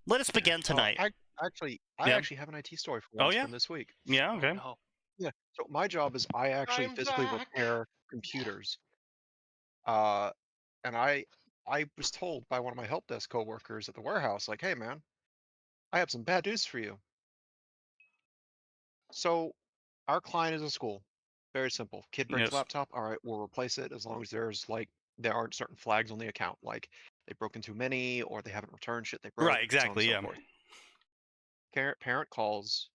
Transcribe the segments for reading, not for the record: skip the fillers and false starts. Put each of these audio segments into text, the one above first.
Let us begin tonight. I actually have an IT story for Oh once yeah. from this week. Yeah. Oh Okay. no. Yeah. So my job is I actually I'm physically back. repair computers. Uh, and I was told by one of my help desk coworkers at the warehouse, like, hey man, I have some bad news for you. So our client is a school. Very simple. Kid breaks Yes. laptop, all right, we'll replace it as long as there aren't certain flags on the account, like they broke in too many or they haven't returned shit they broke, Right. so on and Exactly. so Yeah. forth. Parent calls,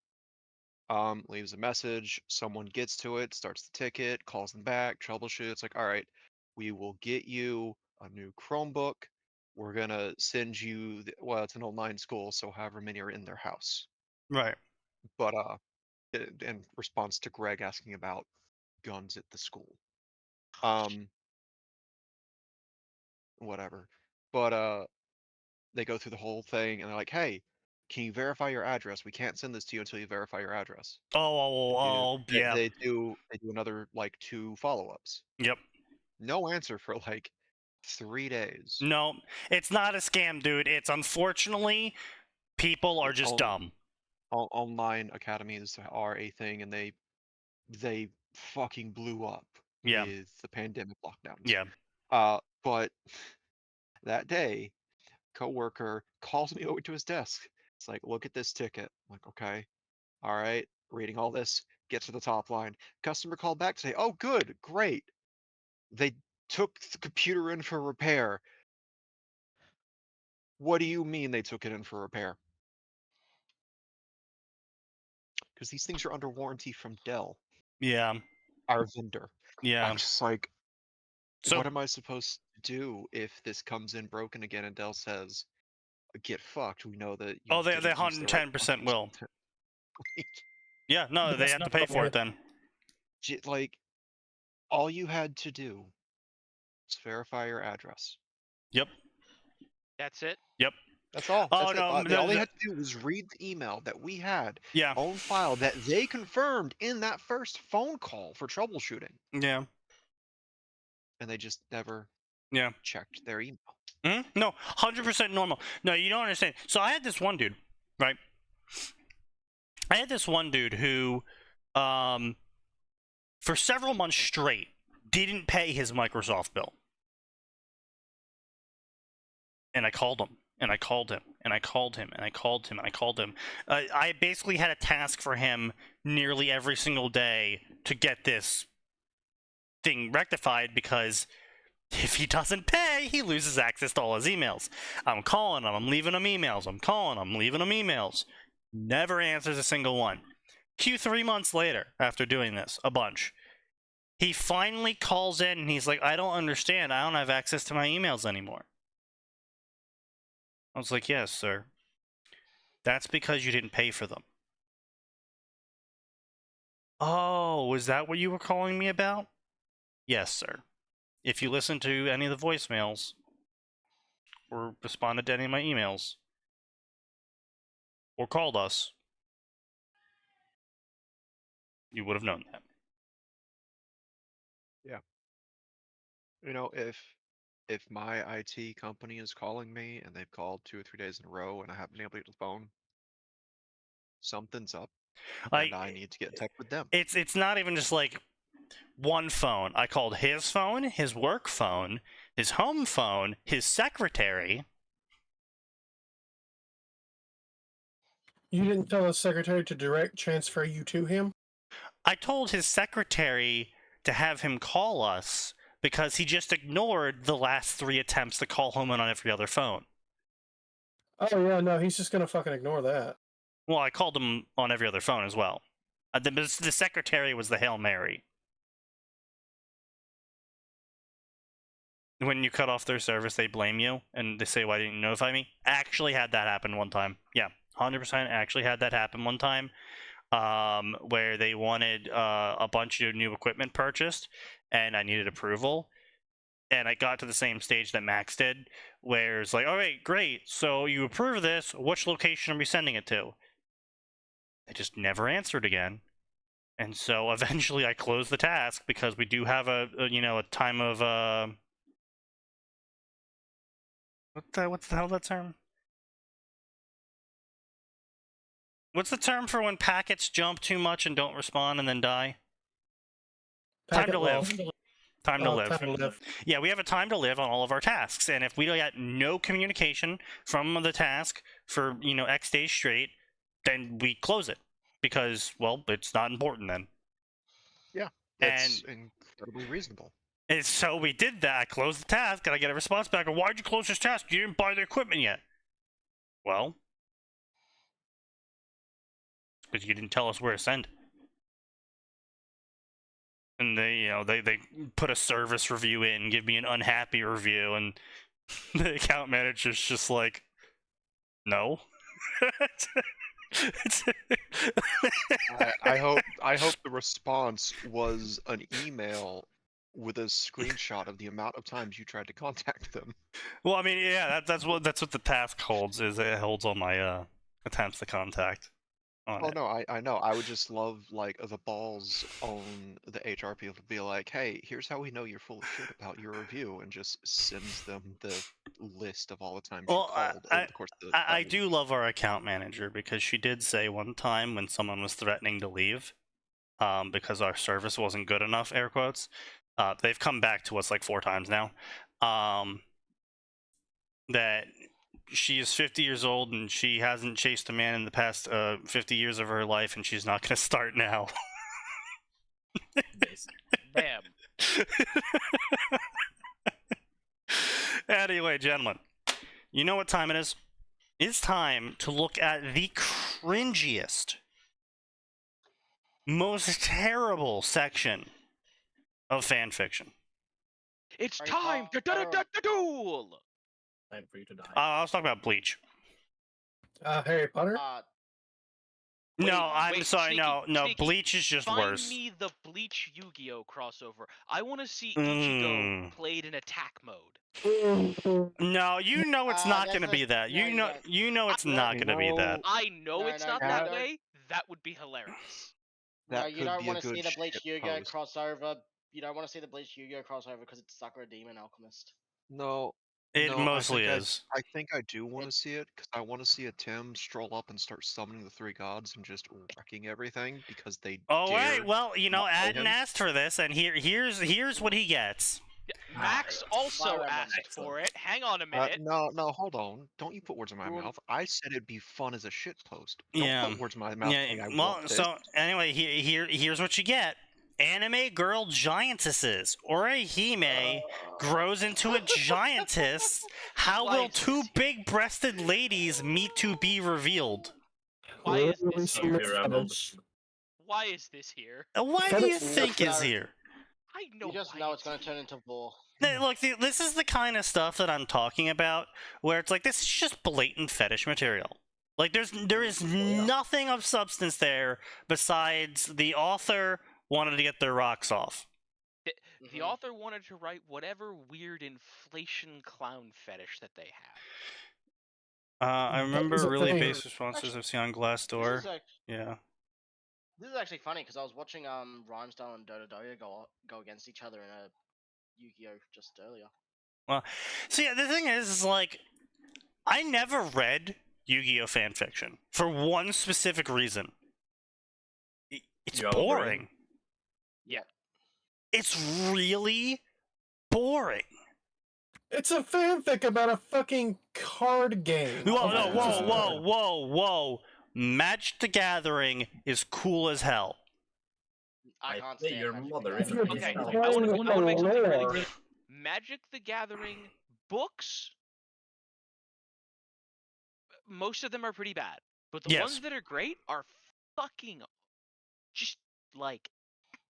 leaves a message, someone gets to it, starts the ticket, calls them back, troubleshoots, like, all right, we will get you a new Chromebook. We're gonna send you, well, it's an online school, so however many are in their house. Right. But in response to Greg asking about guns at the school, um, whatever. But they go through the whole thing and they're like, hey, can you verify your address? We can't send this to you until you verify your address. Oh. Yeah. They do another like 2 follow-ups. Yep. No answer for like 3 days. No, it's not a scam, dude. It's unfortunately people are just On dumb. online academies are a thing, and they fucking blew up Yeah. with the pandemic lockdowns. Yeah. But that day, coworker calls me over to his desk. It's like, look at this ticket. I'm like, okay, all right. Reading all this, get to the top line. Customer called back to say, oh, good, great. They took the computer in for repair. What do you mean they took it in for repair? Because these things are under warranty from Dell, Yeah. our vendor. Yeah. I'm just like, So what am I supposed to do if this comes in broken again and Dell says, get fucked? We know that you they didn't use the right 110% will. content. Yeah. No, But they that's have to not pay the for way. it then. Like, all you had to do is verify your address. Yep. That's it. Yep. That's all. Oh That's it. no. All they had to do was read the email that we had Yeah. on file that they confirmed in that first phone call for troubleshooting, Yeah. and they just never Yeah. checked their email. No, 100% normal. No, you don't understand. So I had this one dude, right? I had this one dude who, for several months straight, didn't pay his Microsoft bill. And I called him, and I called him, and I called him, and I called him, and I called him. I basically had a task for him nearly every single day to get this thing rectified, because if he doesn't pay, he loses access to all his emails. I'm calling him, I'm leaving him emails, I'm calling him, leaving him emails. Never answers a single one. 3 months later, after doing this a bunch, he finally calls in and he's like, I don't understand. I don't have access to my emails anymore. I was like, yes, sir. That's because you didn't pay for them. Oh, is that what you were calling me about? Yes, sir. If you listen to any of the voicemails or responded to any of my emails or called us, you would have known that. Yeah. You know, if my IT company is calling me and they've called 2 or 3 days in a row and I haven't been able to get the phone, something's up, and I need to get in touch with them. It's not even just like one phone. I called his phone, his work phone, his home phone, his secretary. You didn't tell the secretary to direct transfer you to him? I told his secretary to have him call us because he just ignored the last 3 attempts to call home on every other phone. Oh yeah, no, he's just gonna fucking ignore that. Well, I called him on every other phone as well. The secretary was the Hail Mary. When you cut off their service, they blame you, and they say, why didn't you notify me? Actually had that happen one time. Yeah, 100% actually had that happen one time, where they wanted a bunch of new equipment purchased, and I needed approval. And I got to the same stage that Max did, where it's like, all right, great, so you approve this, which location are we sending it to? They just never answered again. And so eventually I closed the task, because we do have a time of what's the hell that term? What's the term for when packets jump too much and don't respond and then die? Time Packet to live. loss. Time to live. Time to live. Yeah, we have a time to live on all of our tasks, and if we get no communication from the task for X days straight, then we close it because, well, it's not important then. That's incredibly reasonable. And so we did that. I closed the task, and I get a response back. Why'd you close this task? You didn't buy the equipment yet. Well, because you didn't tell us where to send. And they put a service review in, give me an unhappy review, and the account manager's just like, no. I hope the response was an email with a screenshot of the amount of times you tried to contact them. Well, I mean, yeah, that's what the task holds. Is it holds all my attempts to contact. On Oh it. no, I know. I would just love like the balls on the HR people to be like, hey, here's how we know you're full of shit about your review, and just sends them the list of all the times Well, you called over the course of the I do love our account manager because she did say one time when someone was threatening to leave, because our service wasn't good enough, air quotes. They've come back to us like 4 times now. That she is 50 years old and she hasn't chased a man in the past 50 years of her life, and she's not going to start now. Bam. Anyway, gentlemen, you know what time it is? It's time to look at the cringiest, most terrible section of fanfiction. It's Are time you to duel. Time for you to die. I was talking about Bleach. Harry Potter. No, I'm wait, sorry. Sneaky, No, Sneaky, Bleach is just Find worse. me the Bleach Yu-Gi-Oh crossover. I want to see Ichigo played in attack mode. No, you know it's not going to be that. no, You know it's not going to be that. I know it's not you that don't. way. That would be hilarious. No, That you could don't be a want to see good the Bleach shit Yu-Gi-Oh post. crossover. You don't want to see the Bleach Yu-Gi-Oh crossover because it's Sakura Demon Alchemist. No, It no, mostly is. I think I do want to see it because I want to see a Tim stroll up and start summoning the 3 gods and just wrecking everything because they Oh dare. wait, well, not play Atin him. asked for this, and here's what he gets. Max also Fire Emblem, asked excellent. for it. Hang on a minute. No, hold on. Don't you put words in my Rule- mouth. I said it'd be fun as a shit post. Don't Yeah. put words in my mouth saying I Yeah. Well, want this. so anyway, here's what you get. Anime girl giantesses. Orihime grows into a giantess. How Why will is 2 this here? big-breasted ladies meet to be revealed? Why is Literally this some here? fetish. Why is this here? Why do you Fetish- think is No. here? I know. You just why know it's it's going to turn into war. Look, this is the kind of stuff that I'm talking about, where it's like, this is just blatant fetish material. Like, there is nothing of substance there besides the author wanted to get their rocks off. The author wanted to write whatever weird inflation clown fetish that they have. I That remember is a really thing. base responses I've seen on Glassdoor. Yeah. This is actually funny because I was watching Rhymestyle and Dododoya go against each other in a Yu-Gi-Oh just earlier. Well, so yeah, the thing is like, I never read Yu-Gi-Oh fanfiction for one specific reason. It's You're boring. Yeah. It's really boring. It's a fanfic about a fucking card game. Whoa, no, Just- whoa. Magic the Gathering is cool as hell. I I can't say stand your Magic mother the is Gathering. Okay, It's I want to make something really lore. clear. Magic the Gathering books, most of them are pretty bad, but the Yes. ones that are great are fucking just like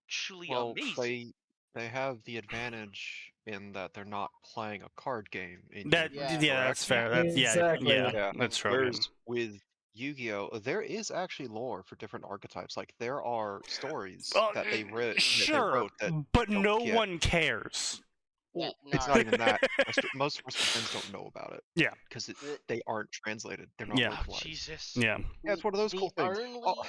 actually Well, amazing. they have the advantage in that they're not playing a card game. In That Yu-Gi-Oh, Yeah. that's correct? fair. That's Exactly. yeah, that's true. Whereas with Yu-Gi-Oh, there is actually lore for different archetypes. Like there are stories that they wrote. Sure, that they wrote that but don't no get- one cares. Yeah, It's no. not even that. Most Western fans don't know about it. Yeah. Because The- they aren't translated. They're not Yeah. Oh, localized. Jesus. Yeah. Yeah, it's one of those cool things. Only... Oh,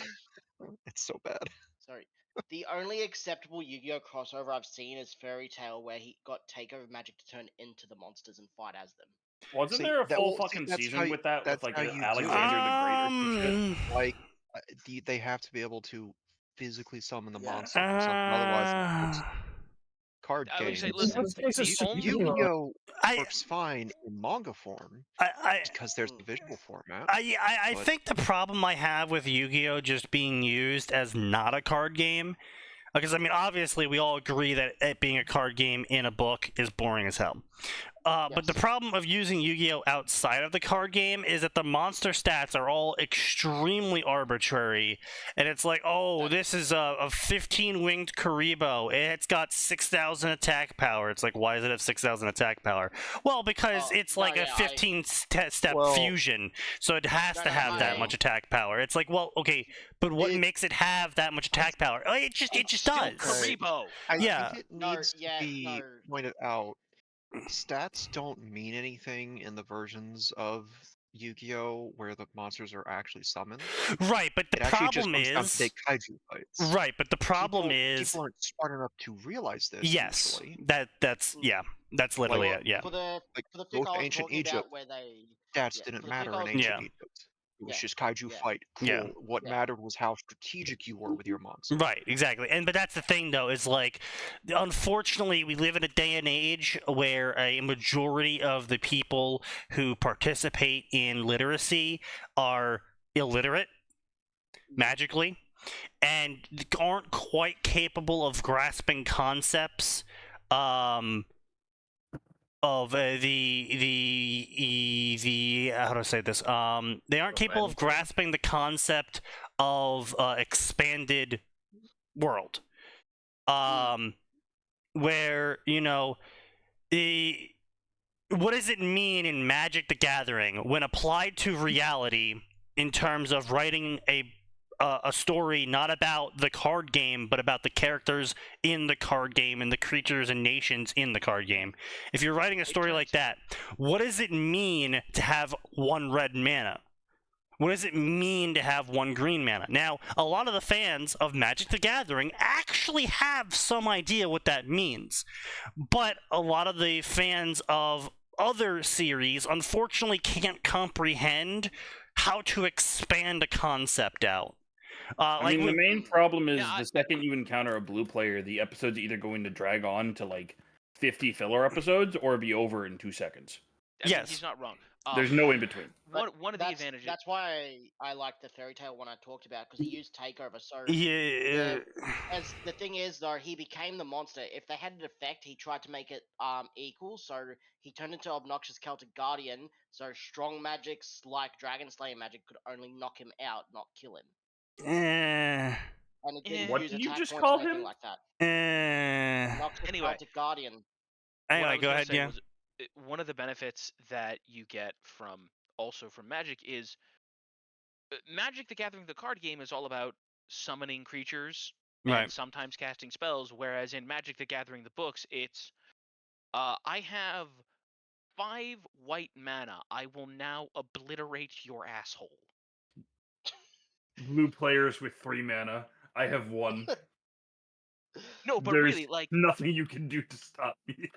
it's so bad. Sorry. The only acceptable Yu-Gi-Oh crossover I've seen is Fairy Tail, where he got Takeover Magic to turn into the monsters and fight as them. Wasn't See, there a that- full well, see, fucking that's season how you- with that with that's like how you do it. Alexander the Great or some shit? Like They have to be able to physically summon the Yeah. monster or something. Otherwise, it's card I would games. say, In listen, this case, the it's only- Yu-Gi-Oh I works fine in manga form I because there's the visual format. I But- think the problem I have with Yu-Gi-Oh just being used as not a card game, because I mean obviously we all agree that it being a card game in a book is boring as hell. But the Yes. problem of using Yu-Gi-Oh outside of the card game is that the monster stats are all extremely arbitrary, and it's like, oh, this is a 15-winged Karibo. It's got 6,000 attack power. It's like, why does it have 6,000 attack power? Well, because it's no, like a yeah, 15-step Well- fusion, so it has No, to no, have that I- much attack power. It's like, well, okay, but what It- makes it have that much attack power? Oh, it just Still does. Okay. Karibo. I Yeah. think it No, needs yeah, to be no. pointed out. Stats don't mean anything in the versions of Yu-Gi-Oh where the monsters are actually summoned. Right, but the It actually just problem comes down to is take kaiju fights. right, but the problem People- is people aren't smart enough to realize this. yes, Usually. that's that's literally Like- it. Yeah. For the Like, for the both fic I was ancient talking Egypt, about where they Stats Yeah, didn't for the matter fic I in was- ancient Yeah. Egypt. It was Yeah, just kaiju yeah. fight. Cool. Yeah. What Yeah. mattered was how strategic you were with your monster. Right, exactly. But that's the thing, though, is like, unfortunately, we live in a day and age where a majority of the people who participate in literacy are illiterate, magically, and aren't quite capable of grasping concepts of the how do I say this? They aren't capable of grasping the concept of expanded world, where what does it mean in Magic the Gathering when applied to reality in terms of writing a story not about the card game but about the characters in the card game and the creatures and nations in the card game? If you're writing a story like that, what does it mean to have one red mana? What does it mean to have one green mana? Now, a lot of the fans of Magic the Gathering actually have some idea what that means, but a lot of the fans of other series unfortunately can't comprehend how to expand a concept out. I mean, the main problem is Yeah, the second you encounter a blue player, the episode's either going to drag on to like 50 filler episodes or be over in 2 seconds. I mean, Yes. he's not wrong. There's no in between. One of the advantages. That's why I like the fairy tale one I talked about because he used takeover. So Yeah. as the thing is though, he became the monster. If they had an effect, he tried to make it equal. So he turned into obnoxious Celtic Guardian. So strong magics like Dragon Slayer magic could only knock him out, not kill him. And it didn't What use did you attack just points call or anything him? like that. Obnoxious Anyway. Celtic Guardian. What I Anyway, was go gonna ahead. say Yeah. was, one of the benefits that you get from Magic is Magic the Gathering, the card game, is all about summoning creatures and Right. sometimes casting spells, whereas in Magic the Gathering, the books, it's I have 5 white mana. I will now obliterate your asshole. Blue players with 3 mana. I have 1. No, but There's really, like, nothing you can do to stop me.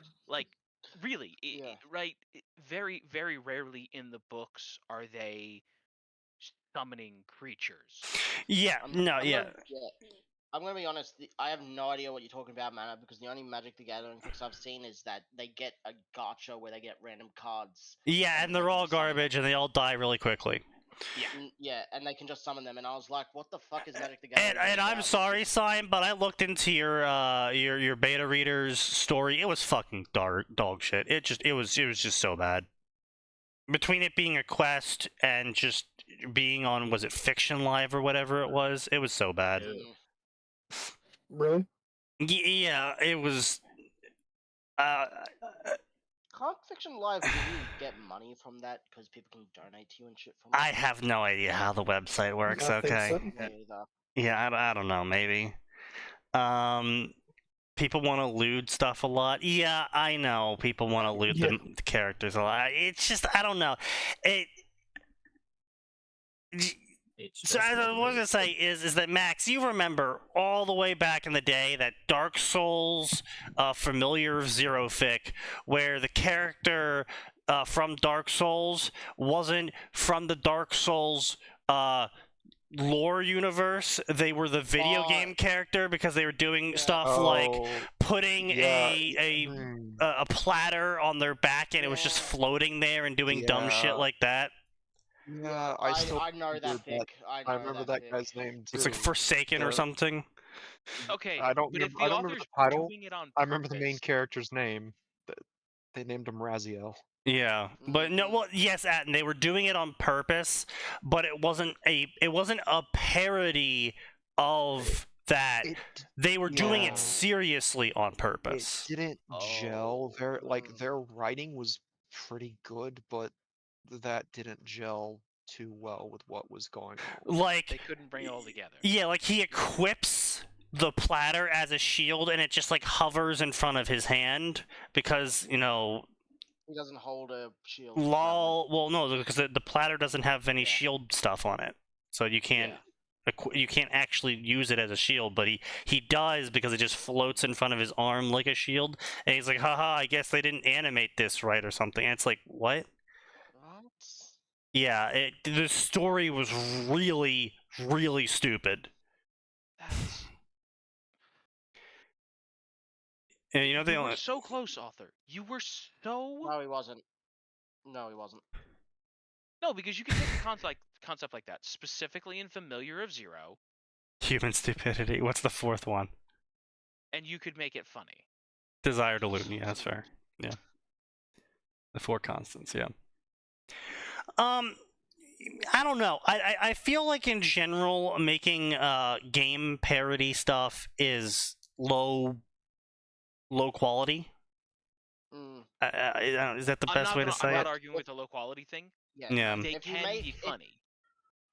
really, Yeah. right? Very, very rarely in the books are they summoning creatures. Yeah. No. Yeah. I'm gonna be honest. I have no idea what you're talking about, mana, because the only Magic the Gathering things I've seen is that they get a gacha where they get random cards. Yeah, and they're all garbage, and they all die really quickly. Yeah, and they can just summon them, and I was like, "What the fuck is Magic the Gathering?" And all I'm about? It's sorry, just- Simon, but I looked into your beta reader's story. It was fucking dog shit. It was just so bad. Between it being a quest and just being on, was it Fiction Live or whatever it was so bad. Mm. Really? Yeah, it was. Can't Fiction Live do you get money from that because people can donate to you and shit from it? I have no idea how the website works. I think Okay. so. Me either. Yeah, I don't know. Maybe. People want to lewd stuff a lot. Yeah, I know. People want to lewd Yeah. the characters a lot. It's just, I don't know. So as I was gonna say is that, Max, you remember all the way back in the day that Dark Souls familiar Zero Fic, where the character from Dark Souls wasn't from the Dark Souls lore universe, they were the video Oh. game character because they were doing Yeah. stuff like Oh, putting yeah. a platter on their back and it was just Yeah. floating there and doing dumb shit Yeah. like that. Yeah, I still I know remember that pick. I remember that guy's name too. It's like Forsaken or The- something. Okay, I don't but if remember. the I don't remember author's the title. doing it on I remember the main purpose- character's name. They named him Raziel. Yeah, but no, well, yes, Atin, they were doing it on purpose, but it wasn't a parody of that. It They were doing yeah. it seriously on it purpose. didn't gel. Mm. Their writing was pretty good, but that didn't gel too well with what was going on. Like, They couldn't bring it all together. yeah, like he equips the platter as a shield and it just like hovers in front of his hand because, you know, He doesn't hold a shield. lol, well no, because the platter doesn't have any Yeah. shield stuff on it. So you can't you can't actually use it as a shield, but he does because it just floats in front of his arm like a shield. And he's like, haha, I guess they didn't animate this right or something. And it's like, what? What? Yeah, the story was really, really stupid. That's... And you know they You only were so close, author. You were so... No, he wasn't. No, he wasn't. No, because you can take a concept like that, specifically in Familiar of Zero, human stupidity. What's the fourth one? and you could make it funny. Desire to loot. Yeah, that's fair. Yeah. The four constants, yeah. I don't know. I feel like in general making game parody stuff is low quality. Is that the best way to say I'm it? not arguing with the low quality thing. Yeah. Yeah. They If you can make- be if- funny.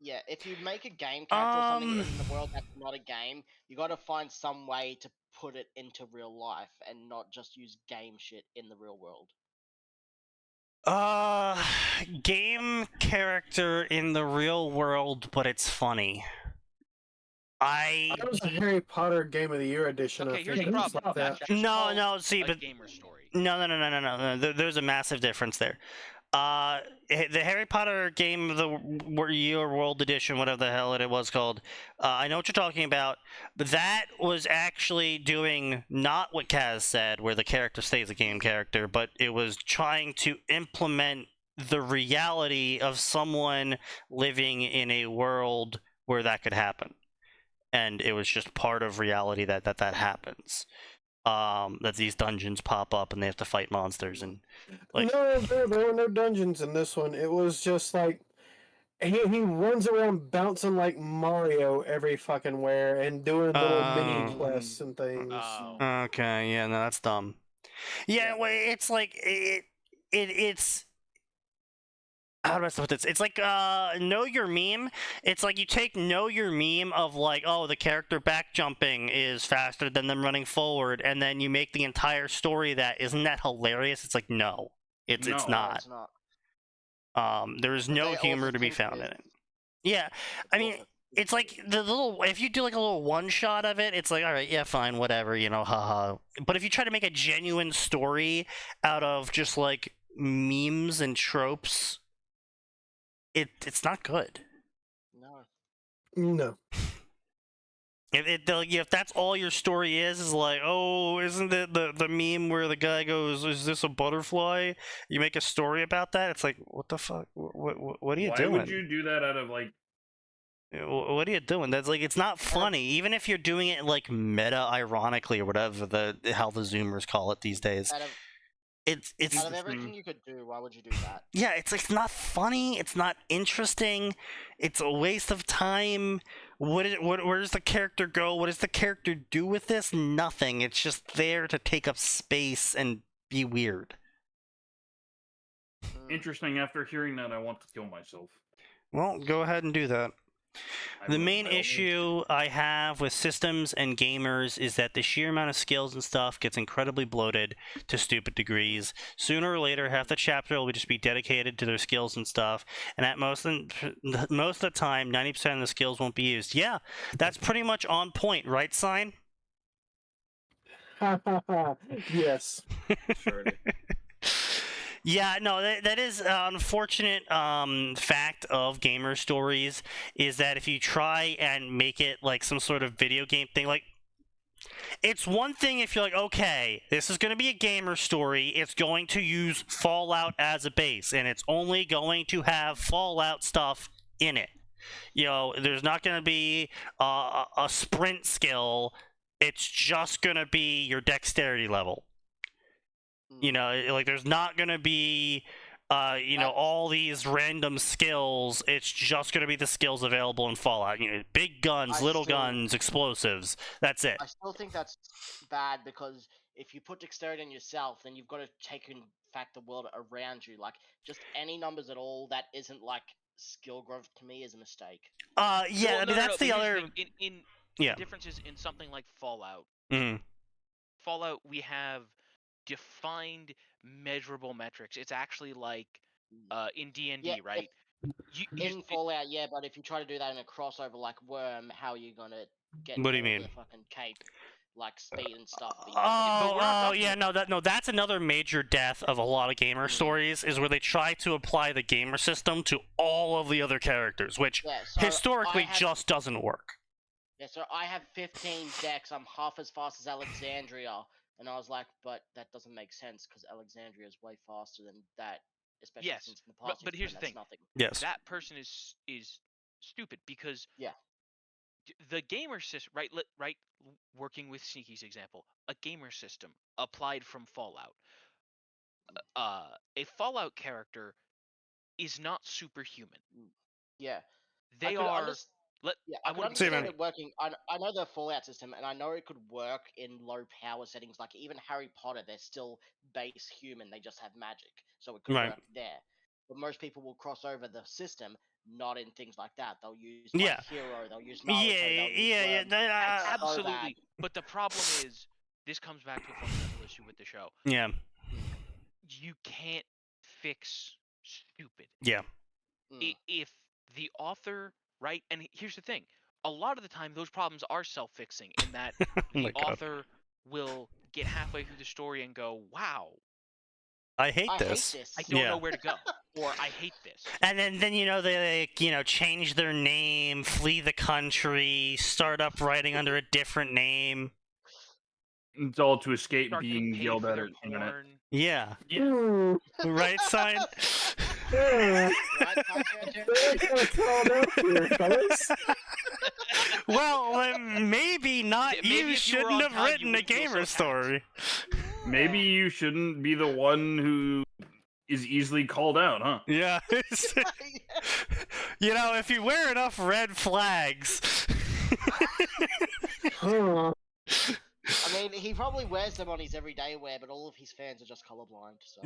Yeah, if you make a game character or something Um, in the world that's not a game, you got to find some way to put it into real life and not just use game shit in the real world. Game character in the real world, but it's funny. That was a Harry Potter Game of the Year edition. Okay, I here's think. the It was problem. like that. That's just called No, see, a but gamer story. no. There's a massive difference there. The Harry Potter Game of the Year World Edition, whatever the hell it was called, I know what you're talking about, but that was actually doing not what Kaz said, where the character stays a game character, but it was trying to implement the reality of someone living in a world where that could happen. And it was just part of reality that happens. That these dungeons pop up and they have to fight monsters and like No, there were no dungeons in this one. It was just like he runs around bouncing like Mario every fucking where and doing little mini quests and things. Oh. okay, yeah, no, that's dumb. Yeah, well, it's like it's how do I put this? It's like know your meme. It's like you take know your meme of like, oh, the character back jumping is faster than them running forward, and then you make the entire story that isn't that hilarious? It's like no, it's No. not. It's not. There is But no they humor also to be think found in that- it. Yeah, I mean, it's like the little if you do like a little one shot of it, it's like all right, yeah, fine, whatever, you know, haha. But if you try to make a genuine story out of just like memes and tropes, it's not good. No. No. If that's all your story is like, oh, isn't it the meme where the guy goes, is this a butterfly? You make a story about that. It's like, what the fuck? What are you doing? Why would you do that out of like? What are you doing? That's like, it's not funny. Even if you're doing it like meta ironically or whatever how the Zoomers call it these days. Out of It's out of everything you could do, why would you do that? yeah, it's not funny. It's not interesting. It's a waste of time. Where does the character go? What does the character do with this? Nothing. It's just there to take up space and be weird. Interesting. After hearing that, I want to kill myself. Well, go ahead and do that. I The will main by all means. issue I have with systems and gamers is that the sheer amount of skills and stuff gets incredibly bloated to stupid degrees. Sooner or later, half the chapter will just be dedicated to their skills and stuff, and at most of the time, 90% of the skills won't be used. Yeah, that's pretty much on point, right, Sign? Yes. Surely. Yeah, no, that is an unfortunate fact of gamer stories, is that if you try and make it like some sort of video game thing, like, it's one thing if you're like, okay, this is going to be a gamer story, it's going to use Fallout as a base, and it's only going to have Fallout stuff in it. You know, there's not going to be a sprint skill, it's just going to be your dexterity level. You know, like, there's not going to be, you know, all these random skills. It's just going to be the skills available in Fallout. You know, big guns, little guns, explosives. That's it. I still think that's bad, because if you put dexterity on yourself, then you've got to take in fact the world around you. Like, just any numbers at all that isn't like skill growth to me is a mistake. Yeah, Well, I mean, no, that's but the here's other. thing. In Yeah. the difference is in something like Fallout. Mhm. Fallout, we have defined, measurable metrics. It's actually like in D&D, Yeah, right? In Fallout, yeah, but if you try to do that in a crossover like Worm, how are you gonna get What do you all mean? the fucking cape, like speed and stuff? But we're not talking yeah, no, that's another major death of a lot of gamer stories, is where they try to apply the gamer system to all of the other characters, which yeah, so historically just doesn't work. Yeah, so I have 15 decks. I'm half as fast as Alexandria, and I was like, but that doesn't make sense because Alexandria is way faster than that, especially Yes, since in the past. but here's the that's thing. Nothing. Yes. That person is stupid, because Yeah. The gamer system, right, working with Sneaky's example, a gamer system applied from Fallout. A Fallout character is not superhuman. Yeah. They I are. I could understand it working. I know the Fallout system, and I know it could work in low power settings. Like even Harry Potter, they're still base human. They just have magic, so it could Right. work there. But most people will cross over the system, not in things like that. They'll use Yeah. Hero. They'll use Naruto. They'll use Absolutely. But the problem is, this comes back to a fundamental issue with the show. Yeah. You can't fix stupid. Yeah. If the author, right, and here's the thing, a lot of the time those problems are self-fixing, in that the author will get halfway through the story and go, wow, I hate this. I don't know where to go, or I hate this. And then you know, they change their name, flee the country, start up writing under a different name. It's all to escape Start being getting yelled paid at for on the their internet. porn. Yeah. Right, sign. Well, then maybe not. You shouldn't have written a gamer story. Maybe you shouldn't be the one who is easily called out, huh? Yeah. You know, if you wear enough red flags. I mean, he probably wears them on his everyday wear, but all of his fans are just colorblind. So.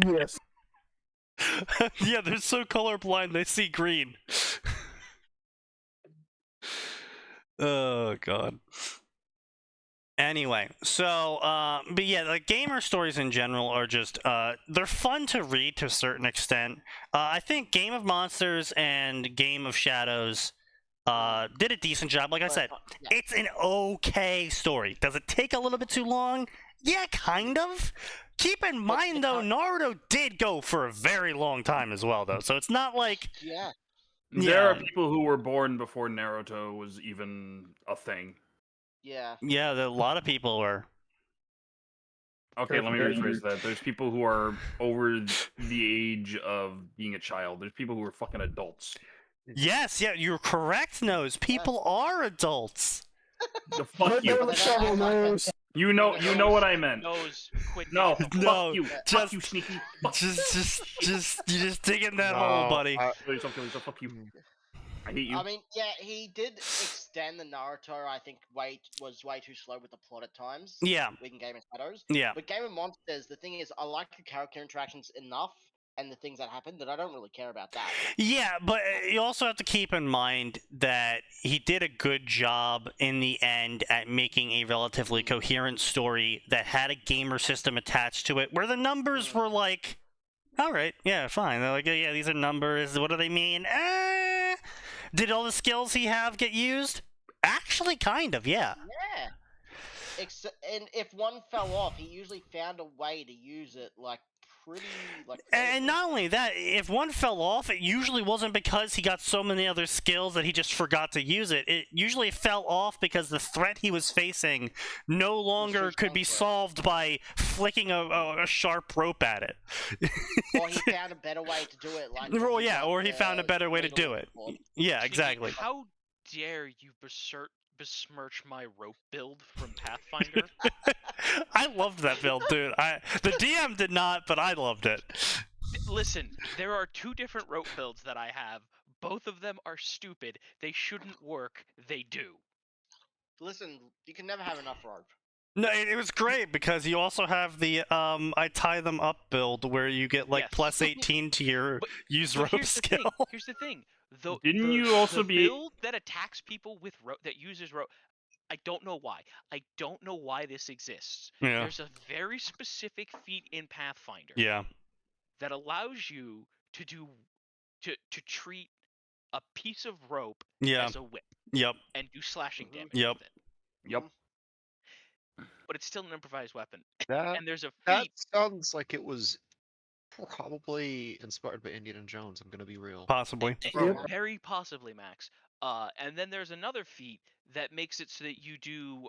Yes. Yeah, they're so colorblind they see green. Oh god. Anyway, so but yeah, like gamer stories in general are just they're fun to read to a certain extent. I think Game of Monsters and Game of Shadows did a decent job. Like I said, it's an okay story. Does it take a little bit too long? Yeah, kind of. Keep in mind though, Naruto did go for a very long time as well, though. So it's not like There are people who were born before Naruto was even a thing. Yeah. Yeah, a lot of people were. Okay, let me rephrase that. There's people who are over the age of being a child. There's people who are fucking adults. Yes, yeah, you're correct, Nose. People are adults. The fuck you. You know what I meant. Nose, quit. No, No, fuck you. Fuck you, Sneaky. You just dig in that hole, buddy. Fuck you. I hate you. I mean, yeah, he did extend the Naruto. I think was way too slow with the plot at times. Yeah. In Game of Shadows. Yeah. But Game of Monsters, the thing is, I like the character interactions enough and the things that happen that I don't really care about that. Yeah, but you also have to keep in mind that he did a good job in the end at making a relatively coherent story that had a gamer system attached to it, where the numbers were like, all right, yeah, fine. They're like, yeah, these are numbers. What do they mean? Did all the skills he have get used? Actually, kind of, yeah. Yeah. And if one fell off, he usually found a way to use it, like pretty like. And not only that, if one fell off, it usually wasn't because he got so many other skills that he just forgot to use it. It usually fell off because the threat he was facing no longer too could be strong solved by flicking a sharp rope at it. Or he found a better way to do it, like. Well, when yeah, got or he found a the better way to needle do in it. the board. Yeah, Sneaky, exactly. How dare you besmirch my rope build from Pathfinder? I loved that build, dude. The DM did not, but I loved it. Listen, there are 2 different rope builds that I have. Both of them are stupid. They shouldn't work. They do. Listen, you can never have enough rope. No, it was great because you also have the I tie them up build where you get like Yes. plus 18 to your But- use But rope skill. Here's the thing. The, Didn't the- you also the be- build that attacks people with rope that uses rope? I don't know why. I don't know why this exists. Yeah. There's a very specific feat in Pathfinder Yeah. that allows you to treat a piece of rope Yeah. as a whip Yep. and do slashing damage Yep. with it. Yep. But it's still an improvised weapon. That And there's a that feat. sounds like it was probably inspired by Indiana Jones. I'm gonna be real. Possibly. Yep. Very possibly, Max. And then there's another feat that makes it so that you do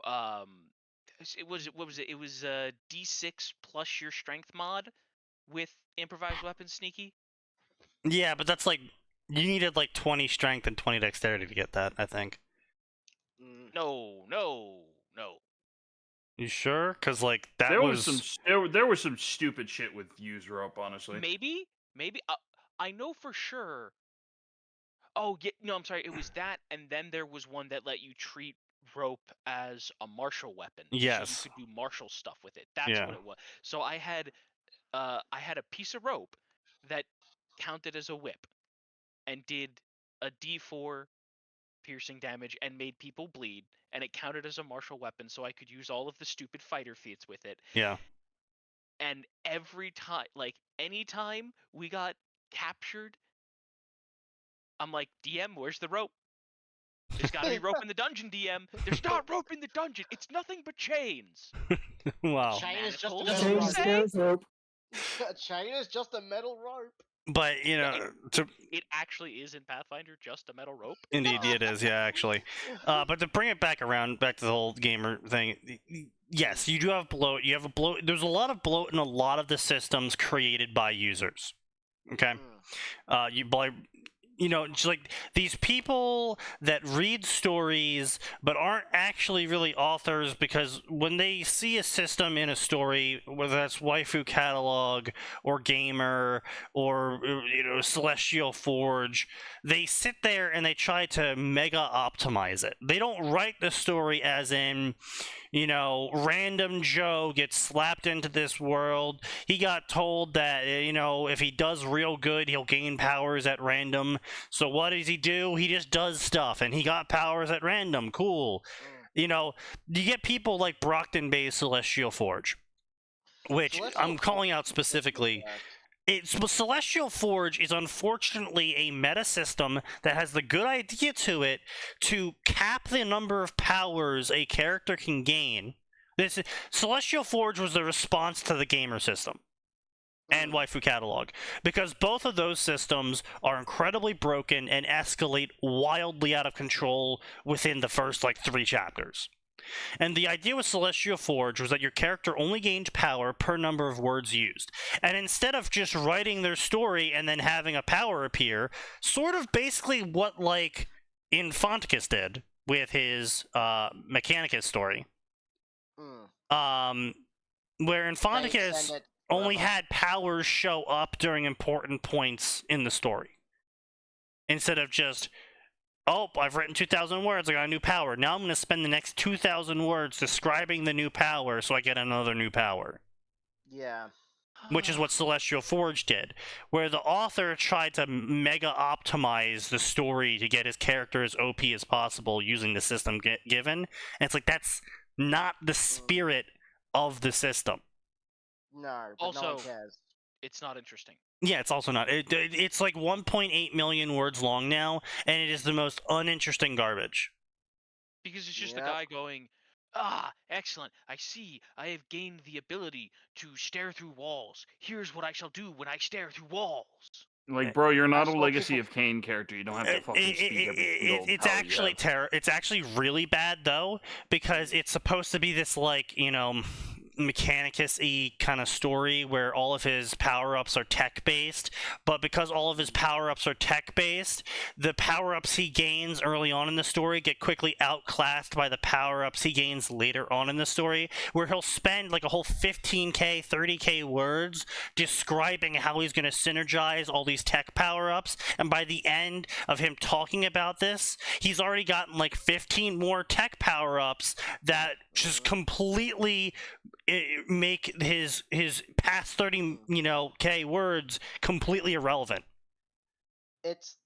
it was what was it? It was D6 plus your strength mod with improvised weapons, Sneaky. Yeah, but that's like you needed like 20 strength and 20 dexterity to get that, I think. No. You sure? Cuz like that There was was some stupid shit with use rope, honestly. Maybe. I know for sure. Oh, yeah, no, I'm sorry. It was that, and then there was one that let you treat rope as a martial weapon. Yes. So you could do martial stuff with it. That's Yeah. what it was. So I had a piece of rope that counted as a whip and did a D4 piercing damage and made people bleed, and it counted as a martial weapon, so I could use all of the stupid fighter feats with it. Yeah. And every time, like anytime we got captured, I'm like, DM, where's the rope? There's gotta be rope in the dungeon, DM. There's not rope in the dungeon. It's nothing but chains. Wow. Chain is just a Manacles. metal Chain Say? scares rope. rope. A chain is just a metal rope. But, you know, to It actually is in Pathfinder just a metal rope. indeed it is, yeah, actually. But to bring it back to the whole gamer thing, yes, you do have bloat. You have a bloat. There's a lot of bloat in a lot of the systems created by users. Okay, just like these people that read stories but aren't actually really authors, because when they see a system in a story, whether that's waifu catalog or gamer or Celestial Forge, they sit there and they try to mega optimize it. They don't write the story as in, random Joe gets slapped into this world. He got told that, if he does real good, he'll gain powers at random. So what does he do? He just does stuff, and he got powers at random. Cool. You get people like Brockton-based Celestial Forge, which I'm calling out specifically. Celestial Forge is unfortunately a meta system that has the good idea to it to cap the number of powers a character can gain. Celestial Forge was the response to the gamer system and waifu catalog, because both of those systems are incredibly broken and escalate wildly out of control within the first 3 chapters. And the idea with Celestial Forge was that your character only gained power per number of words used. And instead of just writing their story and then having a power appear, sort of basically what Infanticus did with his Mechanicus story. Where Infanticus only had powers show up during important points in the story. Instead of just, oh, I've written 2,000 words, I got a new power. Now I'm going to spend the next 2,000 words describing the new power so I get another new power. Yeah. Which is what Celestial Forge did, where the author tried to mega optimize the story to get his character as OP as possible using the system given. And it's that's not the spirit of the system. No, but Also, no one cares. It's not interesting. Yeah, it's also not. It's 1.8 million words long now, and it is the most uninteresting garbage. Because it's just the guy going, Excellent. I see. I have gained the ability to stare through walls. Here's what I shall do when I stare through walls. Like, bro, you're not a saw Legacy people- of Kain character. You don't have to fucking speak every single It's power actually you have. It's actually really bad though, because it's supposed to be this like Mechanicus-y kind of story where all of his power-ups are tech-based, but because all of his power-ups are tech-based, the power-ups he gains early on in the story get quickly outclassed by the power-ups he gains later on in the story, where he'll spend like a whole 15k, 30k words describing how he's going to synergize all these tech power-ups, and by the end of him talking about this, he's already gotten like 15 more tech power-ups that just completely make his past 30 k words completely irrelevant. Its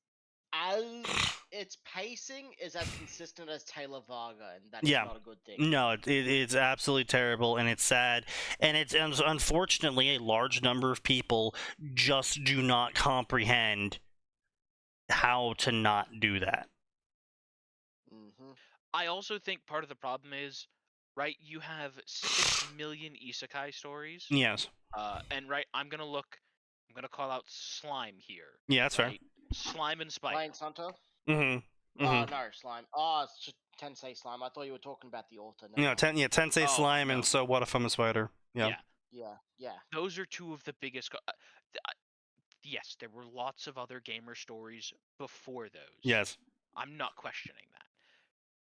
pacing is as consistent as Taylor Varga, and that's Yeah. not a good thing. No, it's absolutely terrible, and it's sad, and it's unfortunately a large number of people just do not comprehend how to not do that. Hmm. I also think part of the problem is, right, you have 6 million isekai stories. Yes. And right, I'm gonna call out Slime here. Yeah, that's fair. Right? Slime and Spider. Lion Hunter? Mm-hmm. No, Slime. Oh, it's just Tensei Slime. I thought you were talking about the author. No, Tensei Oh, Slime no. and So What If I'm a Spider. Yeah. Yeah. Those are two of the biggest. Yes, there were lots of other gamer stories before those. Yes. I'm not questioning that.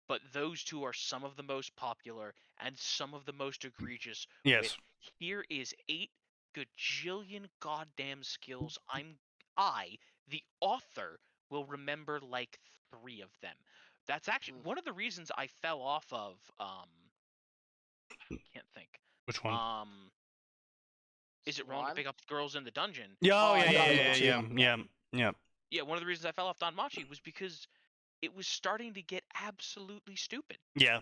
But those two are some of the most popular and some of the most egregious. Yes. With, here is 8 gajillion goddamn skills. The author, will remember like 3 of them. That's actually one of the reasons I fell off of. I can't think. Which one? Is it wrong to Slime? pick up girls in the dungeon? Yeah. Yeah, one of the reasons I fell off Danmachi was because it was starting to get absolutely stupid. Yeah.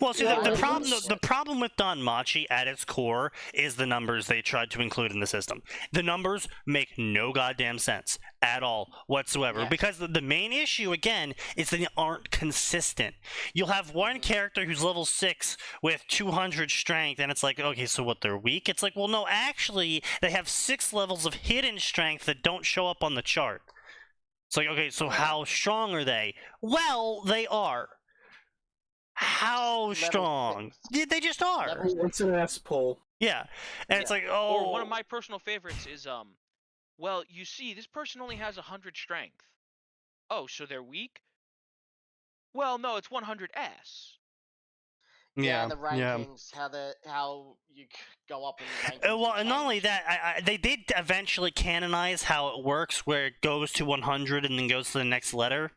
Well, see, Yeah, the it problem was- the problem with Danmachi at its core is the numbers they tried to include in the system. The numbers make no goddamn sense at all whatsoever, Yes. because the main issue, again, is they aren't consistent. You'll have one character who's level 6 with 200 strength, and it's like, okay, so what, they're weak? It's like, well, no, actually, they have 6 levels of hidden strength that don't show up on the chart. It's like, okay, so how strong are they? Well, they are. How Level strong? 6. Yeah, they just are. Level- It's an S pull. Yeah, and it's like, oh, Or one of my personal favorites is well, you see, this person only has 100 strength. Oh, so they're weak? Well, no, it's 100s. Yeah, and the rankings, how you go up in the rankings. Well, will and not only change. that, they did eventually canonize how it works, where it goes to 100 and then goes to the next letter.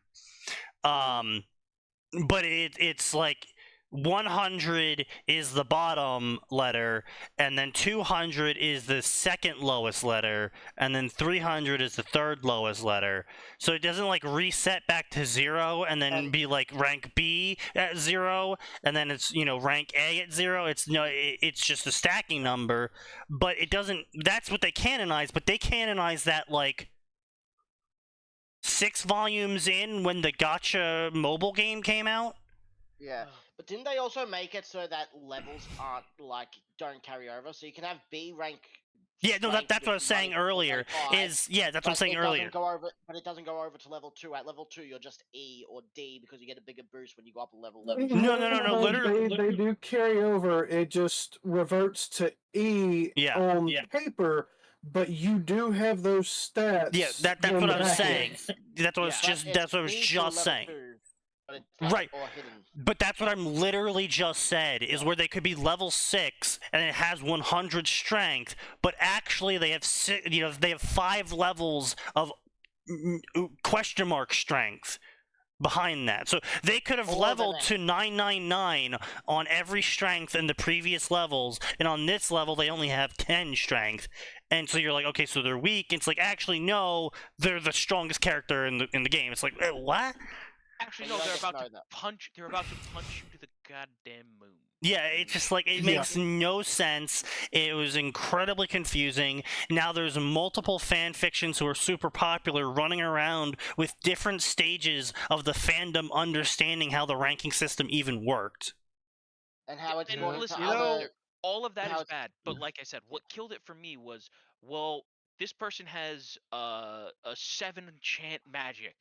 But it's like 100 is the bottom letter, and then 200 is the second lowest letter, and then 300 is the third lowest letter. So it doesn't like reset back to 0 and then be like rank B at 0, and then it's rank A at 0. It's just a stacking number, but it doesn't. That's what they canonize, but they canonize that like 6 volumes in when the Gacha mobile game came out. Yeah, but didn't they also make it so that levels aren't don't carry over? So you can have B rank. Yeah, no, strength that's with what I was saying money earlier. level 5, That's what I'm but saying it earlier. doesn't go over, but it doesn't go over to level 2. At level 2, you're just E or D because you get a bigger boost when you go up a level. No, They do carry over. It just reverts to E on paper, but you do have those stats. Yeah, that's on what the I was back saying. end. That's what I was But it's E to level saying. 2, but it's Right. or hidden. But that's what I'm literally just said, is where they could be level 6 and it has 100 strength, but actually they have they have 5 levels of question mark strength behind that. So they could have leveled to 999 on every strength in the previous levels, and on this level they only have 10 strength. And so you're like, okay, so they're weak. It's like, actually, no, they're the strongest character in the game. It's like, what? Actually, Well, no, you they're don't about know to that. punch. They're about to punch you to the goddamn moon. Yeah, it's just like, it makes no sense. It was incredibly confusing. Now there's multiple fan fictions who are super popular running around with different stages of the fandom understanding how the ranking system even worked. and how it's And important listen, to you know- other. all of that how is it's- bad. But like I said, what killed it for me was, well, this person has a 7 chant magic.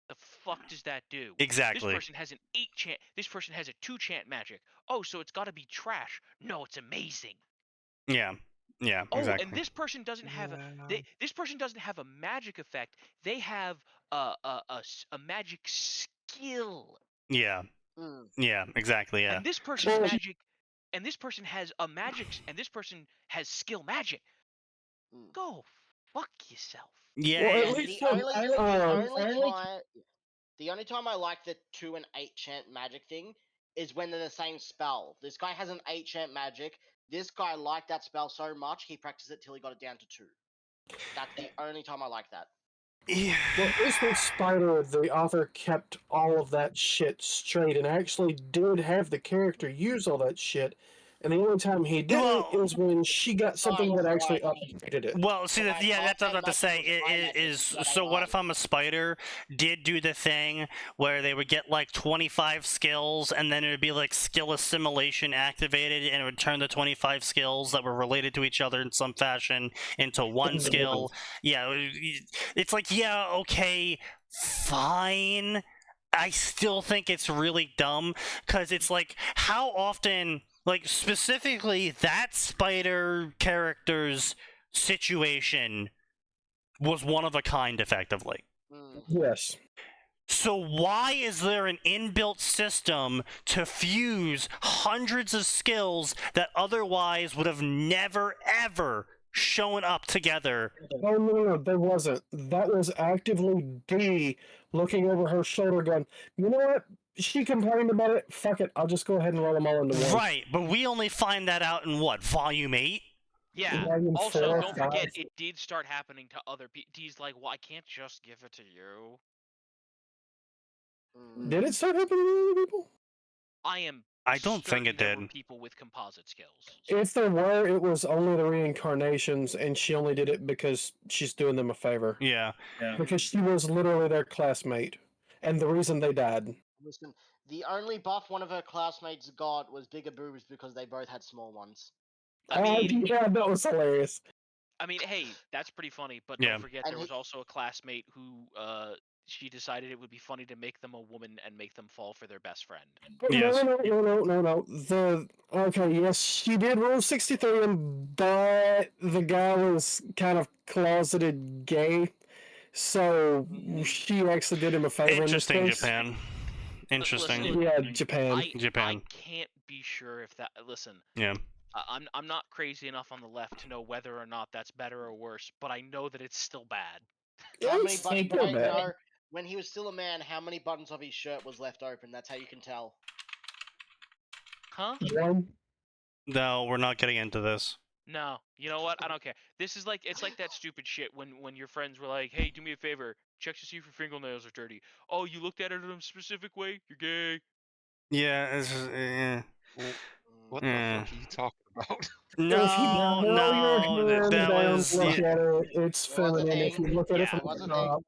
The fuck does that do? Exactly. This person has an 8 chant. This person has a 2 chant magic. Oh, so it's got to be trash. No, it's amazing. Yeah. Yeah. Oh, Exactly. and this person doesn't have Yeah. this person doesn't have a magic effect. They have a magic skill. Yeah. Mm. Yeah. Exactly. Yeah. And this person's Well, magic, and this person has a magic, and this person has skill magic. Mm. Go fuck yourself. Yeah. Well, at And least the um, the only time I like the 2 and 8 chant magic thing is when they're the same spell. This guy has an 8 chant magic. This guy liked that spell so much he practiced it till he got it down to 2. That's the only time I like that. Yeah. well, at least with Spider, the author kept all of that shit straight and actually did have the character use all that shit. And the only time he didn't Well- is when she got something that actually right. upgraded it. Well, see, But yeah, I that's what I was also about to say. like it was high Is magic, so. but I What if lied. I'm a spider? Did do the thing where they would get like 25 skills, and then it would be like skill assimilation activated, and it would turn the 25 skills that were related to each other in some fashion into one skill. Yeah, it's like, yeah, okay, fine. I still think it's really dumb because it's like, how often, like specifically that spider character's situation was one of a kind, effectively. Mm. Yes. So why is there an inbuilt system to fuse hundreds of skills that otherwise would have never ever shown up together? Oh, no, there wasn't. That was actively D looking over her shoulder going, you know what? She complained about it. Fuck it. I'll just go ahead and roll them all into one. Right, but we only find that out in what, volume 8? Yeah. Volume Also, 4, don't forget, 5. it did start happening to other people. D's like, well, I can't just give it to you. Mm. Did it start happening to other people? I don't think it certain there did. were people with composite skills. If there were, it was only the reincarnations, and she only did it because she's doing them a favor. Yeah. Because she was literally their classmate, and the reason they died. Listen, the only buff one of her classmates got was bigger boobs because they both had small ones. I mean, Yeah, that was hilarious. hey, that's pretty funny. But Yeah. don't forget, And there was he- also a classmate who, she decided it would be funny to make them a woman and make them fall for their best friend. Yes. No. Okay, yes, she did Rule 63, but the guy was kind of closeted gay, so she actually did him a favor. Interesting, in this case. Japan. Interesting. Listen, Yeah, Japan. Japan. I can't be sure if that. Listen, Yeah. I'm not crazy enough on the left to know whether or not that's better or worse, but I know that it's still bad. How many It's buttons? still Wait, bad. no. When he was still a man, how many buttons of his shirt was left open? That's how you can tell. Huh? One. No, we're not getting into this. No. You know what? I don't care. This is like, it's like that stupid shit when your friends were like, "Hey, do me a favor, check to see if your fingernails are dirty." Oh, you looked at it in a specific way? You're gay. Yeah. It's just, eh. What the fuck are you talking about? No, If you hold your no, hand that down, was look yeah. at it, it's It was a feminine. If you thing. look at it Yeah, from it was the a thing. top,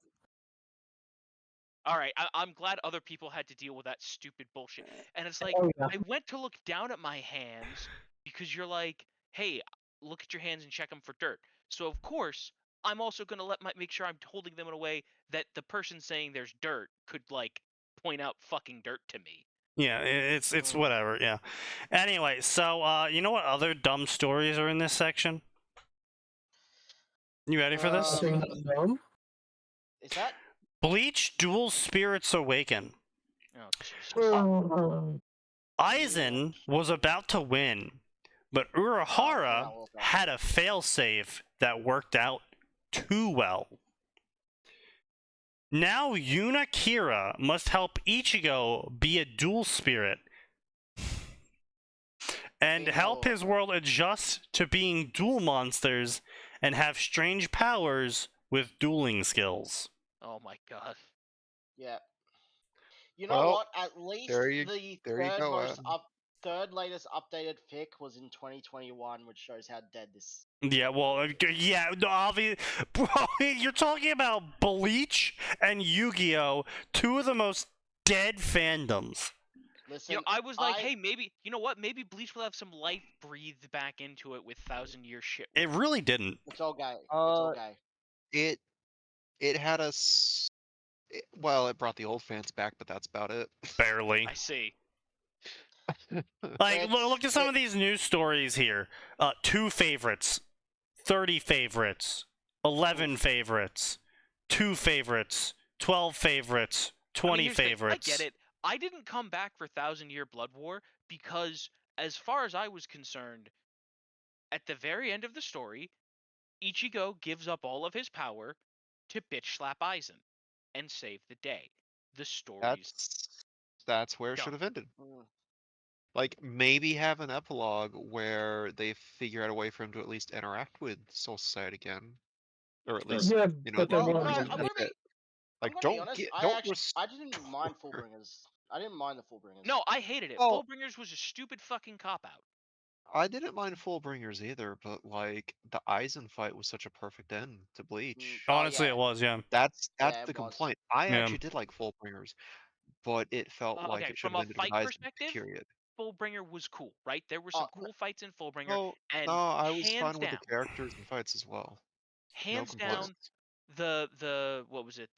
All right, I'm glad other people had to deal with that stupid bullshit. And it's like, oh yeah. I went to look down at my hands because you're like, "Hey, look at your hands and check them for dirt." So of course, I'm also gonna make sure I'm holding them in a way that the person saying there's dirt could like point out fucking dirt to me. Yeah, it's whatever. Yeah. Anyway, so you know what other dumb stories are in this section? You ready for this? Um, Dumb? Is that? Bleach Dual Spirits Awaken. Oh, Jesus. Oh, Aizen was about to win, but Urahara that was bad. had a failsafe that worked out too well. Now Yuna Kira must help Ichigo be a dual spirit and help his world adjust to being dual monsters and have strange powers with dueling skills. Oh my god. Yeah. You know Well, what? At least there you the go, third latest updated fic was in 2021, which shows how dead this. Yeah, well, yeah, obviously, bro, you're talking about Bleach and Yu-Gi-Oh, two of the most dead fandoms. Listen, I was like, I- hey, maybe you know what? Maybe Bleach will have some life breathed back into it with 1,000-year shit. It really didn't. It's all gay. It's all gay. It had us. Well, it brought the old fans back, but that's about it. Barely. I see. Like, It's- look at some of these news stories here. 2 favorites, 30 favorites, 11 favorites, 2 favorites, 12 favorites, 20 here's the thing, favorites. I get it. I didn't come back for 1,000-Year Blood War because, as far as I was concerned, at the very end of the story, Ichigo gives up all of his power to bitch slap Aizen and save the day. The story's That's where it done. should have ended. Mm. Like, maybe have an epilogue where they figure out a way for him to at least interact with Soul Society again, or at least Yeah, you know. but they Well, won't. no, that's I'm gonna be. it. Like, I'm gonna be don't honest. get, I don't actually, res- I didn't mind Fullbringers. I didn't mind the Fullbringers. No, I hated it. Well- Fullbringers was a stupid fucking cop out. I didn't mind Fullbringers either, but like the Aizen fight was such a perfect end to Bleach. Oh, Honestly, yeah. it was, yeah. That's Yeah, the it was. complaint. I Yeah. actually did like Fullbringers, but it felt like Okay, it should from have a ended with fight Aizen. perspective, Period. Fullbringer was cool, right? There were some Oh, cool fights in Fullbringer, No, and no, I was hands fine with down, the characters and fights as well. No hands down, complaints. the what was it?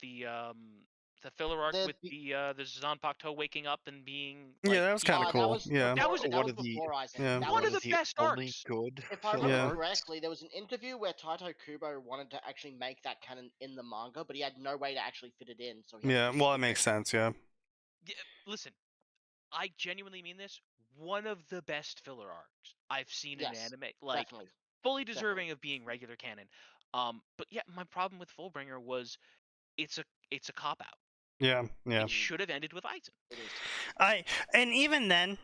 The filler arc The- with the Zanpakuto waking up and being like, Yeah, that was kind of that cool. was yeah. That was- that was before Aizen. yeah. That One was, of the best only arcs. good If I filler remember Yeah. arcs. correctly, there was an interview where Taito Kubo wanted to actually make that canon in the manga, but he had no way to actually fit it in. So he had to Yeah, just well, skip that makes it. sense, yeah. Yeah, listen, I genuinely mean this. One of the best filler arcs I've seen in Yes, anime, like Definitely. fully deserving of being regular canon. But yeah, my problem with Fullbringer was it's a cop out. Yeah, yeah. It should have ended with Aizen. It is. And even then,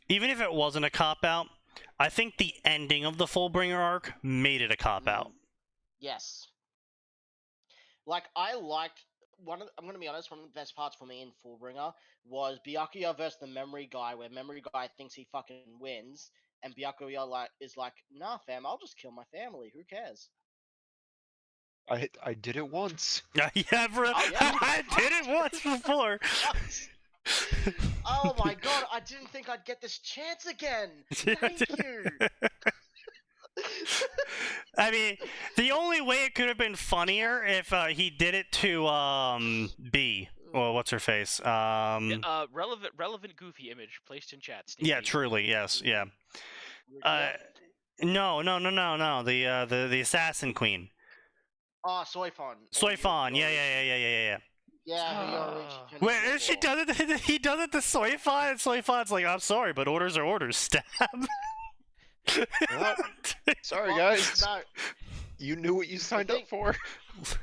even if it wasn't a cop out, I think the ending of the Fullbringer arc made it a cop out. Yes. Like I liked I'm gonna be honest, one of the best parts for me in Fullbringer was Byakuya versus the memory guy, where memory guy thinks he fucking wins, and Byakuya is like, nah fam, I'll just kill my family, who cares? I did it once. Yeah, bro. Oh, yeah. I did it once before. Oh my god, I didn't think I'd get this chance again. Thank you. I mean, the only way it could have been funnier if he did it to B. Well, what's her face? Relevant goofy image placed in chat. Yeah, Sneaky. truly, yes, yeah. No. The assassin queen. Oh, Soifon. Soifon. Yeah. Yeah, who Yoruichi turned Wait, into if she before. does it, he does it to Soifon, and Soifon's like, I'm sorry, but orders are orders. Stab. Well, sorry Well, guys. No, You knew what you signed thing- up for.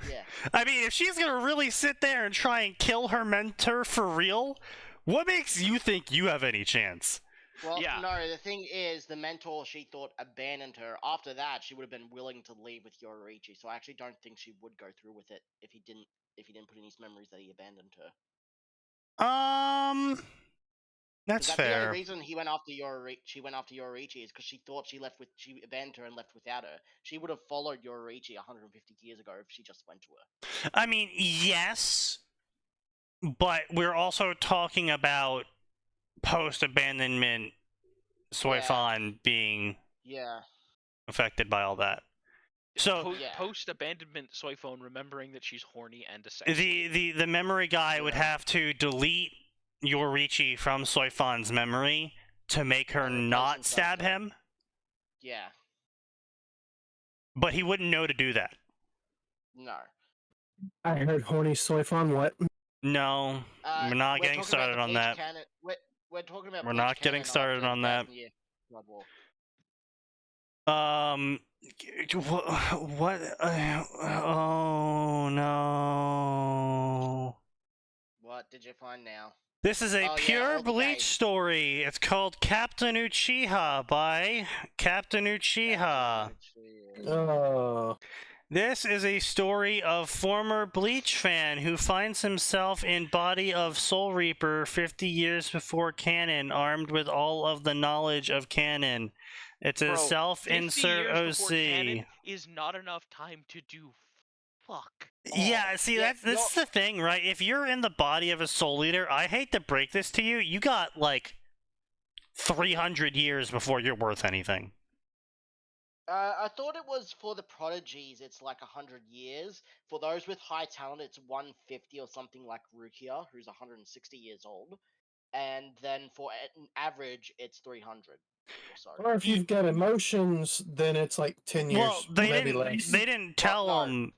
yeah. I mean, if she's gonna really sit there and try and kill her mentor for real, what makes you think you have any chance? Well, Yeah. no, the thing is, the mentor she thought abandoned her. After that, she would have been willing to leave with Yoruichi. So I actually don't think she would go through with it if he didn't put in his memories that he abandoned her. That's 'Cause that's the fair. only reason he went after she went after Yoruichi is because she thought she abandoned her and left without her. She would have followed Yoruichi 150 years ago if she just went to her. I mean, yes, but we're also talking about post-abandonment Soifon being Yeah. affected by all that. So Yeah. Post abandonment Soifon remembering that she's horny and a sex the memory guy would Yeah. have to delete Yoruichi from Soifon's memory to make her And replace not himself stab with her. him, Yeah. but he wouldn't know to do that. No. I heard horny Soifon. What? No, we're not getting talking about started the on Bleach that. Canon. We're talking about. We're Bleach not getting canon started after on that. 1,000 Year Blood War. What? Oh no! What did you find now? This is a Oh, yeah, pure all the Bleach guys. story. It's called Captain Uchiha by Captain Uchiha. Oh. This is a story of former Bleach fan who finds himself in body of Soul Reaper 50 years before canon, armed with all of the knowledge of canon. It's a Bro, 50 self-insert years before OC. canon is not enough time to do fuck? Yeah, see, yeah, this is the thing, right? If you're in the body of a soul eater, I hate to break this to you, you got, like, 300 years before you're worth anything. I thought it was for the prodigies, it's like 100 years. For those with high talent, it's 150 or something like Rukia, who's 160 years old. And then for an average, it's 300 or so. Or if you've got emotions, then it's like 10 years, Well, they maybe didn't. less. They didn't tell no. them.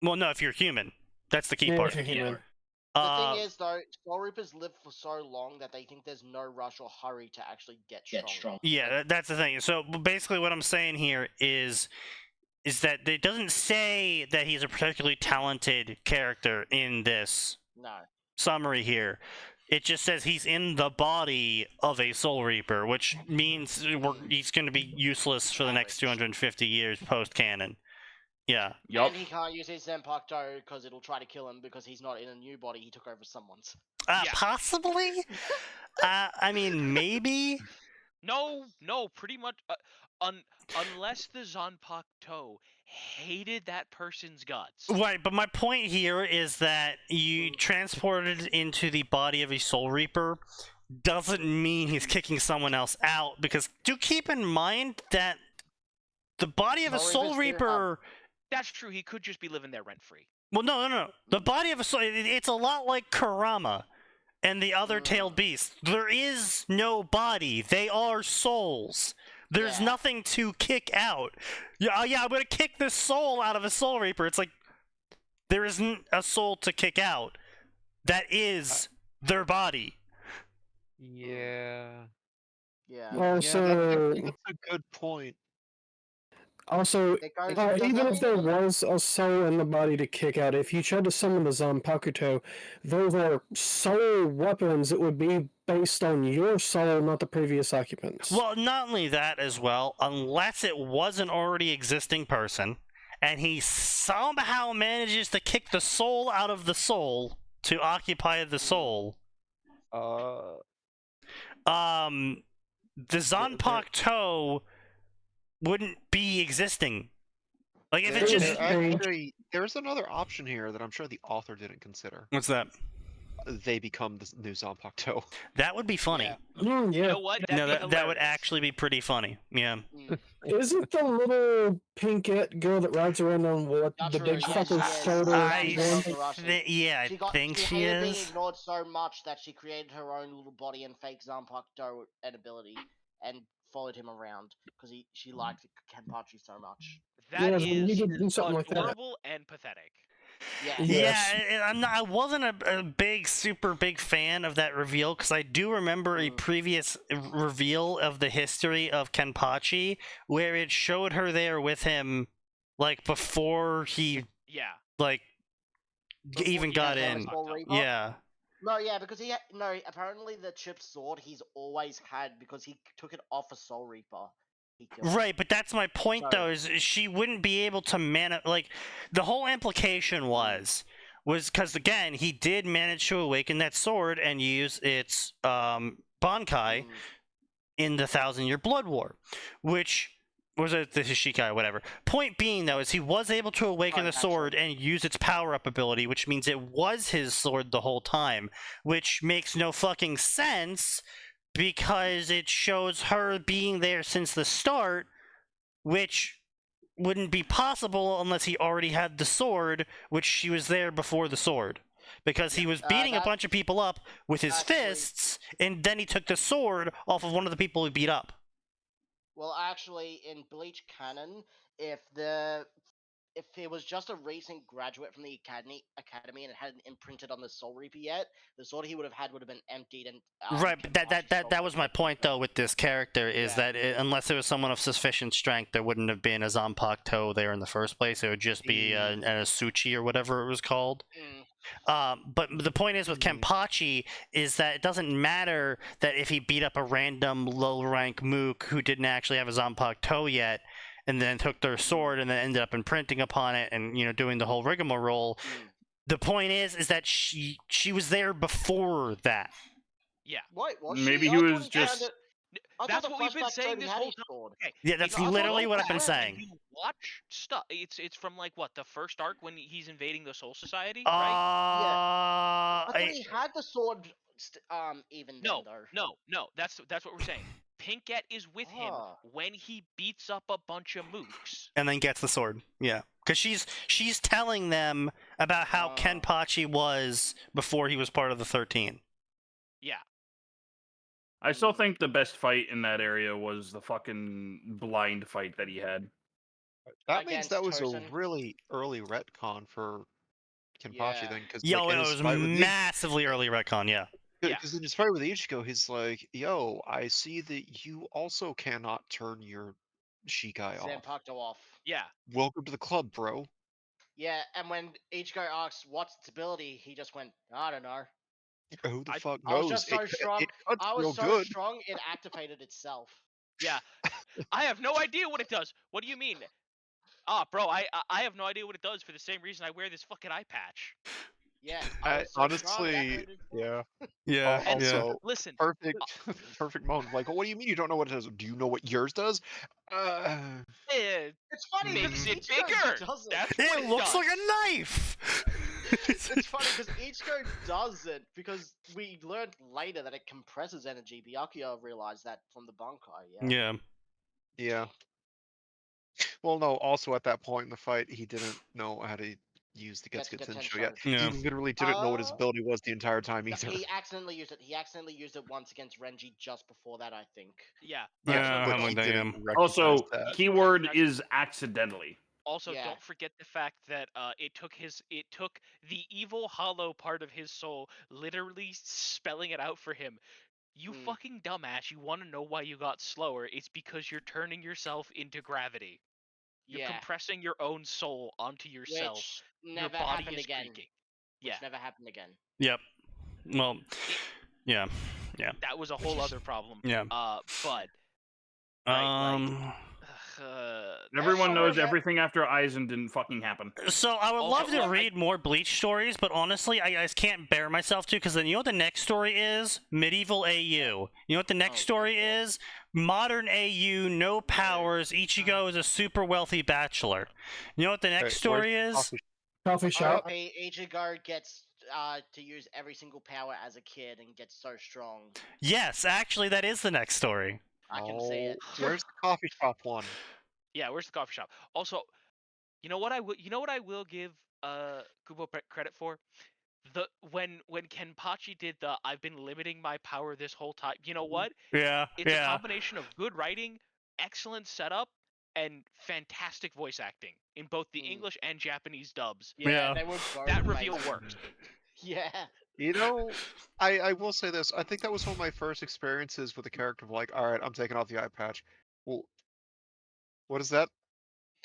Well, no, if you're human, that's the key Yeah, part. if you're human. The thing is, though, Soul Reapers live for so long that they think there's no rush or hurry to actually get strong. Yeah, that's the thing. So basically, what I'm saying here is that it doesn't say that he's a particularly talented character in this No. summary here. It just says he's in the body of a Soul Reaper, which means he's going to be useless for the next 250 years post-canon. Yeah. Yup. And he can't use his Zenpakuto because it'll try to kill him because he's not in a new body, he took over someone's. Yeah. Possibly? I mean, maybe? No, pretty much. Unless the Zanpakuto hated that person's guts. Right, but my point here is that you transported into the body of a Soul Reaper doesn't mean he's kicking someone else out, because do keep in mind that the body of a Soul Reaper... That's true, he could just be living there rent-free. Well, no. The body of a soul... It's a lot like Kurama and the other tailed beasts. There is no body. They are souls. There's nothing to kick out. Yeah, I'm gonna kick this soul out of a Soul Reaper. It's like, there isn't a soul to kick out. That is their body. Yeah. Yeah. Also, That's a good point. Also, It goes- even if there doesn't- was a soul in the body to kick out, if you tried to summon the Zanpakuto, those are soul weapons that would be based on your soul, not the previous occupants. Well, not only that as well, unless it was an already existing person, and he somehow manages to kick the soul out of the soul to occupy the soul. The Zanpakuto wouldn't be existing. Like, if it just... Actually, there's another option here that I'm sure the author didn't consider. What's that? They become the new Zanpakuto. That would be funny. Yeah. You know what? No, That'd be that would hilarious. actually be pretty funny. Yeah. Isn't the little pinkette girl that rides around on what Not the true, big yes, fucking yes. shoulder? I Russian. yeah, I think she hated being is. ignored so much that she created her own little body and fake Zanpakuto and ability and followed him around because she liked Kenpachi so much. That Yeah, you is could do something like that. adorable and pathetic. Yeah. Yes. Yeah, I wasn't a super big fan of that reveal, because I do remember a previous reveal of the history of Kenpachi where it showed her there with him, like, before he, like, even got in. Yeah. No, yeah, because apparently the chipped sword he's always had because he took it off a Soul Reaper. Right, but that's my point, though, is she wouldn't be able to like, the whole implication was because, again, he did manage to awaken that sword and use its Bankai in the 1,000-Year Blood War, which was the Hishikai, whatever. Point being, though, is he was able to awaken the sword and use its power-up ability, which means it was his sword the whole time, which makes no fucking sense, because it shows her being there since the start, which wouldn't be possible unless he already had the sword, which she was there before the sword. Because he was beating a bunch of people up with his fists, and then he took the sword off of one of the people he beat up. Well, actually, in Bleach canon, if it was just a recent graduate from the academy and it hadn't imprinted on the Soul Reaper yet, the sword he would have had would have been emptied and right, but that was my point, though, with this character, is that unless there was someone of sufficient strength, there wouldn't have been a Zanpakuto there in the first place. It would just be an Asuchi or whatever it was called. But the point is with Kenpachi is that it doesn't matter that if he beat up a random low-rank mook who didn't actually have a Zanpakuto yet, and then took their sword and then ended up imprinting upon it and, doing the whole rigmarole. The point is that she was there before that. Yeah. Wait, was Maybe she? he I was thought just- found I thought That's the what we've been flashback saying Toby this had whole his time. sword. Okay, Yeah, if that's you literally go what I've been back saying. and you watch stuff. It's from like what, the first arc when he's invading the Soul Society, Uh, right? I thought he had the sword even then No, though. no. That's what we're saying. Pinkette is with him Ah. when he beats up a bunch of mooks. and then gets the sword. Yeah, because she's telling them about how Kenpachi was before he was part of the 13. Yeah. I still think the best fight in that area was the fucking blind fight that he had. That means Against that was Tosin. a really early retcon for Kenpachi Yeah. then, because Yo, like, in it his was fight with massively early retcon. Yeah. Yeah. because in his fight with Ichigo, he's like, "Yo, I see that you also cannot turn your Shikai off. Zanpakuto off. Yeah. Welcome to the club, bro." Yeah, and when Ichigo asks what's its ability, he just went, I don't know. Who the fuck I was knows? just so strong. It cuts I real was so good. strong it activated itself. Yeah. I have no idea what it does. What do you mean? Bro, I have no idea what it does for the same reason I wear this fucking eye patch. Yeah, I, was so strong, it honestly, activated itself. yeah. Yeah. And yeah. Also, listen, perfect, perfect moment. Like, what do you mean you don't know what it does? Do you know what yours does? it It's funny because makes it Ichigo bigger. doesn't. That's what It looks does. like a knife. It's funny because Ichigo doesn't, because we learned later that it compresses energy. Byakuya realized that from the Bankai, yeah. Yeah. Yeah. Well, no. Also, at that point in the fight, he didn't know how to use the Getsuga Tensho yet. Yeah. He literally didn't know what his Uh, ability was the entire time No, either. he accidentally used it. He accidentally used it once against Renji just before that, I think. Yeah. Yeah, but I'm he like that, didn't yeah. recognize Also, that. keyword is accidentally. Also, Yeah. don't forget the fact that it took the evil hollow part of his soul literally spelling it out for him. You fucking dumbass, you want to know why you got slower? It's because you're turning yourself into gravity. You're Yeah. compressing your own soul onto yourself. Which Your never body happened is again. creaking. Which Yeah, never happened again. Yep. Well. Yeah. that was a Which whole is- other problem. Yeah. But right, Everyone so knows yeah. everything after Aizen didn't fucking happen. So I would Also, love to read more Bleach stories, but honestly, I just can't bear myself to, because then you know what the next story is? Medieval AU. You know what the next story is? Modern AU, no powers. Ichigo is a super wealthy bachelor. You know what the next story is? Coffee shop. RP Ichigo gets to use every single power as a kid and gets so strong. Yes, actually, that is the next story. I can see it. Where's the coffee shop one? yeah, where's the coffee shop? Also, you know what I will give Kubo credit for? When Kenpachi did the I've been limiting my power this whole time. You know what? Yeah, It's a yeah. combination of good writing, excellent setup, and fantastic voice acting in both the English and Japanese dubs. Yeah. They were both That reveal amazing. works. Yeah. You know, I will say this. I think that was one of my first experiences with a character of like, all right, I'm taking off the eye patch. Well, what is that?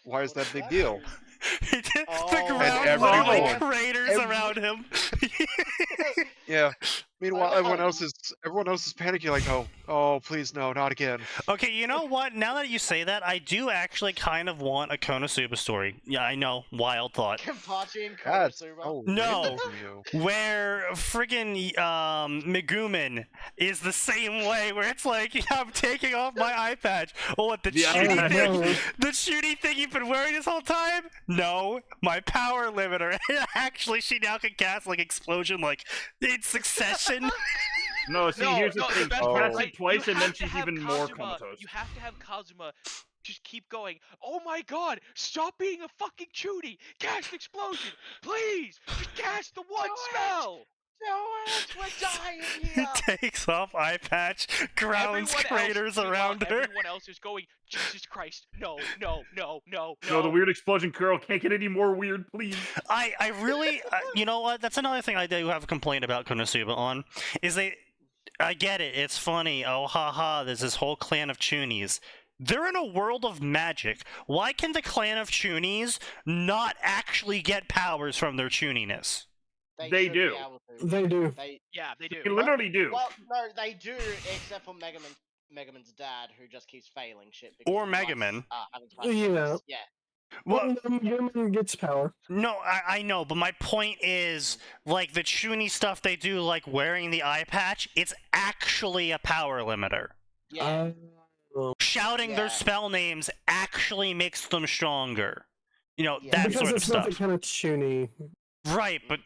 Why is What that does a big that deal? do? The Oh, ground everyone- literally craters every- around him. Yeah. Meanwhile, like everyone how- else is panicking. Like, oh, please, no, not again. Okay, you know what? Now that you say that, I do actually kind of want a Konosuba story. Yeah, I know. Wild thought. Kenpachi and That's Konosuba. so No. random from you. Where friggin' Megumin is the same way, where it's like, yeah, I'm taking off my eye patch. Oh, what, the The eye shooty patch. thing? The shooty thing you've been wearing this whole time? No, my power limiter. Actually, she now can cast, like, explosion, like, in succession. No, see, here's the the thing. best She Oh. part, casts right? it twice, You and then have to she's have even more Kazuma- comatose. You have to have Kazuma just keep going. Oh my god, stop being a fucking chooty! Cast explosion! Please! Just cast the one Do it! spell! Do it! We're dying here! Takes off eye patch, grounds craters around her. Everyone else is going, Jesus Christ, no, no, no, no, No, the weird explosion girl can't get any more weird, please. I really, you know what? That's another thing I do have a complaint about Konosuba on, is I get it, it's funny, oh haha, there's this whole clan of Chunies. They're in a world of magic. Why can the clan of Chunies not actually get powers from their chuniness? They should do. be able to. They do. Yeah, they do. They literally do. Well, no, they do, except for Megaman's dad, who just keeps failing shit. because Or he likes, Megaman. having fun Yeah. with this. Yeah. Well, Human gets power. no, I know, but my point is, like, the Chuny stuff they do, like wearing the eye patch, it's actually a power limiter. Yeah. Shouting their Yeah. spell names actually makes them stronger. You know, Yeah. that because sort of it's not stuff. kind of chuny. Right, but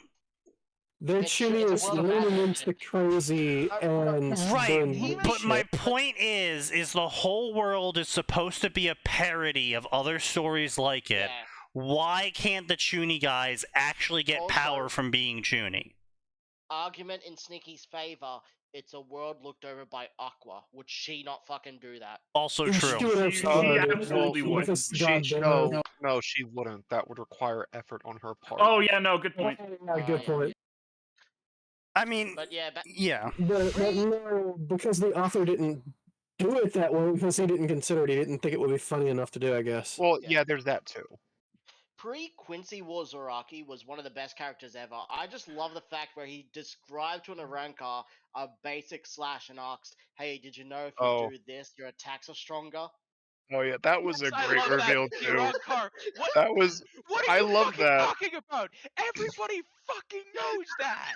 Their It's chuny a is world of leaning magic. into the crazy and right, doing even- but my shit. point is the whole world is supposed to be a parody of other stories like it. Yeah. Why can't the Chuny guys actually get Also- power from being Chuny? Argument in Sneaky's favor. It's a world looked over by Aqua. Would she not fucking do that? Also She true. would She absolutely do it, absolutely would. because She, goddamn. no, she wouldn't. That would require effort on her part. Oh yeah, no, good point. Yeah, good Yeah. point. I mean, But yeah, yeah. But no, because the author didn't do it that way, because he didn't consider it. He didn't think it would be funny enough to do, I guess. Well, Yeah. yeah, there's that too. Pre-Quincy War Zaraki was one of the best characters ever. I just love the fact where he described to an Arrancar a basic slash and asked, "Hey, did you know if you Oh. do this, your attacks are stronger?" Oh yeah, that was Yes, a I great love reveal that. too. Irankar, what? That was What are I you love fucking that. talking about? Everybody fucking knows that.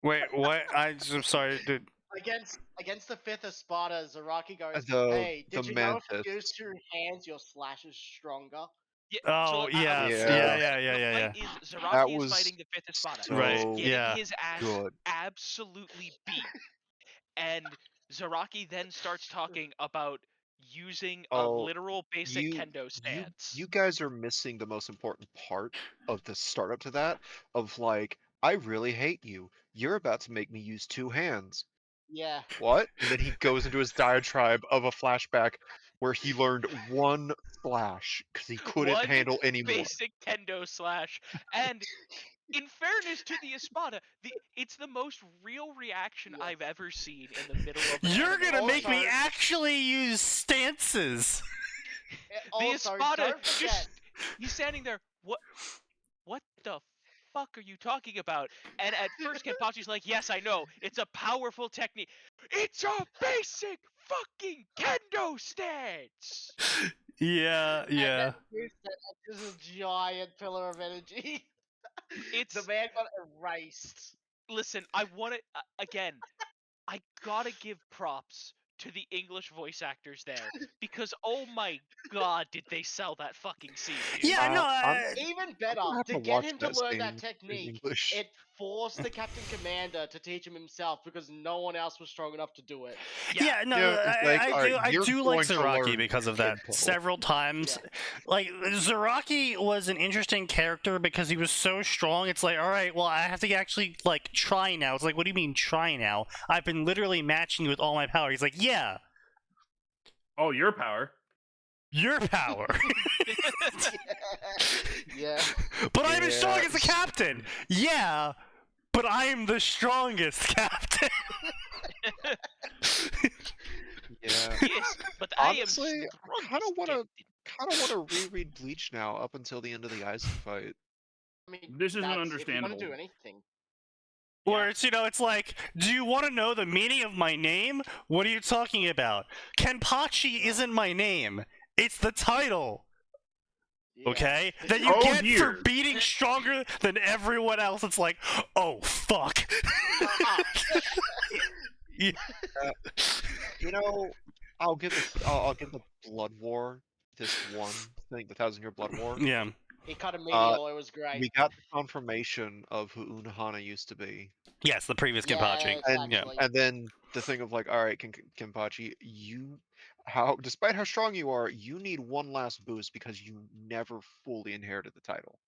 Wait, what? I'm sorry, dude. Against the fifth Espada, Zaraki goes, The- "Hey, did the you know if you Mantis. use two hands, your slash is stronger?" Yeah, Oh, so, yes. Yeah. Yeah. The fight is That Zaraki is was fighting the fifth Espada. so Right, Getting yeah. his ass good. absolutely beat. And Zaraki then starts talking about using a Oh, literal basic you, kendo stance. you guys are missing the most important part of the startup to that. Of like, I really hate you. You're about to make me use two hands. Yeah. What? And then he goes into his diatribe of a flashback where he learned one slash because he couldn't One handle anymore. basic kendo slash. And in fairness to the Espada, it's the most real reaction Yes. I've ever seen in the middle of an You're anime. gonna make me Also- actually use stances. The Also, Espada don't forget, just he's standing there. What the fuck are you talking about? And at first Kenpachi's like, yes, I know, it's a powerful technique. It's a basic fucking kendo stance. Yeah. and then you said this is a giant pillar of energy. It's The man got erased. listen, I want to again. I gotta give props to the English voice actors there because oh my god, did they sell that fucking scene? Dude. Yeah, no. Even better, gonna have to to get watch him to that learn that scene in technique, English. it forced the Captain Commander to teach him himself because no one else was strong enough to do it. Yeah, no, Yeah, it's like, I alright, you're do like going to Zaraki learn because of that. Kendo. Several times, like Zaraki was an interesting character because he was so strong. It's like, all right, well, I have to actually like try now. It's like, what do you mean try now? I've been literally matching you with all my power. He's like, yeah, Oh, your power. your power, Yeah. but I'm as strong Yeah. as the captain. Yeah, but I'm the strongest captain. Yeah. Yes, but Honestly, I am I kind of want strongest, to want to reread Bleach now up until the end of the Aizen fight. I mean, This isn't that's- If you want understandable. to do anything, Or it's, you know, it's like, do you want to know the meaning of my name? What are you talking about? Kenpachi isn't my name. It's the title. yeah. Okay? That you Oh, get for dear. beating stronger than everyone else. It's like, oh, fuck. Yeah. You know, I'll give the Blood War this one thing, the 1,000-Year Blood War. Yeah. He cut a meteor. It was great. We got the confirmation of who Unohana used to be, Yes, the previous Yeah, Kenpachi. and Yeah. actually. and then the thing of like, all right, Kenpachi, despite how strong you are, you need one last boost because you never fully inherited the title.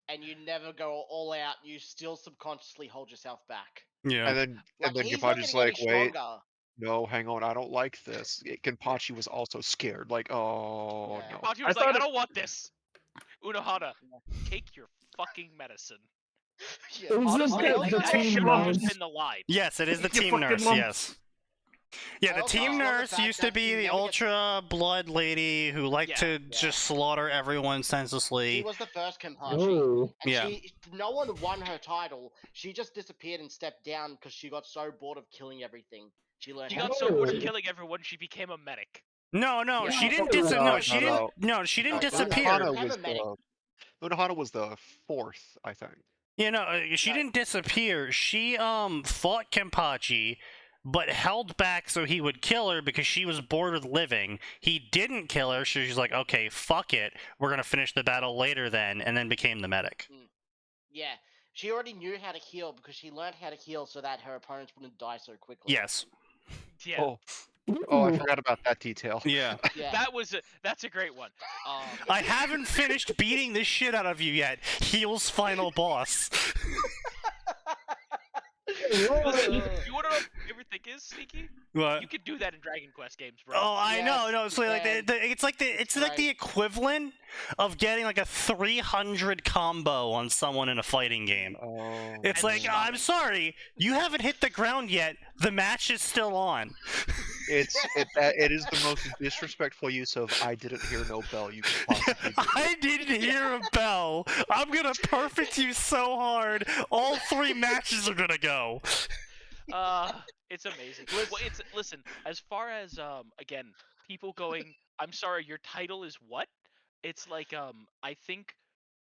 And you never go all out. You still subconsciously hold yourself back. Yeah. And then He's not Kenpachi's getting any like, wait, stronger. no, hang on, I don't like this. Kenpachi was also scared, like, oh Yeah. no. Kenpachi I was like, thought I it- don't want this. Unohana, take your fucking medicine. Yeah. It was just Honestly, I that also the that like- team should have nurse. just been the line. Yes, it is the You team fucking nurse, lump. yes. Yeah, I the also team love the nurse fact used to that be he the never gets- ultra blood lady who liked Yeah, to yeah. just slaughter everyone He senselessly. was the first Kenpachi. Oh. And Yeah. no one won her title. She just disappeared and stepped down because she got so bored of killing everything. She learned She how got to so bored of Oh. killing everyone, she became a medic. No, Yeah. she didn't No, she didn't No, disappear. Unohana- Unohana was the fourth, I think. You know, she No. didn't disappear. She fought Kenpachi, but held back so he would kill her because she was bored with living. He didn't kill her, so she's like, okay, fuck it. We're going to finish the battle later then, and then became the medic. Yeah, she already knew how to heal because she learned how to heal so that her opponents wouldn't die so quickly. Yes. Yeah. Oh, I forgot about that detail. Yeah. Yeah. That's a great one. I haven't finished beating the shit out of you yet. Heel's final boss. Listen, you wanna know what my favorite thing is, Sneaky? What? You could do that in Dragon Quest games, bro. Oh, I know. Yes, No, it's like you it's like the equivalent of getting like a 300 combo on someone in a fighting game. Oh. It's And like, then- I'm sorry, you haven't hit the ground yet. The match is still on. It is the most disrespectful use of "I didn't hear no bell" you could possibly do. I didn't hear a bell. I'm gonna perfect you so hard. All 3 matches are gonna go. It's amazing. Listen, as far as again, people going, I'm sorry, your title is what? It's like I think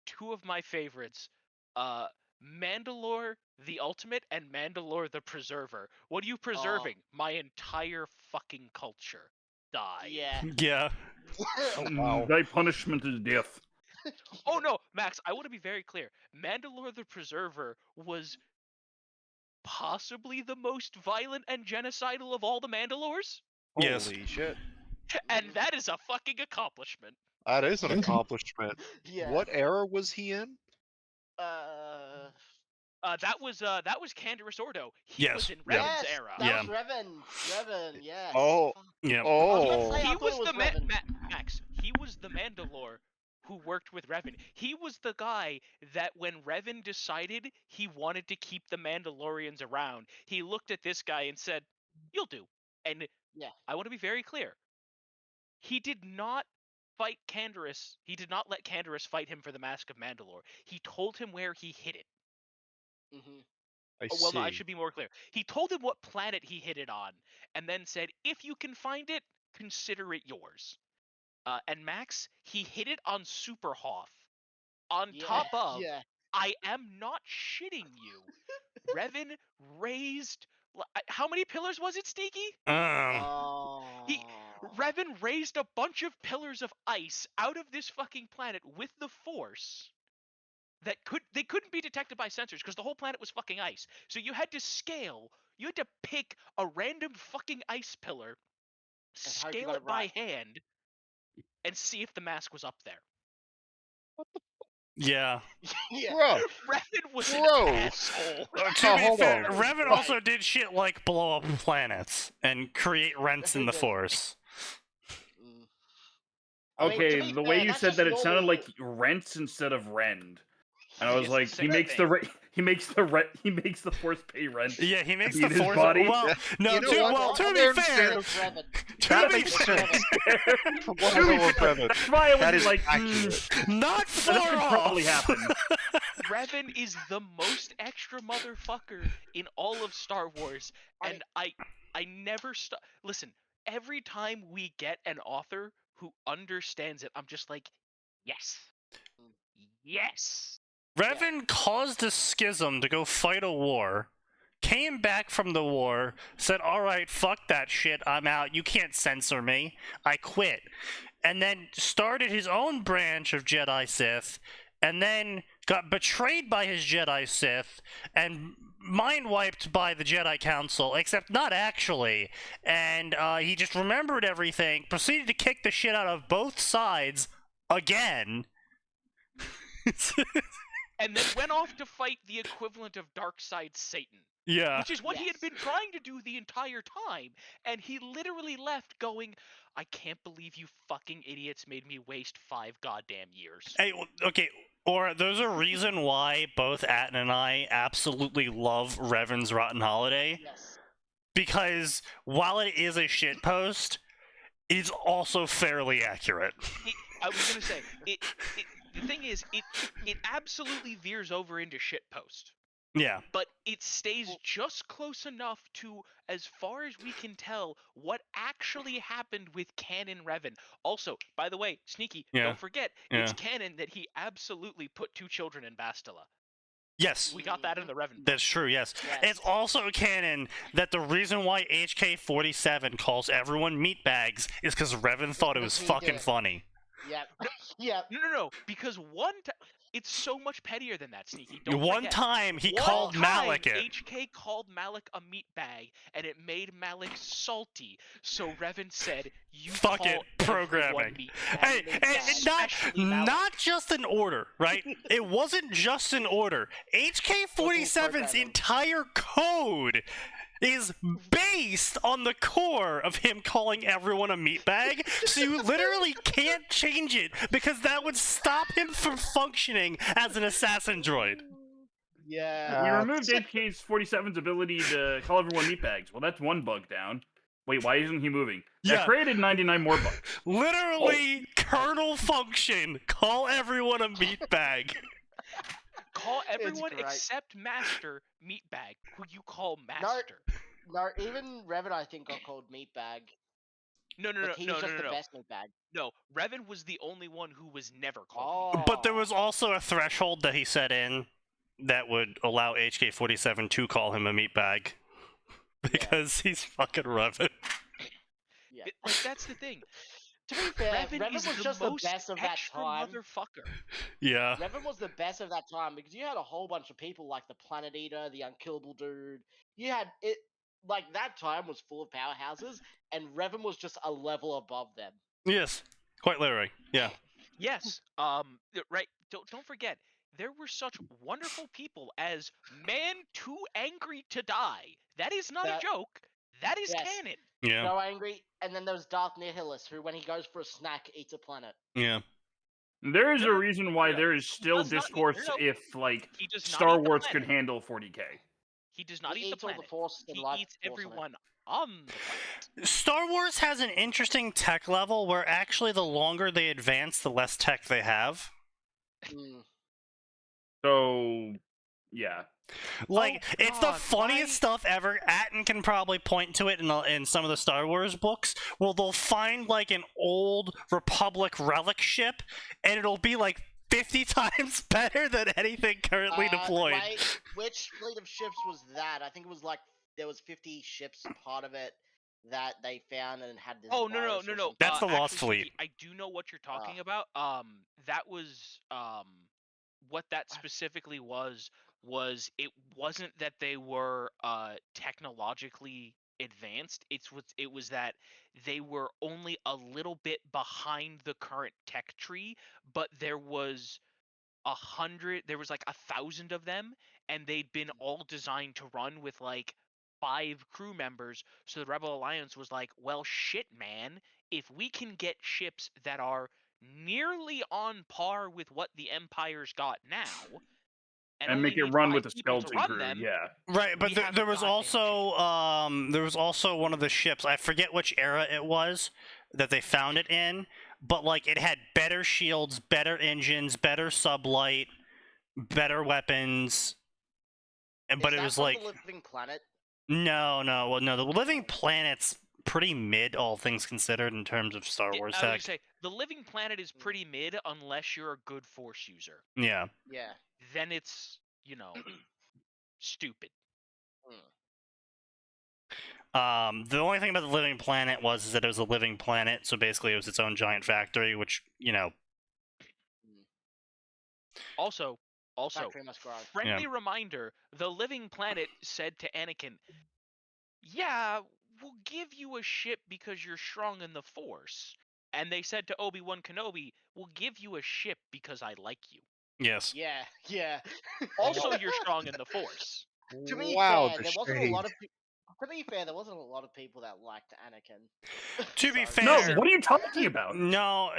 2 of my favorites, Mandalore the Ultimate and Mandalore the Preserver. What are you preserving? My entire fucking culture. Die. Yeah. Yeah. Wow. Thy punishment is death. Oh no, Max, I want to be very clear. Mandalore the Preserver was possibly the most violent and genocidal of all the Mandalores, Yes. Holy shit. and that is a fucking accomplishment. That is an accomplishment. Yeah. What era was he in? That was Canderous Ordo. He Yes. was in Yeah. Revan's Yes, era. that Yeah. was Revan, yeah. Oh. Fuck. Yeah. I was Oh. gonna say, I He thought was it was the Revan. Max. He was the Mandalore who worked with Revan. He was the guy that when Revan decided he wanted to keep the Mandalorians around, he looked at this guy and said, "You'll do." And Yeah. I want to be very clear. He did not fight Canderous. He did not let Canderous fight him for the Mask of Mandalore. He told him where he hid it. Hmm. I Well, no, I see. should be more clear. He told him what planet he hid it on, and then said, "If you can find it, consider it yours." And Max, he hid it on Superhoth. On Yeah. top of, Yeah. I am not shitting you. Revan raised. How many pillars was it, Sneaky? Oh. Revan raised a bunch of pillars of ice out of this fucking planet with the Force. They couldn't be detected by sensors because the whole planet was fucking ice. So you had to scale. You had to pick a random fucking ice pillar, And hope you scale got it it by right. hand, and see if the mask was up there. Yeah. Yeah. Bro. Revan was Bro. an asshole. To Oh, be hold fair, on. Revan Right. also did shit like blow up planets and create rents in He the did. Force. Mm. I mean, to Okay, be the fair, way you that's said just that, it sounded normal- like rents instead of rend. And I was It's like, the he same makes thing. he makes the Force pay rent. Yeah, he makes Be the in his Force. body? Well, no. You know what? To I be fair, understand. It's Revan. to That be makes fair, sense. From what I To be know of fair, Revan, that's why I that was is like, accurate. not that far could off. probably happen. Revan is the most extra motherfucker in all of Star Wars, and I never stop. Listen, every time we get an author who understands it, I'm just like, yes, yes. Revan caused a schism to go fight a war, came back from the war, said, alright, fuck that shit, I'm out, you can't censor me, I quit. And then started his own branch of Jedi Sith, and then got betrayed by his Jedi Sith, and mind-wiped by the Jedi Council, except not actually, and he just remembered everything, proceeded to kick the shit out of both sides, again. And then went off to fight the equivalent of Darkseid Satan, Yeah. which is what he had Yes. been trying to do the entire time. And he literally left going, I can't believe you fucking idiots made me waste 5 goddamn years. Hey, okay, or there's a reason why both Atin and I absolutely love Revan's Rotten Holiday, Yes. because while it is a shitpost, it's also fairly accurate. I was gonna say, the thing is, it absolutely veers over into shitpost. Yeah. But it stays just close enough to, as far as we can tell, what actually happened with canon Revan. Also, by the way, Sneaky, Yeah. don't forget, Yeah. it's canon that he absolutely put 2 children in Bastila. Yes, We got that in the Revan. that's true. Yes. Yes. It's also canon that the reason why HK-47 calls everyone meatbags is because Revan thought it was Because he fucking did. funny. Yep. Yep. No. Because it's so much pettier than that, Sneaky. Don't One forget. time he One called time, Malik it. HK called Malik a meatbag, and it made Malik salty. So Revan said, "You Fuck call it, everyone programming. meatbag." Hey, Especially Malik. not just an order, right? It wasn't just an order. HK-47's programming. entire code is based on the core of him calling everyone a meatbag, so you literally can't change it because that would stop him from functioning as an assassin droid. Yeah. We removed HK-47's ability to call everyone meatbags. Well, that's one bug down. Wait, why isn't he moving? Yeah. That created 99 more bugs. Literally, kernel function, call everyone a meatbag. Call everyone great. except Master meatbag, who you call Master. No, even Revan, I think, got called meatbag. No. But he was just the best meatbag. No, Revan was the only one who was never called. Oh. But there was also a threshold that he set in that would allow HK-47 to call him a meatbag. Because he's fucking Revan. Yeah. Like, that's the thing. To be fair, Revan is was the just the most best of that extra time. motherfucker. Yeah. Revan was the best of that time because you had a whole bunch of people like the Planet Eater, the Unkillable Dude. You had it like that time was full of powerhouses, and Revan was just a level above them. Yes. Quite literally. Yeah. Yes. Right. Don't forget, there were such wonderful people as Man Too Angry to Die. That is not That- a joke. That is Yes. canon. Yeah. So angry, and then there was Darth Nihilus, who, when he goes for a snack, eats a planet. Yeah. There is No, a no, reason why no. there is still does not eat- discourse no. if, like, He does not Star eat the Wars could planet. handle 40k. He does not He eat the eats all the planet. Force and He light eats Force on it. everyone on the planet. Star Wars has an interesting tech level where actually the longer they advance, the less tech they have. Mm. So, yeah. Like, Oh, it's the God, funniest why- stuff ever. Atin can probably point to it in some of the Star Wars books. Well, they'll find, like, an old Republic relic ship, and it'll be, like, 50 times better than anything currently deployed. Wait, which fleet of ships was that? I think it was like there was 50 ships part of it that they found and had this. Oh no. virus or something. That's the Lost actually, Fleet. Sneaky, I do know what you're talking about. That was what that specifically was it wasn't that they were technologically advanced. It was that they were only a little bit behind the current tech tree, but there was 1,000 of them, and they'd been all designed to run with like 5 crew members. So the Rebel Alliance was like, well, shit, man, if we can get ships that are nearly on par with what the Empire's got now, And only make it need run 5 with a people to skeleton run crew, them, yeah. Right, but we there, have there a was also one of the ships. I forget which era it was that they found it in, but like it had better shields, better engines, better sublight, better weapons. But Is it that was from like the Living Planet. no. The Living Planet's pretty mid, all things considered, in terms of Star Wars I was tech. gonna say the Living Planet is pretty mid unless you're a good Force user. Yeah. Yeah. Then it's stupid. The only thing about the Living Planet was that it was a living planet, so basically it was its own giant factory, which Also, Factory must grow. friendly reminder, the Living Planet said to Anakin, yeah, we'll give you a ship because you're strong in the Force. And they said to Obi-Wan Kenobi, we'll give you a ship because I like you. yes. Yeah. Yeah. Also, you're strong in the Force. To be Wow, fair, the there wasn't a shade. lot of. To be fair, there wasn't a lot of people that liked Anakin. To be So- No, fair, what are you talking about? No,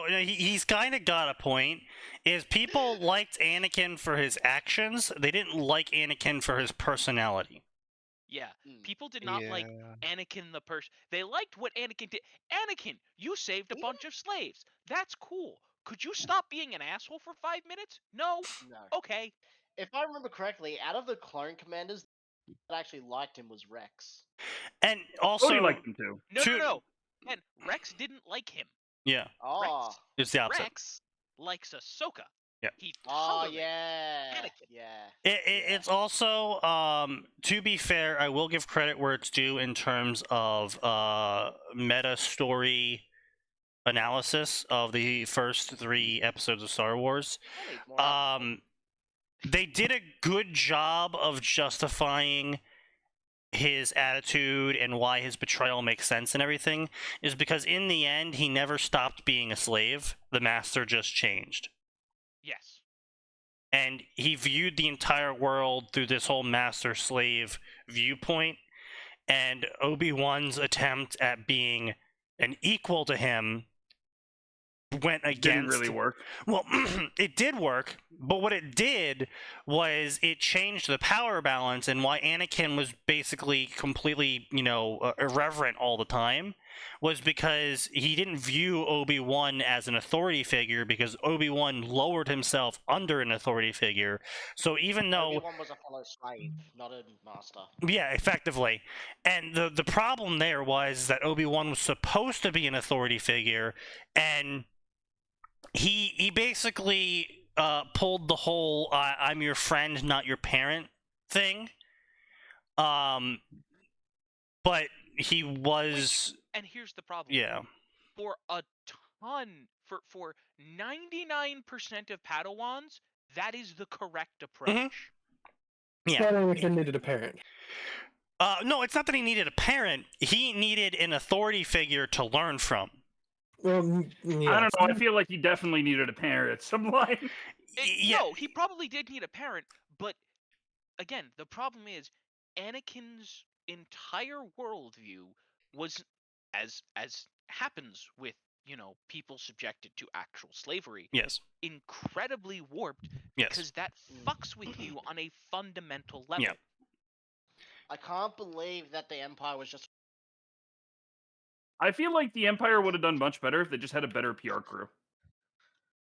he's kind of got a point. Is people liked Anakin for his actions, they didn't like Anakin for his personality. Yeah, Mm. people did not like Anakin the person. They liked what Anakin did. Anakin, you saved a bunch of slaves. That's cool. Could you stop being an asshole for 5 minutes? No? No. Okay. If I remember correctly, out of the clone commanders that actually liked him was Rex. And also, Cody liked him too. No. And Rex didn't like him. yeah, Oh. it's the opposite. Rex likes Ahsoka. He Oh tolerated yeah, Anakin. yeah. It's also, to be fair, I will give credit where it's due in terms of meta story analysis of the first 3 episodes of Star Wars. That needs more alcohol. They did a good job of justifying his attitude and why his betrayal makes sense and everything, is because in the end he never stopped being a slave. The master just changed. Yes. And he viewed the entire world through this whole master-slave viewpoint, and Obi-Wan's attempt at being an equal to him went against... Didn't really work. Well, it did work, but what it did was it changed the power balance, and why Anakin was basically completely, irreverent all the time was because he didn't view Obi-Wan as an authority figure, because Obi-Wan lowered himself under an authority figure. So even though Obi-Wan was a fellow slave, not a master. yeah, effectively. And the problem there was that Obi-Wan was supposed to be an authority figure, and he basically pulled the whole I'm your friend, not your parent thing. But he was... And here's the problem. Yeah. For a ton, for 99% of Padawans, that is the correct approach. Yeah. That Anakin needed a parent. No, it's not that he needed a parent. He needed an authority figure to learn from. Well, yeah. I don't know. I feel like he definitely needed a parent at some line. Yeah. No, he probably did need a parent, but again, the problem is Anakin's entire worldview was, as happens with people subjected to actual slavery, Yes. incredibly warped, Yes. because that fucks with you on a fundamental level. Yeah. I can't believe that the Empire was just. I feel like the Empire would have done much better if they just had a better PR crew.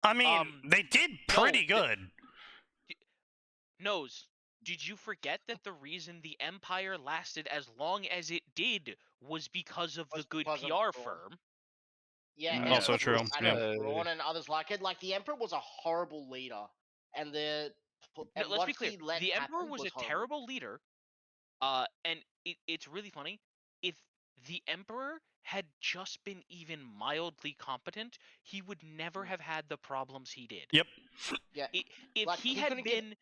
I mean, they did pretty no, good. Nose, did you forget that the reason the Empire lasted as long as it did was because of the good because of PR Thrawn. firm? Yeah, Mm. and Also because true, I know Thrawn and others like it. Like the Emperor was a horrible leader, and Let's what be clear. he let The Emperor happen was a horrible. terrible leader, and it's really funny. If the Emperor had just been even mildly competent, he would never have had the problems he did. Yep. Yeah. If Like, he he had couldn't get- been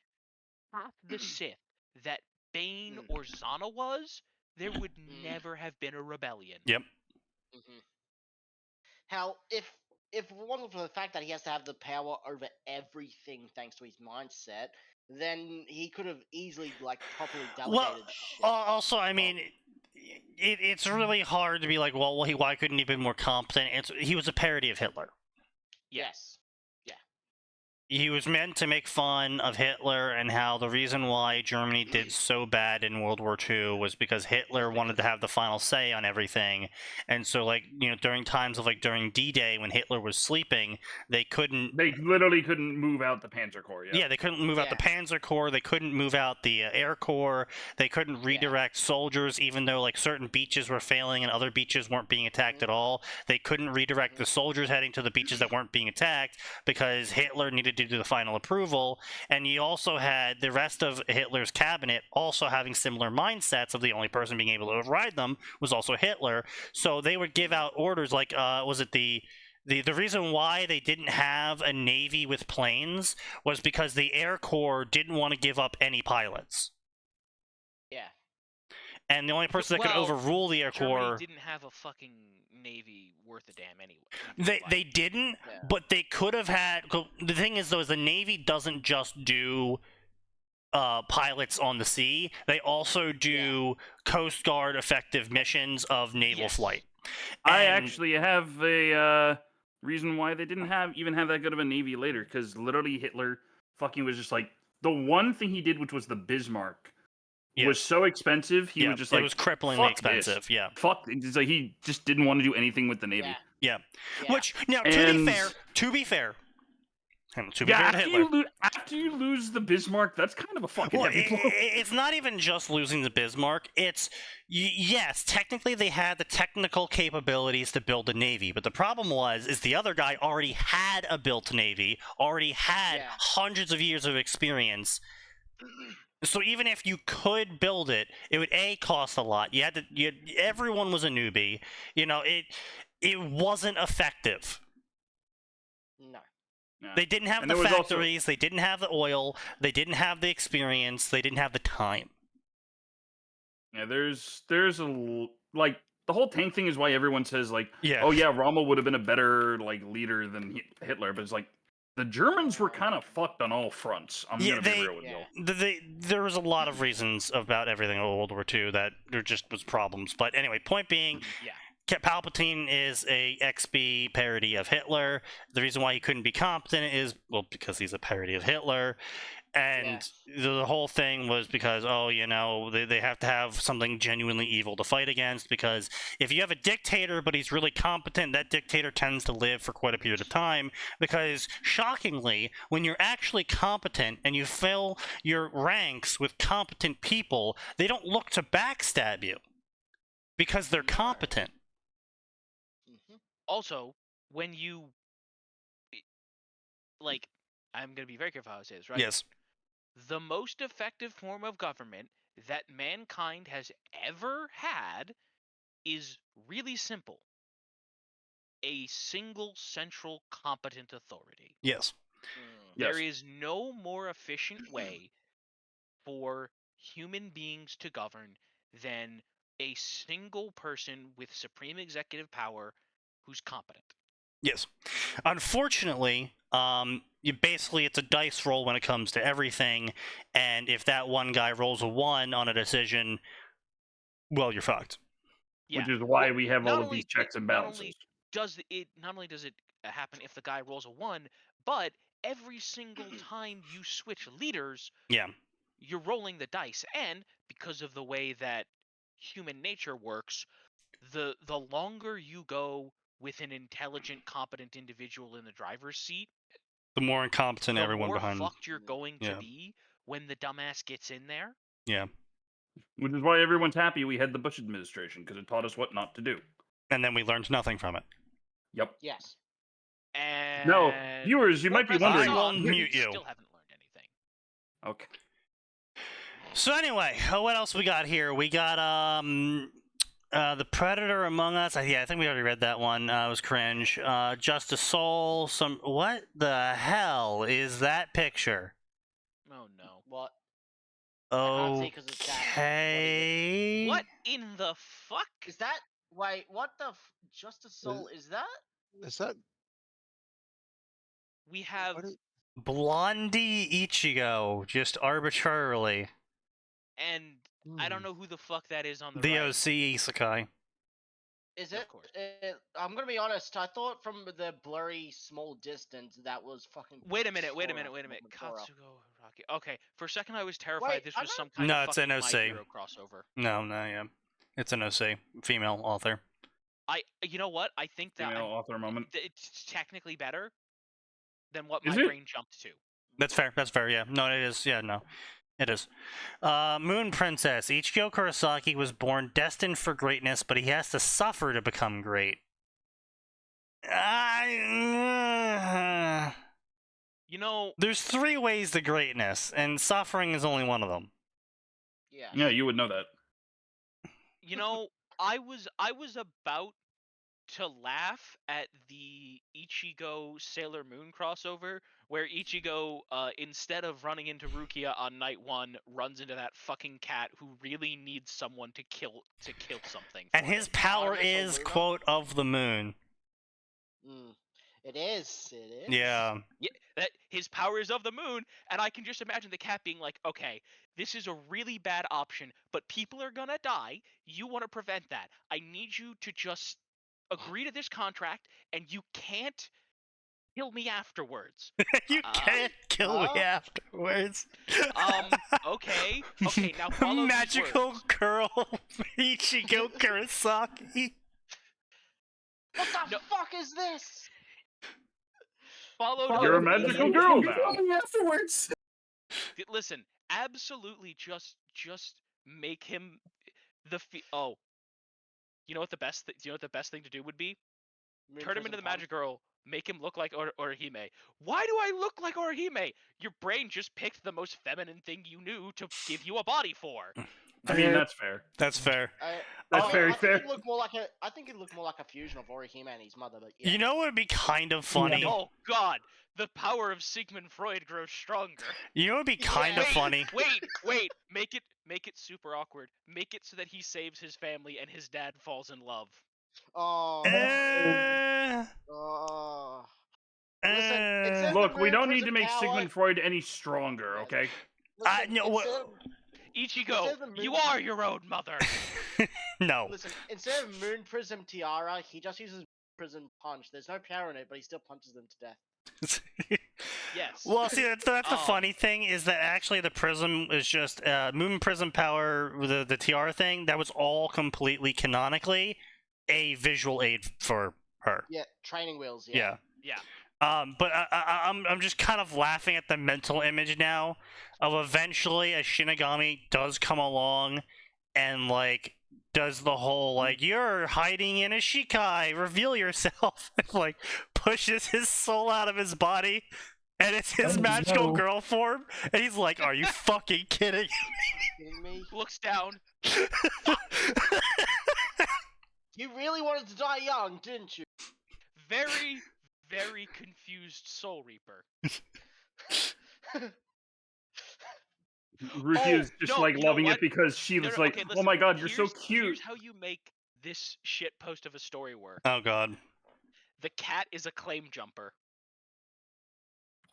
half the Sith that Bane or Zana was, there would never have been a rebellion. Yep. Mhm. How if it wasn't for the fact that he has to have the power over everything thanks to his mindset, then he could have easily properly delegated shit. Also, I mean, it's really hard to be like, well, why couldn't he have been more competent? He was a parody of Hitler. Yes. He was meant to make fun of Hitler and how the reason why Germany did so bad in World War II was because Hitler wanted to have the final say on everything. And so, during times of, during D-Day, when Hitler was sleeping, they literally couldn't move out the Panzer Corps. Yeah, they couldn't move out the Panzer Corps, they couldn't move out the Air Corps, they couldn't redirect soldiers, even though, certain beaches were failing and other beaches weren't being attacked at all. They couldn't redirect the soldiers heading to the beaches that weren't being attacked because Hitler needed to do the final approval. And you also had the rest of Hitler's cabinet also having similar mindsets of the only person being able to override them was also Hitler. So they would give out orders was it the reason why they didn't have a navy with planes was because the Air Corps didn't want to give up any pilots. Yeah. And the only person that could overrule the Air Corps... Germany didn't have a fucking navy worth a damn anyway. They didn't, but they could have had... The thing is, though, is the Navy doesn't just do pilots on the sea. They also do Coast Guard effective missions of naval flight. I actually have a reason why they didn't even have that good of a navy later, because literally Hitler fucking was just the one thing he did, which was the Bismarck, was so expensive. He was just it was cripplingly expensive. This. Yeah, it's he just didn't want to do anything with the navy. Yeah. Which now, to be fair, And to be fair to after Hitler. after you lose the Bismarck, that's kind of a fucking Well, heavy blow. it's not even just losing the Bismarck. It's yes, technically they had the technical capabilities to build a navy, but the problem is the other guy already had a built navy, already had Yeah. hundreds of years of experience. So even if you could build it, it would cost a lot. Everyone was a newbie. It wasn't effective. No. Yeah. They didn't have And the there was also- factories, they didn't have the oil, they didn't have the experience, they didn't have the time. Yeah, there's like the whole tank thing is why everyone says like, Yeah. oh yeah, Rommel would have been a better like leader than Hitler, but it's like the Germans were kind of fucked on all fronts. I'm Yeah, gonna be real with you. There was a lot of reasons about everything in World War II that there just was problems. But anyway, point being, Yeah. Palpatine is a XB parody of Hitler. The reason why he couldn't be competent is, well, because he's a parody of Hitler. And the whole thing was because, they have to have something genuinely evil to fight against, because if you have a dictator but he's really competent, that dictator tends to live for quite a period of time, because shockingly, when you're actually competent and you fill your ranks with competent people, they don't look to backstab you because they're competent. Also, when you like, I'm gonna be very careful how I say this, right? Yes. The most effective form of government that mankind has ever had is really simple. A single central competent authority. Yes. There is no more efficient way for human beings to govern than a single person with supreme executive power who's competent. Yes. Unfortunately, it's a dice roll when it comes to everything, and if that one guy rolls a 1 on a decision, well, you're fucked. Yeah. Which is why we have Not all of only- these checks and not balances. only not only does it happen if the guy rolls a 1, but every single time you switch leaders, Yeah. you're rolling the dice, and because of the way that human nature works, the longer you go with an intelligent, competent individual in the driver's seat, The more incompetent the everyone more behind. fucked you're going to Yeah. be when the dumbass gets in there. Yeah. Which is why everyone's happy we had the Bush administration, because it taught us what not to do. And then we learned nothing from it. Yep. Yes. And No, viewers, you might be as wondering. I will suck, mute you. Still haven't learned anything. Okay. So anyway, what else we got here? We got The Predator Among Us. I think we already read that one. It was cringe. Justice Soul. What the hell is that picture? Oh no. What? can't see 'cause it's that. Okay. What in the fuck? Is that? Wait, what the? Justice Soul is that? Is that We have what is, Blondie Ichigo, just arbitrarily. and I don't know who the fuck that is on the The right. OC Isekai. Is Of it? course. I'm gonna be honest. I thought from the blurry small distance that was fucking. Wait a minute. Sora, Tora. Katsugo Rocky. Okay, for a second I was terrified Wait, this I was some don't- kind No, of it's fucking NOC. My Hero crossover. No, yeah. It's an OC. Female author. You know what? I think that Female author moment. it's technically better than what Is my it? brain jumped to. That's fair, yeah. No, it is. Yeah, no. It is. Moon Princess. Ichigo Kurosaki was born destined for greatness, but he has to suffer to become great. You know, There's 3 ways to greatness, and suffering is only one of them. Yeah. Yeah, you would know that. I was about to laugh at the Ichigo Sailor Moon crossover, where Ichigo, instead of running into Rukia on night 1, runs into that fucking cat who really needs someone to kill something. And for his him. power Argus or is, Luna? quote, of the moon. It is. It is. Yeah. Yeah, that his power is of the moon, and I can just imagine the cat being like, okay, this is a really bad option, but people are gonna die. You want to prevent that. I need you to just agree to this contract, and you can't kill me afterwards. You can't kill me huh? afterwards. Okay, now follow these Magical words. girl Ichigo Kurosaki. What the No. fuck is this? followed You're a him magical immediately. girl now. Afterwards. Listen, absolutely, just make him oh. You know what the best? You know what the best thing to do would be? Moon Turn him Prism into the Punch. magic girl. Make him look like Orihime. Why do I look like Orihime? Your brain just picked the most feminine thing you knew to give you a body for. I mean, that's fair. That's fair. That's very I fair. think it looked more like a fusion of Orihime and his mother, but yeah. You know what would be kind of funny? Oh God, the power of Sigmund Freud grows stronger. You know what would be kind of Wait, funny? Wait, make it super awkward. Make it so that he saves his family and his dad falls in love. Oh. Eh, Oh. Listen, it eh. says Look, the we Moon don't need Prism to make power- Sigmund Freud any stronger, okay? Listen, no, what- Ichigo, says the you moon- are your own mother. No. Listen, instead of Moon Prism Tiara, he just uses Prism Punch. There's no power in it, but he still punches them to death. Yes. Well, see, that's the Oh. funny thing is that actually the prism is just Moon Prism Power, the TR thing. That was all completely canonically a visual aid for her. Yeah, training wheels. Yeah. Yeah. But I'm just kind of laughing at the mental image now of eventually a Shinigami does come along and like does the whole like you're hiding in a Shikai, reveal yourself, and like pushes his soul out of his body, and it's his Oh, magical no. girl form, and he's like, "Are you fucking kidding?" Kidding me? Looks down. You really wanted to die young, didn't you? Very, very confused Soul Reaper. Ruki is just no, like you know loving what? it because she was like, okay, "Oh listen, my god, you're so here's cute." how you make this shit post of a story work. Oh god. The cat is a claim jumper.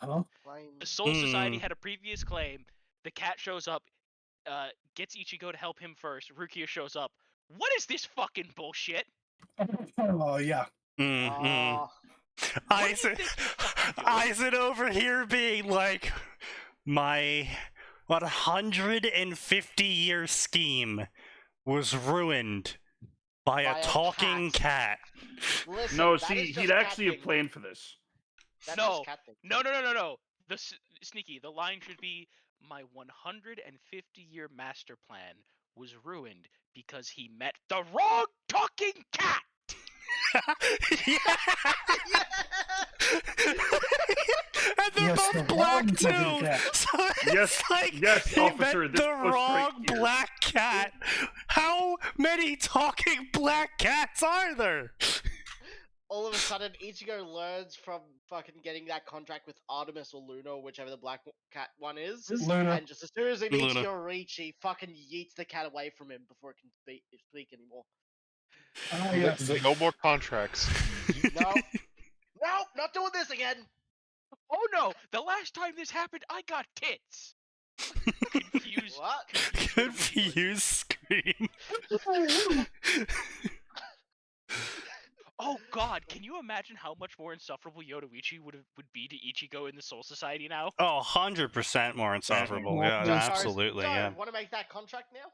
Huh? The Soul Society had a previous claim. The cat shows up, gets Ichigo to help him first. Rukia shows up. What is this fucking bullshit? Oh yeah. Ah, Aizen over here being like, my 150-year scheme was ruined by a By a talking cat. listen, No, that see, is just he'd cat actually have thing. planned for this. That's No. just cat thing. No. The Sneaky. The line should be, my 150-year master plan was ruined because he met the wrong talking cat. And they're Yes, the both black wrong talking too. cat. So it's Yes, like yes, he officer, met this the goes straight wrong here. black cat. How many talking black cats are there? All of a sudden, Ichigo learns from fucking getting that contract with Artemis or Luna, whichever the black cat one is. Luna. And just as soon as he meets Luna. Yoriichi, fucking yeets the cat away from him before it can speak anymore. Ah, yes. No more contracts. No. No, not doing this again! Oh no! The last time this happened, I got tits. Confused. What? Confused scream. Oh god! Can you imagine how much more insufferable Yoruichi would be to Ichigo in the Soul Society now? Oh, 100% more insufferable. Yeah, Yeah. absolutely. Yeah. Want to make that contract now?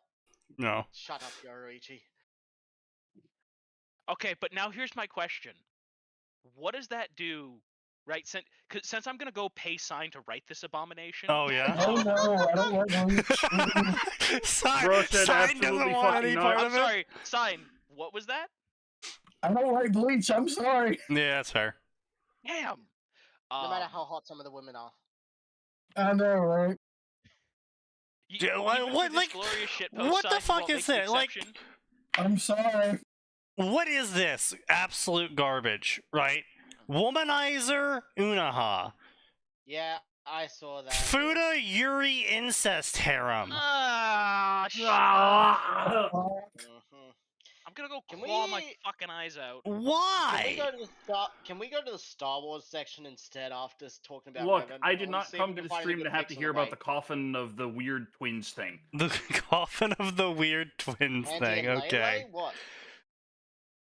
No. Shut up, Yoriichi. Okay, but now here's my question. What does that do, right? Since I'm gonna go pay Sign to write this abomination. Oh yeah. Oh no, I don't like Bleach. Sign, Bro said Sign absolutely doesn't want fucking any not. part I'm of it. sorry, Sign. What was that? I don't like Bleach. I'm sorry. Yeah, that's fair. Damn. No matter how hot some of the women are. I know, right? Dude, what, like, what the fuck is it? Like, I'm sorry. what is this? Absolute garbage, right? Womanizer Unaha. Yeah, I saw that. Fuda Yuri incest harem. Ah, shit. Mhm. I'm gonna go Can claw my we- fucking eyes out. Can we Why? go to the Can we go to the Star Wars section instead after talking about? Look, Revan? I did wanna not see if come we to can the find a stream good to have fix to on hear about way. the coffin of the weird twins thing. The coffin of the weird twins Andy thing. and Okay. Lele? What?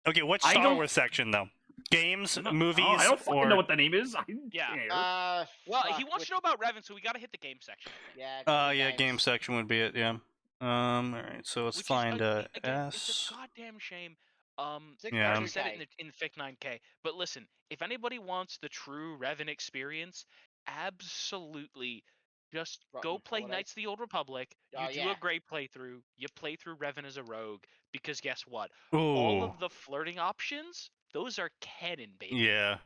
Okay, what I Star don't- Wars section though? Games, movies, I don't fucking or know what the name is. I Yeah. care. Well, he fuck, wants to know about Revan, so we gotta hit the game section. I think. Yeah. go to yeah, games. game section would be it. Yeah. All right. So let's Which is, find again, it's S. a goddamn shame. Yeah. I said it in Fic 9K. But listen, if anybody wants the true Revan experience, absolutely just go Rotten play Holiday. Knights of the Old Republic. You Oh, do yeah. a great playthrough. You play through Revan as a rogue, because guess what? All Ooh. of the flirting options, those are canon, baby. Yeah.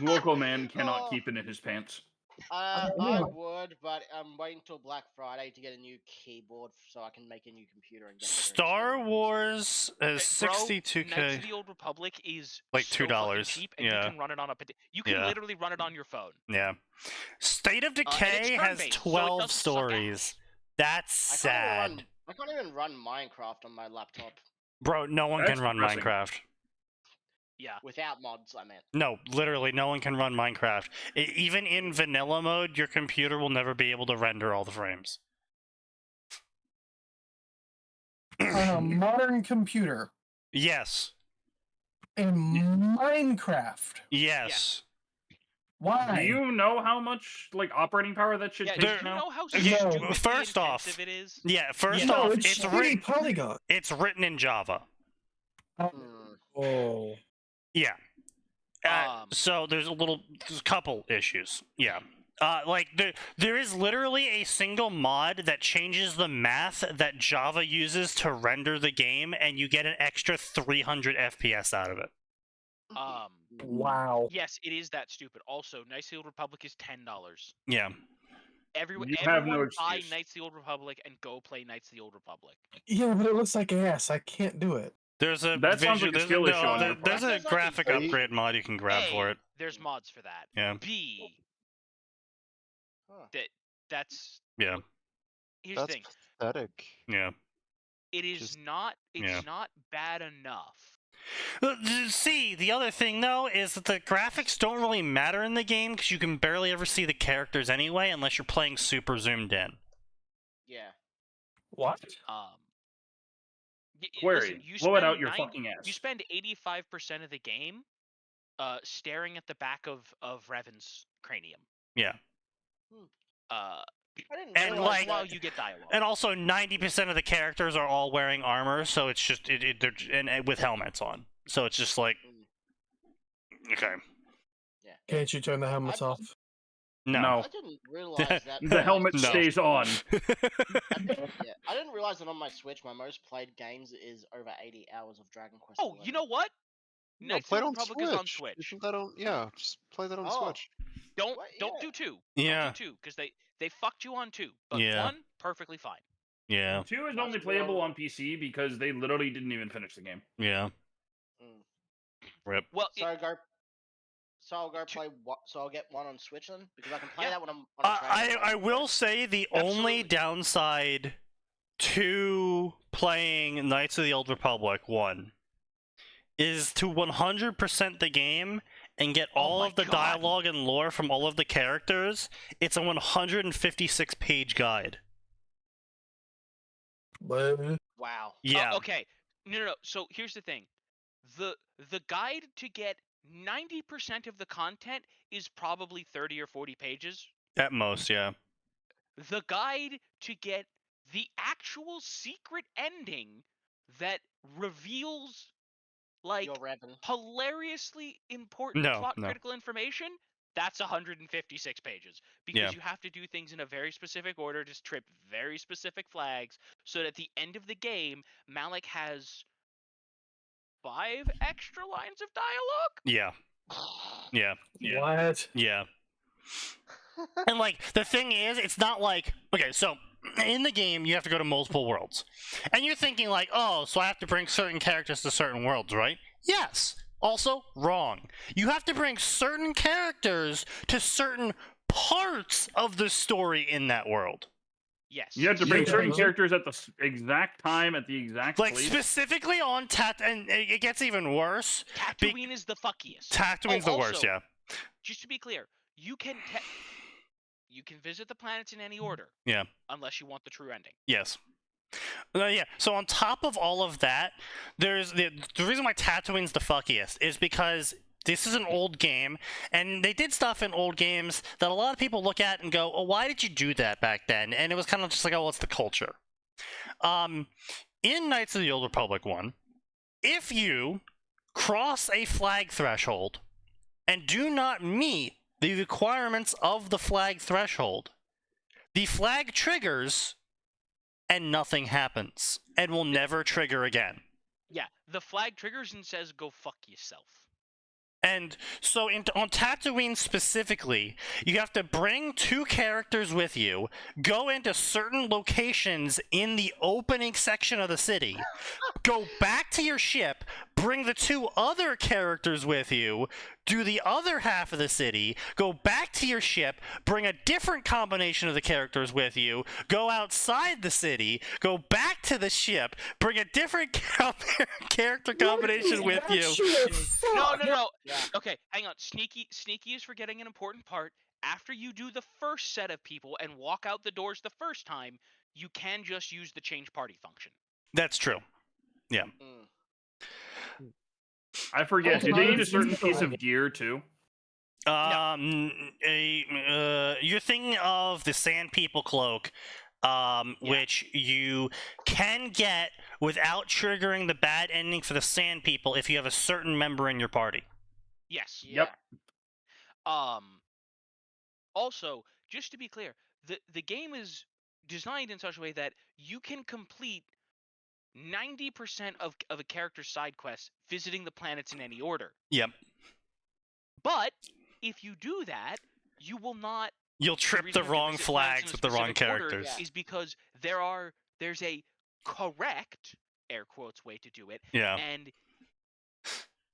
Local man cannot Oh. keep it in his pants. I yeah. would, but I'm waiting till Black Friday to get a new keyboard so I can make a new computer and get better Star experience. Wars is Bro, 62K. Knights of the Old Republic is Like so fucking $2. cheap, and Yeah. you can run it on you can Yeah. literally run it on your phone. Yeah. State of And it's Decay has turn-based, so it 12 doesn't suck stories. ass. That's sad. I can't even run Minecraft on my laptop Bro, no one That's can run depressing. Minecraft. Yeah. without mods. I meant. No, literally, no one can run Minecraft. Even in vanilla mode, your computer will never be able to render all the frames. On a modern computer Yes. in Minecraft. Yes. Why? Do you know how much like operating power that should Yeah, take do There- you now? know how Okay, stupidly first off- intensive it is? Yeah, first no, off, it's it's shitty written polygon. it's written in Java. Hmm. Oh. Yeah. Um, So there's a couple issues. Yeah. Like there is literally a single mod that changes the math that Java uses to render the game, and you get an extra 300 FPS out of it. Wow. Yes, it is that stupid. Also, Knights of the Old Republic is $10. Yeah. Everyone You have no buy excuse. Knights of the Old Republic and go play Knights of the Old Republic. Yeah, but it looks like ass. I can't do it. There's a That sounds like a there's skill issue on your there's part. a graphic Are you- upgrade mod you can grab for A, it. there's mods for that. Yeah. B, Huh. that's Yeah. here's the That's thing. pathetic. Yeah. It is just- not. It's yeah. not bad enough. See, the other thing though is that the graphics don't really matter in the game because you can barely ever see the characters anyway, unless you're playing super zoomed in. Yeah. What? Query. Listen, you Blow it spend out your fucking ass. You spend 85% of the game, staring at the back of Revan's cranium. Yeah. Uh, I didn't And, realize like- while that. you get dialogue. And also, 90% of the characters are all wearing armor, so it's just they're and with helmets on. So it's just like, okay, Can't you turn the helmets off? no. I didn't realize that. The helmet No. stays on. Yeah, I didn't realize that on my Switch, my most played games is over 80 hours of Dragon Quest. Oh, you know what? No, Knights play of it the on Republic Switch. is on Switch. Isn't that on? Yeah, just play that on Oh. Switch. Don't What? don't Yeah. do two. Yeah. Don't do two because they fucked you on two. But Yeah. one, perfectly fine. Yeah. 2 is That's only real. playable on PC because they literally didn't even finish the game. Yeah. Mm. Rip. Well, So I'll go play. So I'll get one on Switch then, because I can play that when I'm on a train. I will say the only Absolutely. downside to playing Knights of the Old Republic 1 is to 100% the game and get Oh all my of the God. dialogue and lore from all of the characters. It's a 156-page guide. But Wow. Yeah. Okay. No. So here's the thing. The guide to get 90% of the content is probably 30 or 40 pages. At most, yeah. The guide to get the actual secret ending that reveals like You're Revan. hilariously important No, plot no. critical information, that's 156 pages because Yeah. you have to do things in a very specific order to trip very specific flags so that at the end of the game Malik has 5 extra lines of dialogue. Yeah. Yeah. what? Yeah. And like the thing is, it's not like, okay, so in the game you have to go to multiple worlds. And you're thinking like, oh, so I have to bring certain characters to certain worlds, right? Yes. Also, wrong. You have to bring certain characters to certain parts of the story in that world. Yes. You have to bring Yeah. certain characters at the exact time, at the exact Like place. specifically on and it gets even worse. Tatooine is the fuckiest. Tatooine's the worst, also, yeah. Just to be clear, you can visit the planets in any order. Yeah. Unless you want the true ending. Yes. Yeah. So on top of all of that, there's the reason why Tatooine's the fuckiest is because this is an old game, and they did stuff in old games that a lot of people look at and go, "Oh, why did you do that back then?" And it was kind of just like, "Oh, well, it's the culture." In Knights of the Old Republic 1, If you cross a flag threshold and do not meet the requirements of the flag threshold, the flag triggers and nothing happens and will never trigger again. Yeah, the flag triggers and says, "Go fuck yourself." And so on Tatooine specifically, you have to bring 2 characters with you, go into certain locations in the opening section of the city, go back to your ship, bring the 2 other characters with you, do the other half of the city, go back to your ship, bring a different combination of the characters with you, go outside the city, go back to the ship, bring a different character combination with you. No. Yeah. Okay, hang on. Sneaky is forgetting an important part. After you do the first set of people and walk out the doors the first time, you can just use the change party function. That's true. Yeah. I forget. Okay, Do they need a let's certain use the piece right- of gear too? You're thinking of the Sand People cloak, which you can get without triggering the bad ending for the Sand People if you have a certain member in your party. Yes. Yep. Also, just to be clear, the game is designed in such a way that you can complete 90% of a character's side quests visiting the planets in any order. Yep. But if you do that, you will not. You'll trip reason the you have to wrong visit planets in flags a with the wrong specific order characters. Is because there's a correct air quotes way to do it, Yeah. and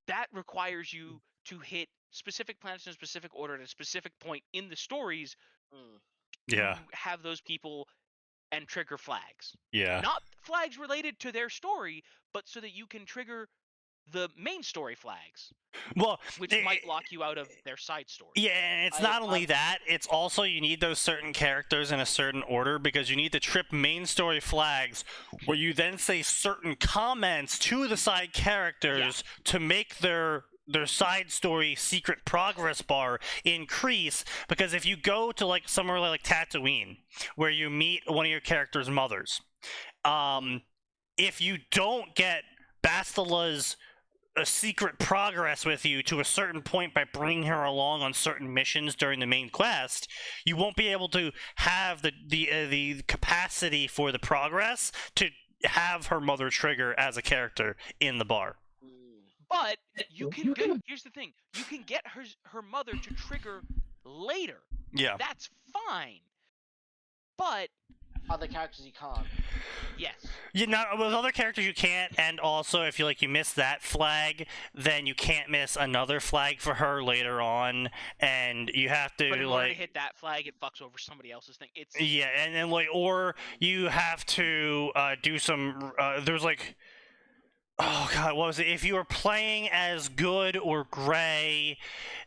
that requires you to hit specific planets in a specific order at a specific point in the stories Yeah. to have those people and trigger flags. Yeah. Not flags related to their story, but so that you can trigger the main story flags, Well, which might lock you out of their side story. yeah, and it's not only that, it's also you need those certain characters in a certain order because you need to trip main story flags where you then say certain comments to the side characters to make their side story secret progress bar increase, because if you go to like somewhere like Tatooine where you meet one of your character's mothers, if you don't get Bastila's a secret progress with you to a certain point by bringing her along on certain missions during the main quest, you won't be able to have the capacity for the progress to have her mother trigger as a character in the bar. But you can get, here's the thing, you can get her mother to trigger later. Yeah. That's fine. But Other characters you can't. yes. You know, with other characters you can't, and also if you miss that flag, then you can't miss another flag for her later on, and you have to But in order to hit that flag, it fucks over somebody else's thing. It's yeah, and then or you have to do some. There's oh god, what was it? If you were playing as Good or Gray,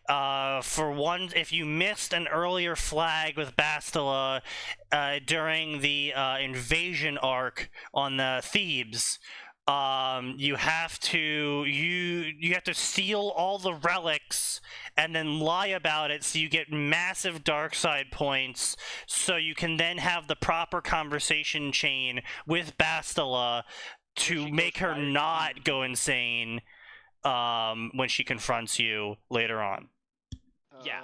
for one, if you missed an earlier flag with Bastila during the invasion arc on the Thebes, you have to steal all the relics and then lie about it so you get massive dark side points, so you can then have the proper conversation chain with Bastila to make her not go insane when she confronts you later on. Yeah.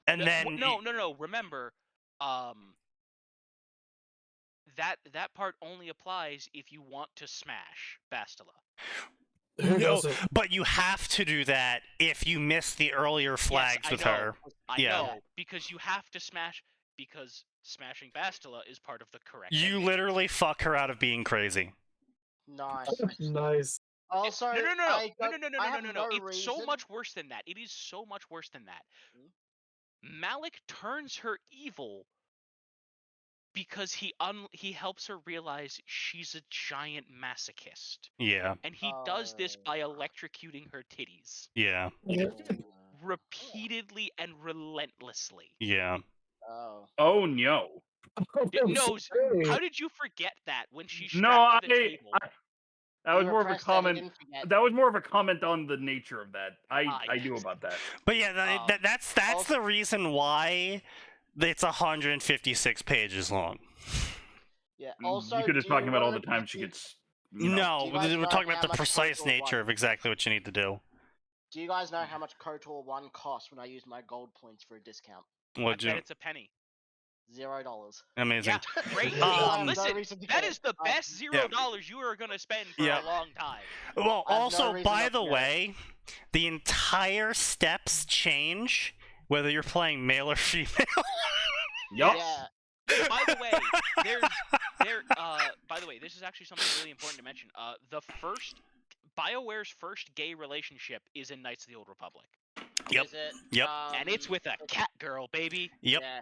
And then no. Remember, that part only applies if you want to smash Bastila. Who no, doesn't? but you have to do that if you miss the earlier flags Yes, with I know. her. I Yeah. know, because you have to smash, because smashing Bastila is part of the correct. You ending. literally fuck her out of being crazy. Nice. Nice. Also, No. I have No. It's so reason- much worse than that. It is so much worse than that. Malik turns her evil because he helps her realize she's a giant masochist. Yeah. And he does this by electrocuting her titties Yeah. repeatedly and relentlessly. Yeah. Oh. Oh no. Knows. How did you forget that when she No, strapped to the table? that was You more of a repressed that, you comment. didn't forget. That was more of a comment on the nature of that. I knew yes. about that. But yeah, that's also- the reason why it's 156 pages long. Yeah. Also, you could do just talking about all wanna the time she see- gets you know. No, Do you guys we're know talking how about the much precise KOTOR nature won? of exactly what you need to do. Do you guys know how much KOTOR 1 cost when I used my gold points for a discount? What I bet it's a penny. $0. Amazing. Yeah, great. I have no Listen, reason to that get is it. the best $0 you are gonna spend for Yeah. a long time. Well, I have no also, reason by not the to get it. way, the entire steps change whether you're playing male or female. Yup. Yeah. By the way, by the way, this is actually something really important to mention. BioWare's first gay relationship is in Knights of the Old Republic. Yep. Is it? Yep. And it's with a cat girl, baby. Yep. Yeah.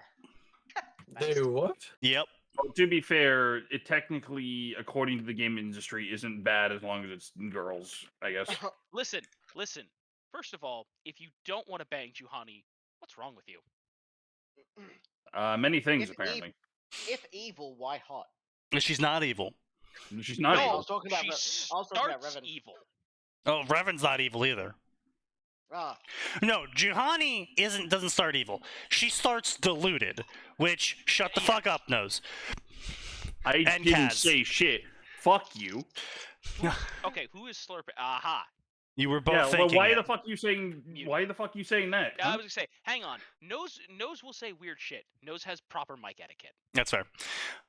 Do what? Yep. Well, to be fair, it technically, according to the game industry, isn't bad as long as it's girls, I guess. Listen. First of all, if you don't want to bang Juhani, what's wrong with you? Many things, If apparently. If evil, why hot? She's not evil. She's not No, I evil. was talking about. She I was talking about starts Revan. evil. Oh, Revan's not evil either. Ah, No, Juhani doesn't start evil. She starts deluded, which shut the fuck up, knows. I And didn't Kaz. say shit. Fuck you. Okay, who is slurping? Aha. You were both Yeah, well, thinking why it. the fuck you saying? You. Why the fuck you saying that? I huh? was gonna say, hang on. Nose will say weird shit. Nose has proper mic etiquette. That's fair.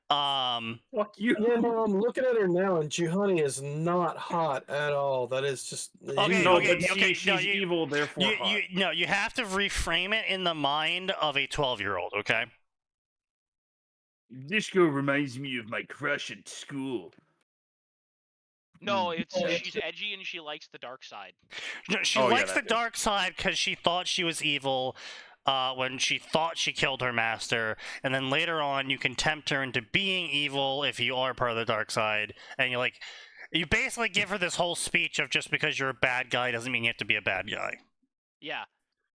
Fuck you. Yeah, no, I'm looking at her now, and Juhani is not hot at all. That is just Okay, No, okay, but okay, she's no, you- evil, therefore hot. you have to reframe it in the mind of a 12-year-old, okay? This girl reminds me of my crush at school. No, she's edgy and she likes the dark side. No, she Oh, yeah, likes the that too. dark side because she thought she was evil when she thought she killed her master, and then later on you can tempt her into being evil if you are part of the dark side, and you basically give her this whole speech of just because you're a bad guy doesn't mean you have to be a bad guy. Yeah.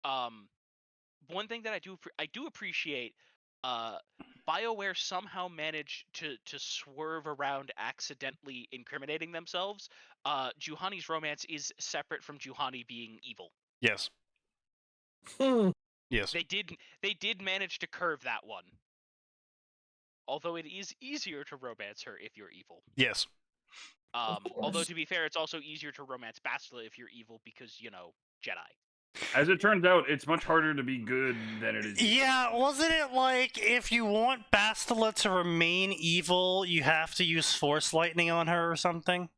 One thing that I do appreciate, BioWare somehow managed to swerve around accidentally incriminating themselves. Juhani's romance is separate from Juhani being evil. Yes. Hmm. Yes. They did manage to curve that one. Although it is easier to romance her if you're evil. Yes. Although course. to be fair, it's also easier to romance Bastila if you're evil because, Jedi. As it turns out, it's much harder to be good than it is. Yeah, wasn't it like if you want Bastila to remain evil, you have to use Force Lightning on her or something?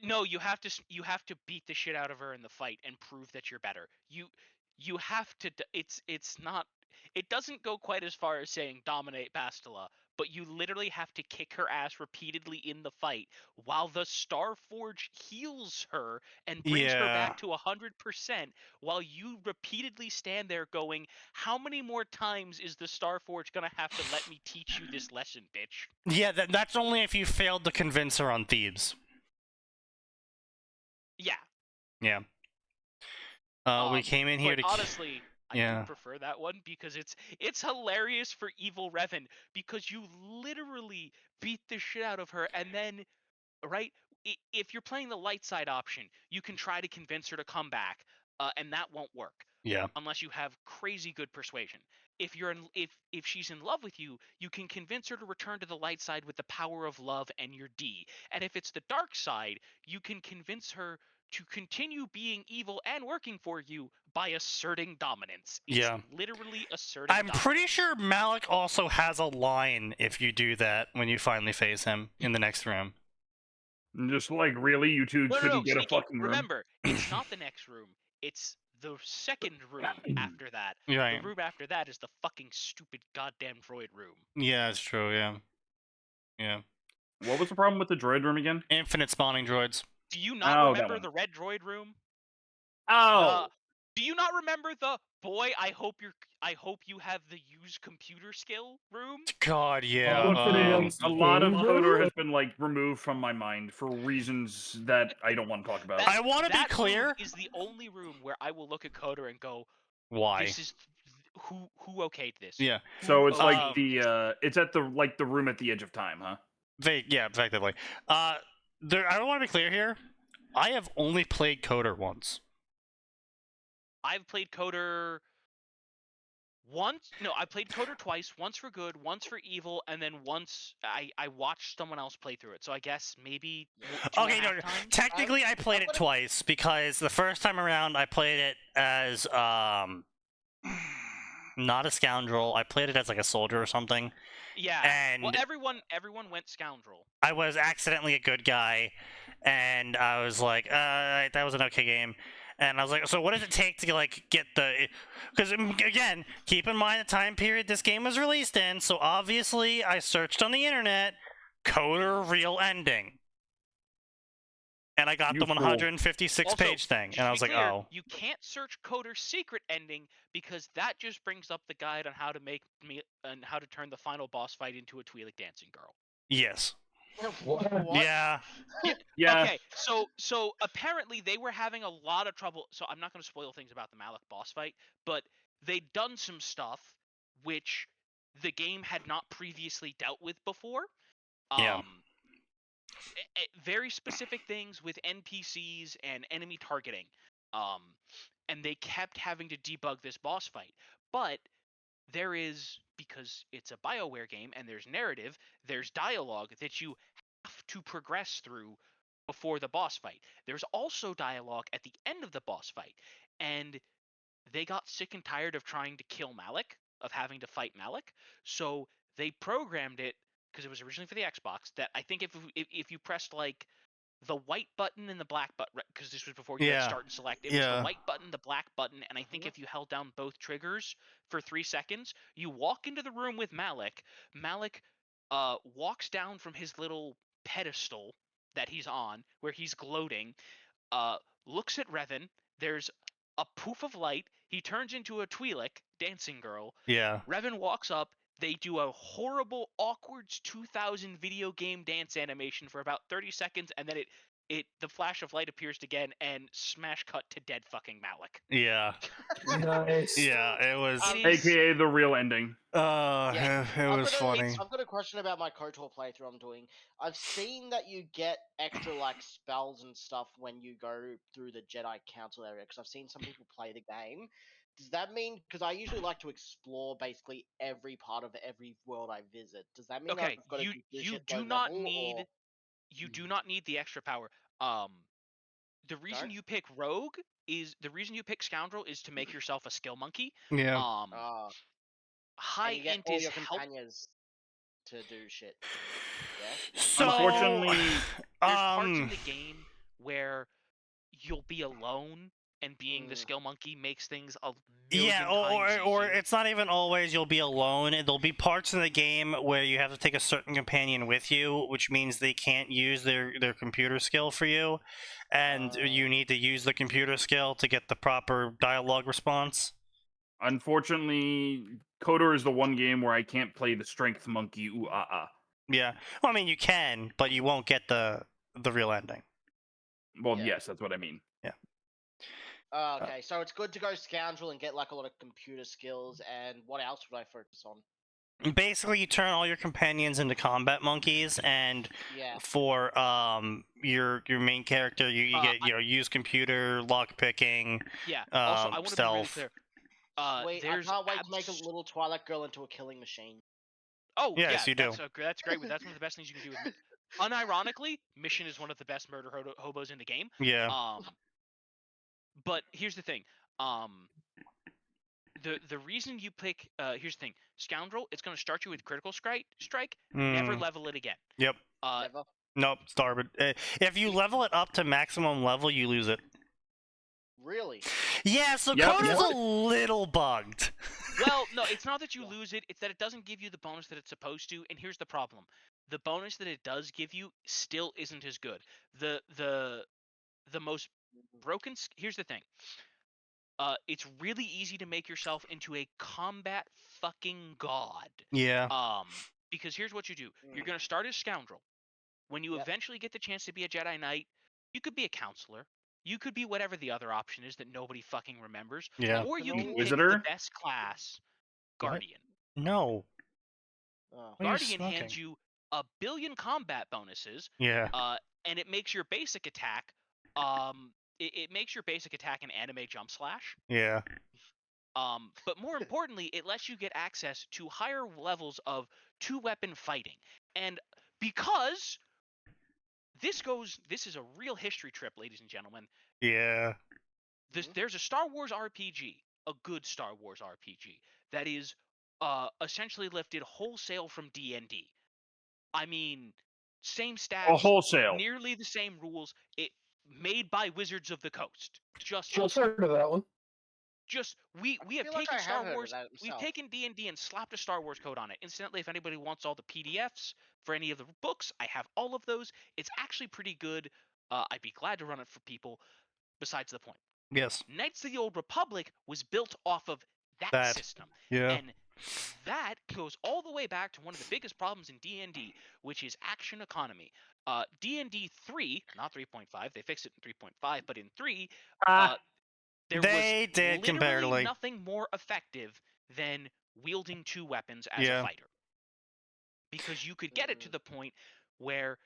No, you have to beat the shit out of her in the fight and prove that you're better. You have to. It's not. It doesn't go quite as far as saying dominate Bastila, but you literally have to kick her ass repeatedly in the fight while the Starforge heals her and brings her Yeah. back to 100%, while you repeatedly stand there going, "How many more times is the Starforge gonna have to let me teach you this lesson, bitch?" Yeah, that's only if you failed to convince her on Thebes. Yeah. Yeah. We came in here But to. honestly, I Yeah. do prefer that one because it's hilarious for evil Revan because you literally beat the shit out of her and then, right? If you're playing the light side option, you can try to convince her to come back, and that won't work Yeah. unless you have crazy good persuasion. If if she's in love with you, you can convince her to return to the light side with the power of love and your D. And if it's the dark side, you can convince her to continue being evil and working for you by asserting dominance. It's Yeah. literally asserting I'm dominance. pretty sure Malik also has a line if you do that when you finally face him in the next room. Just like, really, you two No, couldn't get a Sneaky, fucking room? remember, it's not the next room. It's the second room after that. Right. The room after that is the fucking stupid goddamn droid room. Yeah, that's true, yeah. Yeah. What was the problem with the droid room again? Infinite spawning droids. Do you not Oh, that remember one. the red droid room? Oh! Do you not remember the boy? I hope you have the use computer skill room. God, yeah. A lot of KOTOR has been like removed from my mind for reasons that I don't want to talk about. I want to be That clear. room is the only room where I will look at KOTOR and go, Why? "This is who okayed this." Yeah. So it's like okayed it's at the room at the edge of time, huh? Yeah, effectively. I want to be clear here. I have only played KOTOR once. I've played KOTOR I played Coder twice, once for good, once for evil, and then once I watched someone else play through it. So I guess maybe two Okay, and a no, half times. technically I played it twice because the first time around I played it as not a scoundrel. I played it as like a soldier or something. Yeah. And well, everyone went scoundrel. I was accidentally a good guy, and I was like, that was an okay game. And I was like, so what does it take to like get the? Because again, keep in mind the time period this game was released in. So obviously, I searched on the internet, coder real ending, and I got the Useful. 156 Also, page thing, just and I to was be like, clear, oh, you can't search Coder's secret ending because that just brings up the guide on how to make me and how to turn the final boss fight into a Twi'lek dancing girl. yes, What? yeah, Yeah. Okay, so apparently they were having a lot of trouble. So I'm not going to spoil things about the Malak boss fight, but they'd done some stuff which the game had not previously dealt with before. Yeah. Very specific things with NPCs and enemy targeting. And they kept having to debug this boss fight. But there is, because it's a BioWare game and there's narrative, there's dialogue that you have to progress through before the boss fight. There's also dialogue at the end of the boss fight. And they got sick and tired of trying to kill Malak, of having to fight Malak. So they programmed it, because it was originally for the Xbox, that I think if you pressed like the white button and the black button, because this was before you had start and select, it was the white button, the black button, and I think if you held down both triggers for 3 seconds, you walk into the room with Malak. Malak walks down from his little pedestal that he's on, where he's gloating, looks at Revan. There's a poof of light. He turns into a Twi'lek dancing girl. yeah. Revan walks up. They do a horrible, awkward 2000 video game dance animation for about 30 seconds, and then the flash of light appears again, and smash cut to dead fucking Malak. Yeah. Nice. Yeah, it was. AKA the real ending. Yeah. It was funny. I've got a question about my KOTOR playthrough I'm doing. I've seen that you get extra like spells and stuff when you go through the Jedi Council area, because I've seen some people play the game. Does that mean, because I usually like to explore basically every part of every world I visit, does that mean Okay, I've got to do you shit do low not level, need or... you do not need the extra power. The reason you pick Rogue is the reason you pick Scoundrel is to make yourself a skill monkey. Yeah. High and you get int all is your help. companions to do shit. Yeah. So, Unfortunately, there's parts in the game where you'll be alone, and being the skill monkey makes things a million times or easier. it's not even always you'll be alone. There'll be parts in the game where you have to take a certain companion with you, which means they can't use their computer skill for you, and you need to use the computer skill to get the proper dialogue response. unfortunately, KOTOR is the one game where I can't play the strength monkey. Ooh, Yeah. Well, I mean, you can, but you won't get the real ending. Well, Yeah. yes, that's what I mean. Yeah. Okay, so it's good to go Scoundrel and get like a lot of computer skills, and what else would I focus on? Basically, you turn all your companions into combat monkeys, and for your main character, you get use computer, lock picking, Yeah. Also, I want to be really stealth. clear. Wait, I can't wait to make a little Twilight girl into a killing machine. Oh, yes, yeah, you do. That's great. That's one of the best things you can do with unironically, Mission is one of the best murder hobos in the game. Yeah. But here's the thing. The reason you pick here's the thing. Scoundrel, it's going to start you with critical strike. Never level it again. Yep. Never. Nope. Starboard. If you level it up to maximum level, you lose it. Really? Yeah. So KOTOR's a little bugged. Well, no, it's not that you lose it. It's that it doesn't give you the bonus that it's supposed to. And here's the problem: the bonus that it does give you still isn't as good. The most broken. Here's the thing. It's really easy to make yourself into a combat fucking god. Yeah. Because here's what you do: you're gonna start as Scoundrel. When you eventually get the chance to be a Jedi Knight, you could be a counselor. You could be whatever the other option is that nobody fucking remembers. Yeah. Or you can Wizarder? pick the best class, Guardian. No. Guardian hands you 1 billion combat bonuses. Yeah. And it makes your basic attack. It makes your basic attack an anime jump slash. Yeah. But more importantly, it lets you get access to higher levels of 2-weapon fighting. And because this is a real history trip, ladies and gentlemen. Yeah. There's a Star Wars RPG, a good Star Wars RPG, that is essentially lifted wholesale from D&D. I mean, same stats, wholesale. nearly the same rules. It made by Wizards of the Coast. Just heard of that one. we have feel like taken I have Star heard of Wars, that we've myself. taken D&D and slapped a Star Wars code on it. Incidentally, if anybody wants all the PDFs for any of the books, I have all of those. It's actually pretty good. I'd be glad to run it for people. Besides the point. Yes. Knights of the Old Republic was built off of that system. Yeah. And that goes all the way back to one of the biggest problems in D&D, which is action economy. D&D 3, not 3.5, they fixed it in 3.5, but in 3, there They was did literally comparatively. nothing more effective than wielding 2 weapons as Yeah. a fighter. Because you could get it to the point where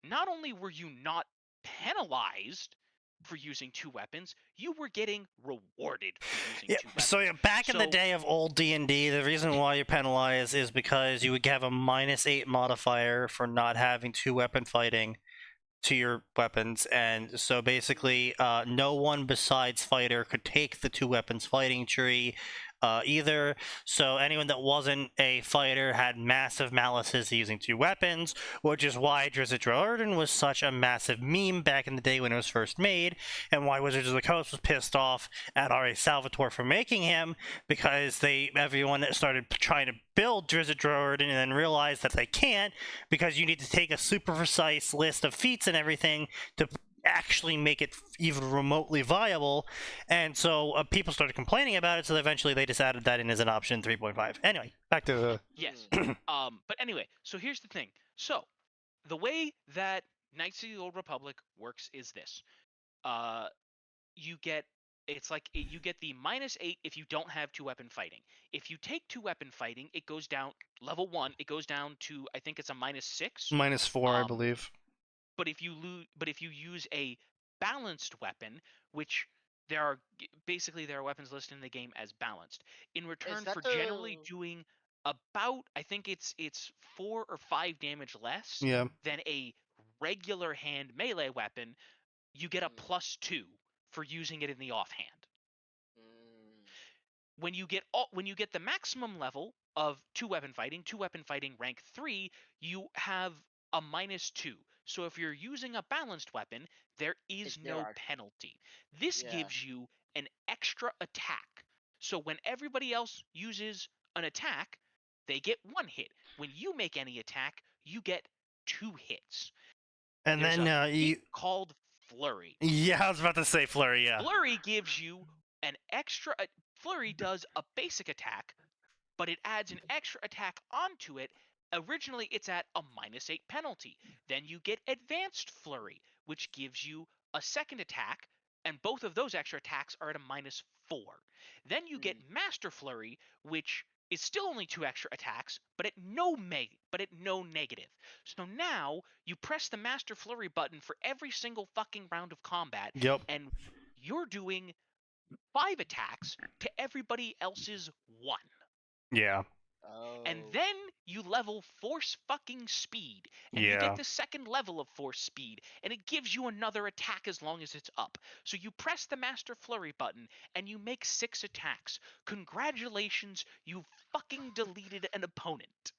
not only were you not penalized for using 2 weapons, you were getting rewarded for using 2 weapons. So back in the So- day of old D&D, the reason why you're penalized is because you would have a -8 modifier for not having 2-weapon fighting to your weapons, and so basically no one besides fighter could take the 2 weapons fighting tree either. So anyone that wasn't a fighter had massive malices using 2 weapons, which is why Drizzt Do'Urden was such a massive meme back in the day when it was first made, and why Wizards of the Coast was pissed off at R.A. Salvatore for making him, because everyone that started trying to build Drizzt Do'Urden and then realized that they can't, because you need to take a super precise list of feats and everything to actually make it even remotely viable, and so people started complaining about it, so eventually they just added that in as an option in 3.5. Anyway, back to the... Yes. But anyway, so here's the thing. So, the way that Knights of the Old Republic works is this. You get the -8 if you don't have 2-weapon fighting. If you take 2-weapon fighting, it goes down level 1. It goes down to, I think it's a -6. -4, I believe. But if you use a balanced weapon, which there are weapons listed in the game as balanced, in return that for generally doing about, I think it's 4 or 5 damage less Yeah. than a regular hand melee weapon, you get a +2 for using it in the offhand. When you get the maximum level of 2-weapon fighting rank 3, you have a -2. So if you're using a balanced weapon, there is It's no zero. penalty. This Yeah. gives you an extra attack. So when everybody else uses an attack, they get 1 hit. When you make any attack, you get 2 hits. And There's then a you... feat called Flurry. Yeah, I was about to say Flurry, yeah. Flurry gives you an extra... Flurry does a basic attack, but it adds an extra attack onto it. Originally, it's at a -8 penalty. Then you get Advanced Flurry, which gives you a second attack, and both of those extra attacks are at a -4. Then you get Master Flurry, which is still only 2 extra attacks, but at no negative. So now you press the Master Flurry button for every single fucking round of combat, Yep. and you're doing 5 attacks to everybody else's 1. Yeah. And then you level Force fucking Speed, and you Yeah. get the second level of Force Speed, and it gives you another attack as long as it's up. So you press the Master Flurry button, and you make 6 attacks. Congratulations, you fucking deleted an opponent.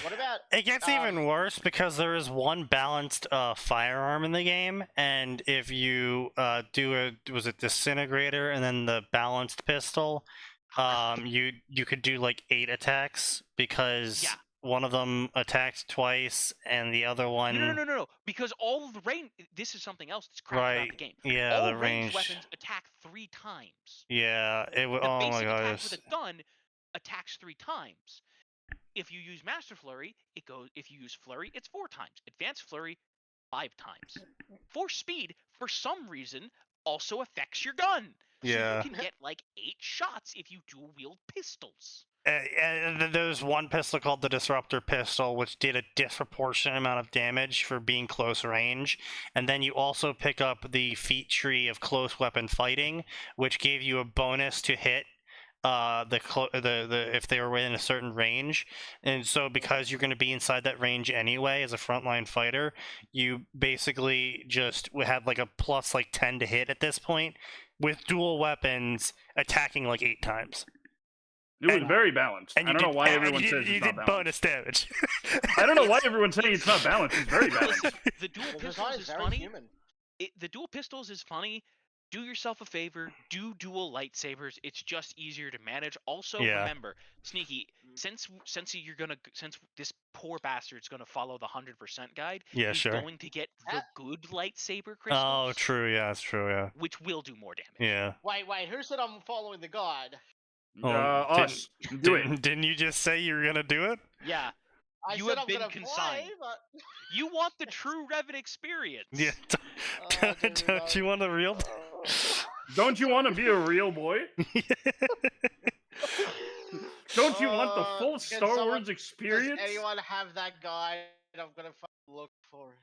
What about... It gets even worse because there is one balanced firearm in the game, and if you do was it Disintegrator and then the balanced pistol, you could do like 8 attacks because Yeah. one of them attacks twice and the other one... No. Because all of the range... This is something else that's crap about the game. Yeah, all the ranged range. weapons attack 3 times. Yeah, it would... The Oh my basic attack gosh. with a gun attacks 3 times. If you use Master Flurry, if you use Flurry, it's 4 times. Advanced Flurry, 5 times. Force Speed, for some reason, also affects your gun. So Yeah. you can get like 8 shots if you dual wield pistols. And there's one pistol called the Disruptor Pistol, which did a disproportionate amount of damage for being close range. And then you also pick up the feat tree of close weapon fighting, which gave you a bonus to hit if they were within a certain range, and so because you're going to be inside that range anyway as a frontline fighter, you basically just have like a plus like 10 to hit at this point with dual weapons attacking like 8 times. It was very balanced. I don't know why everyone says you it's not did balanced. bonus damage. I don't know why everyone's saying it's not balanced. It's very balanced. The dual The pistols design is very funny. human. The dual pistols is funny. Do yourself a favor. Do dual lightsabers. It's just easier to manage. Also, Yeah. remember, Sneaky. Since this poor bastard's gonna follow the 100% guide, Yeah, he's sure. going to get the good lightsaber crystals. Oh, true. Yeah, that's true. Yeah. Which will do more damage. Yeah. Wait, who said I'm following the guide? Us. Do it. Didn't you just say you were gonna do it? Yeah. I You said have I'm been gonna consigned. play, but You want the true Revan experience. Yeah. Oh, dude, Don't you want the real? Don't you want to be a real boy? Don't you want the full can Star someone- Wars experience? Does anyone have that guide? I'm gonna look for it.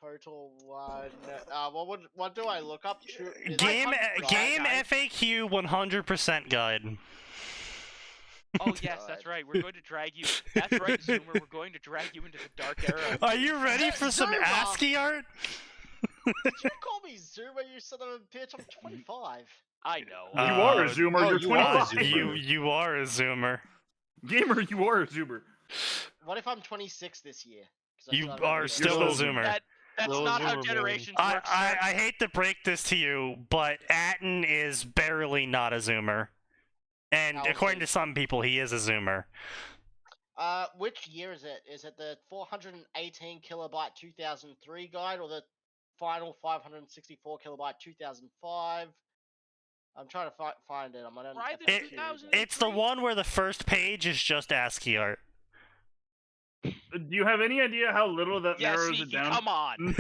Total one. What do I look up? Game 100% game guide. FAQ 100% guide. Oh yes, that's right. We're going to drag you. That's right, Zoomer. We're going to drag you into the dark era. Are you ready for some Zoomer! ASCII art? Did you call me Zoomer, you son of a bitch? I'm 25. I know. You are a Uh, Zoomer. oh, You're you are a 25. Zoomer. You are a Zoomer. Gamer, you are a Zoomer. What if I'm 26 this year? 'Cause I You started are earlier. still a still a Zoomer. That's Little not how Zoomer, man. generations I, work. I, sir. I hate to break this to you, but Atin is barely not a Zoomer. And How according so? to some people, he is a Zoomer. Which year is it? Is it the 418 kilobyte 2003 guide or the final 564 kilobyte 2005? I'm trying to find it. I'm on Try the FAQ. 2000 It's the one where the first page is just ASCII art. Do you have any idea how little that Yeah, narrows Sneaky, it down? come on.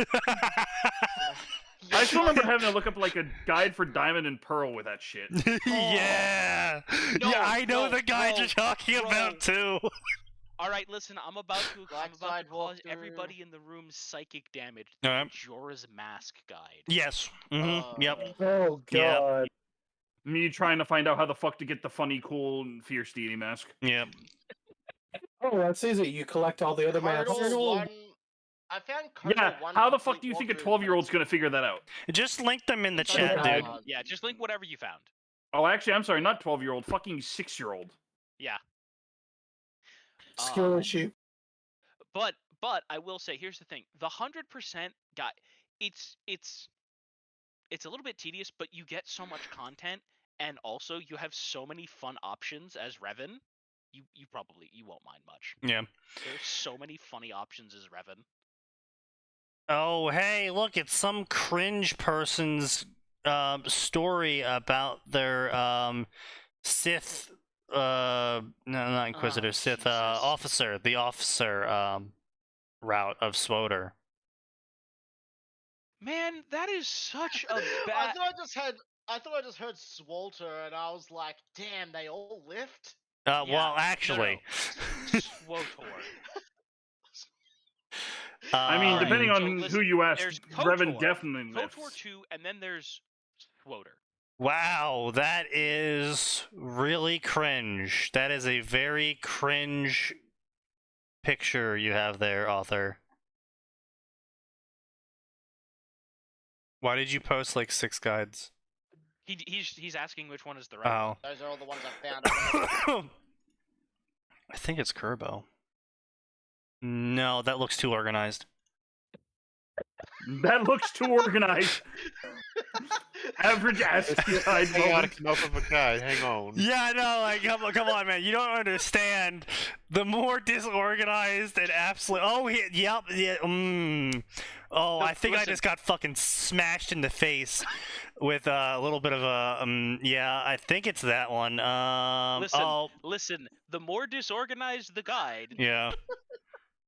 I still remember having to look up like a guide for Diamond and Pearl with that shit. Yeah! No, yeah, I know no, the guy no, you're talking bro. about too. All right, listen. I'm about to Black cause Sidewalker. everybody in the room psychic damage. Alright. Jorah's mask guide. Yes. Yep. Oh Yeah. god. Me trying to find out how the fuck to get the funny, cool, and fierce deity mask. Yep. Oh, that's easy. You collect all the other maps. Cardinal 1. I found Cardinal Yeah, 1 how the fuck complete do you think a walkthrough, 12-year-old's gonna figure that out? Just link them in the but chat, it's- dude. Yeah, just link whatever you found. Oh, actually, I'm sorry, not 12-year-old, fucking 6-year-old. Yeah. Skill Um, issue. But I will say, here's the thing: the 100% guy, it's a little bit tedious, but you get so much content, and also you have so many fun options as Revan. You won't mind much. Yeah. There's so many funny options as Revan. Oh, hey, look, it's some cringe person's story about their Sith no, not Inquisitor, Oh, Sith Jesus. officer, the officer route of Swoder. Man, that is such a I bad. thought I just heard Swalter, and I was like, damn, they all lift. Well, Yeah, actually, Swotor. I mean, uh, depending so on who listen, you ask, there's Revan KOTOR. definitely KOTOR lifts. 2, and then there's Swoder. wow, that is really cringe. That is a very cringe picture you have there, author. Why did you post like 6 guides? He's asking which one is the right one. Oh. Those are all the ones I found. I think it's Kerbo. No, that looks too organized. That looks too organized. Average ASCII guide I gotta moment. come up with a guide. Hang on. Yeah, no, like, come on, man. You don't understand. The more disorganized and absolute. Oh, yep, yeah. Oh, No, I think I listen. just got fucking smashed in the face with a little bit of a. Yeah, I think it's that one. Listen. Oh, Listen, the more disorganized the guide, yeah.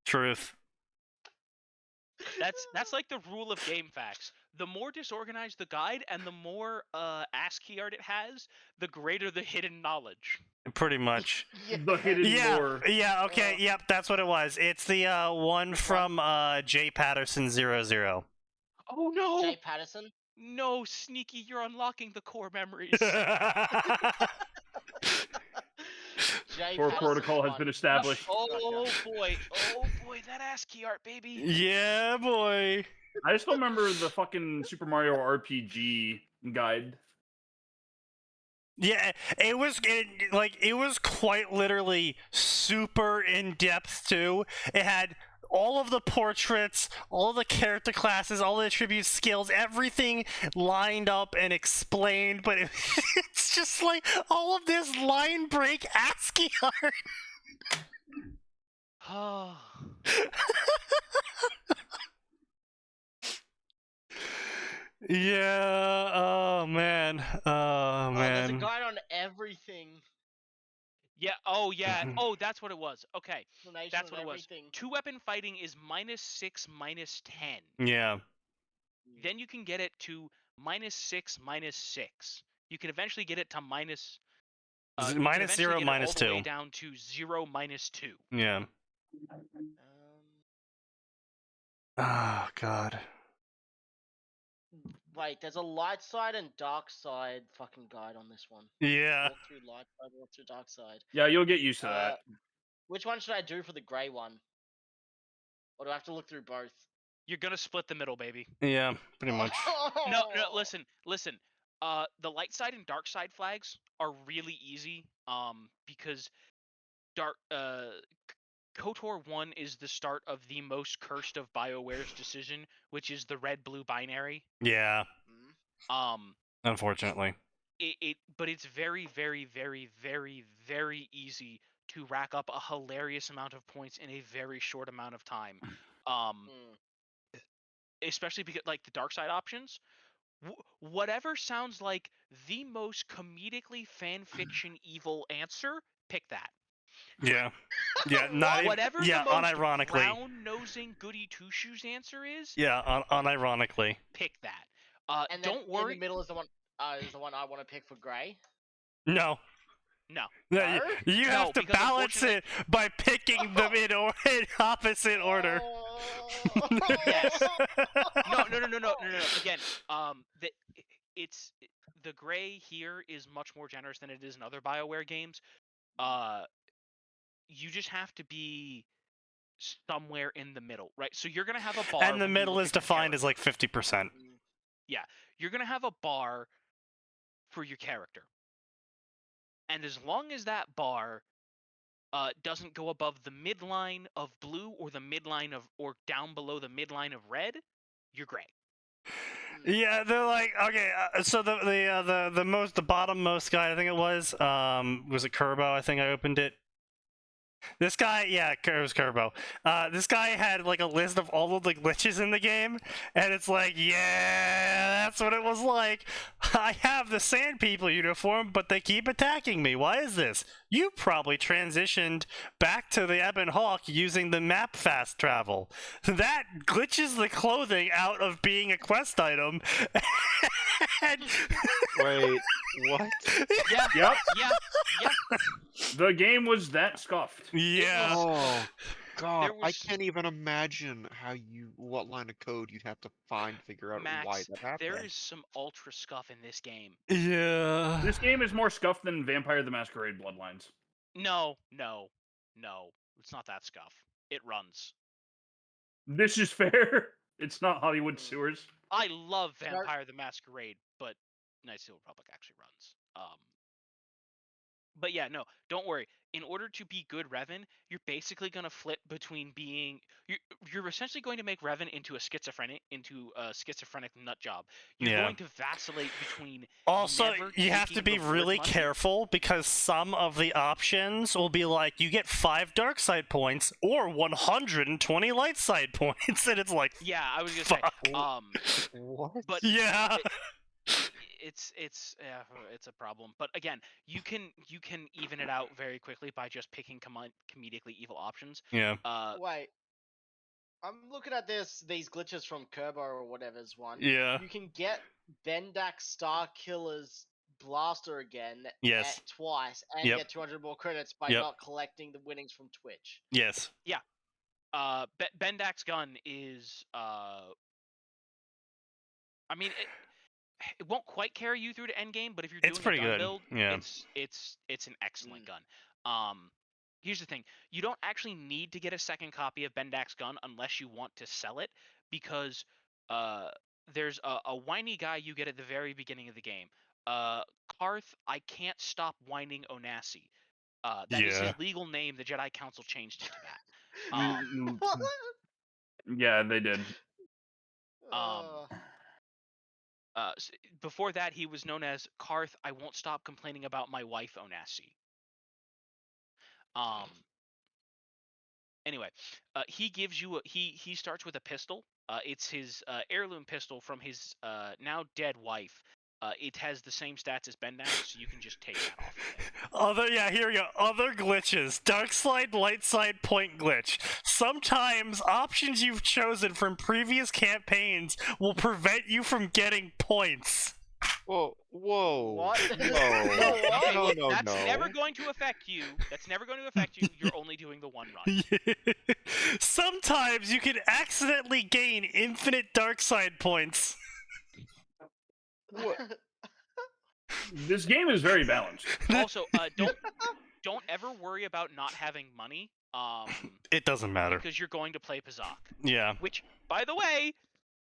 Truth. that's like the rule of game facts. The more disorganized the guide and the more ASCII art it has, the greater the hidden knowledge. Pretty much. The hidden Yeah, lore. yeah, okay, yep, that's what it was. It's the one from J. Patterson 00. Oh no! Jay Patterson. No, Sneaky, you're unlocking the core memories. Grave Core has protocol some has fun. been established. Oh boy, that ASCII art, baby. Yeah, boy. I still remember the fucking Super Mario RPG guide. Yeah, it was quite literally super in depth too. It had all of the portraits, all the character classes, all the attribute skills, everything lined up and explained. But it's just like all of this line break ASCII art. Oh. Yeah. Oh man. Oh There's a man. guide on everything. Yeah. Oh yeah. Oh, that's what it was. Okay, Explanation that's on what it was. everything. 2-weapon fighting is -6, -10. Yeah. Then you can get it to -6, -6. You can eventually get it to minus. You can Minus eventually 0, get it minus all the way 2. down to 0, -2. Yeah. Oh god. Wait, there's a light side and dark side fucking guide on this one. Yeah. Walk through light side, walk through dark side. Yeah, you'll get used to that. Which one should I do for the grey one? Or do I have to look through both? You're gonna split the middle, baby. Yeah, pretty much. No, listen. The light side and dark side flags are really easy. Because KOTOR 1 is the start of the most cursed of BioWare's decision, which is the red-blue binary. Yeah. Mm. Unfortunately. But it's very, very, very, very, very easy to rack up a hilarious amount of points in a very short amount of time. Especially because, like, the dark side options, whatever sounds like the most comedically fanfiction evil answer, pick that. Yeah. Yeah, not even, Whatever yeah, the most unironically. brown-nosing goody two-shoes answer is, Yeah, unironically. pick that. And then Don't worry. in the middle is the one I want to pick for grey. No. No. No, you No, have to because balance it by picking them in opposite order. Yes. No. Again, the gray here is much more generous than it is in other BioWare games. You just have to be somewhere in the middle, right? So you're gonna have a bar. And the when you middle look is at your defined as character. like 50%. Yeah, you're gonna have a bar for your character, and as long as that bar doesn't go above the midline of blue or the midline of, or down below the midline of red, you're gray. Yeah, they're like, okay, so the bottom-most guy, I think it was it Kerbo? I think I opened it. This guy, yeah, it was Kerbo. This guy had like a list of all of the glitches in the game, and it's like, yeah, that's what it was like. I have the Sand People uniform, but they keep attacking me. Why is this? You probably transitioned back to the Ebon Hawk using the map fast travel. That glitches the clothing out of being a quest item. Wait, what? Yeah. Yep. Yeah. The game was that scuffed. Yeah. Oh god, There I was- can't even imagine what line of code you'd have to figure out why Max, that happened. there is some ultra scuff in this game. Yeah. This game is more scuffed than Vampire the Masquerade Bloodlines. No. It's not that scuff. It runs. This is fair. It's not Hollywood sewers. I love Vampire the Masquerade, but Knights of the Old Republic actually runs. But yeah, no, don't worry. In order to be good Revan, you're basically going to flip between being you're essentially going to make Revan into a schizophrenic nut job. You're Yeah. going to vacillate between Also, never you have to taking be the word really money. careful because some of the options will be like you get 5 dark side points or 120 light side points, and it's like, Yeah, I was gonna fuck. say. What? But Yeah. it's a problem. But again, you can even it out very quickly by just picking comedically evil options. Yeah. Wait. I'm looking at these glitches from Kerbo or whatever's one. Yeah. You can get Bendak Star Killer's blaster again Yes. twice and Yep. get 200 more credits by Yep. not collecting the winnings from Twitch. Yes. Bendak's gun is I mean it won't quite carry you through to endgame, but if you're It's doing pretty a gun good. build, Yeah. it's an excellent gun. here's the thing: you don't actually need to get a second copy of Bendak's gun unless you want to sell it, because there's a whiny guy you get at the very beginning of the game. Karth, I can't stop whining Onassi. That is his Yeah. legal name. The Jedi Council changed it to that. Yeah, they did. Before that, he was known as Karth. I won't stop complaining about my wife, Onassi. Anyway, he gives you he starts with a pistol. It's his heirloom pistol from his now dead wife. It has the same stats as Bendak, so you can just take that off of him. Here we go. Other glitches. Dark side, light side, point glitch. Sometimes options you've chosen from previous campaigns will prevent you from getting points. Whoa, whoa. What? No, That's no. never going to affect you. That's never going to affect you. You're only doing the one run. Sometimes you can accidentally gain infinite dark side points. This game is very balanced. Also, don't ever worry about not having money. It doesn't matter. Because you're going to play Pazak. Yeah. Which, by the way,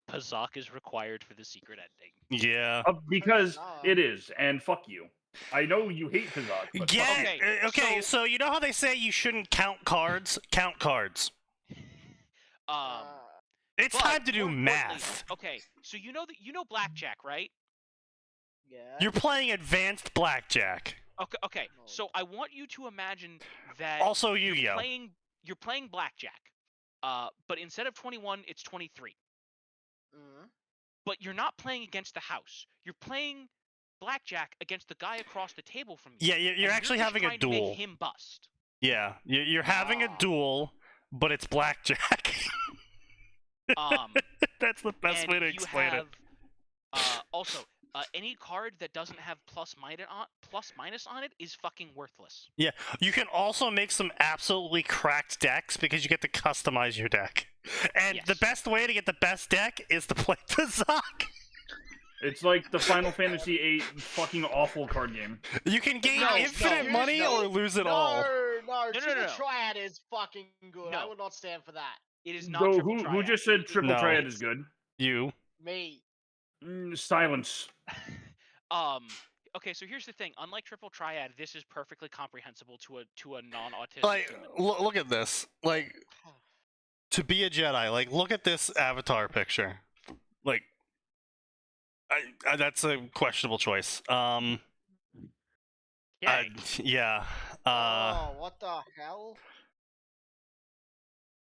Pazak is required for the secret ending. Yeah. Because it is, and fuck you. I know you hate Pazak, but Okay, so you know how they say you shouldn't count cards? Count cards. It's time to do more importantly- math. Okay, so you know blackjack, right? Yeah. You're playing advanced blackjack. Okay. So I want you to imagine that Also Yu-Gi-Oh. you're playing blackjack. But instead of 21, it's 23. But you're not playing against the house. You're playing blackjack against the guy across the table from you. Yeah, you're actually just having a trying to duel. make him bust. Yeah, you're having a duel, but it's blackjack. That's the best way to explain it. Also, any card that doesn't have plus minus on it is fucking worthless. Yeah, you can also make some absolutely cracked decks because you get to customize your deck. And the best way to get the best deck is to play Pazak. It's like the Final Fantasy VIII fucking awful card game. You can gain infinite money or lose it all. No. Triple Triad is fucking good. I would not stand for that. It is not So triple triad. who just said triple No. triad is good? You. Me. Silence. Okay, so here's the thing. Unlike triple triad, this is perfectly comprehensible to a non-autistic Like, human. look at this. Like, to be a Jedi, like, look at this avatar picture. Like, that's a questionable choice. Yeah. What the hell?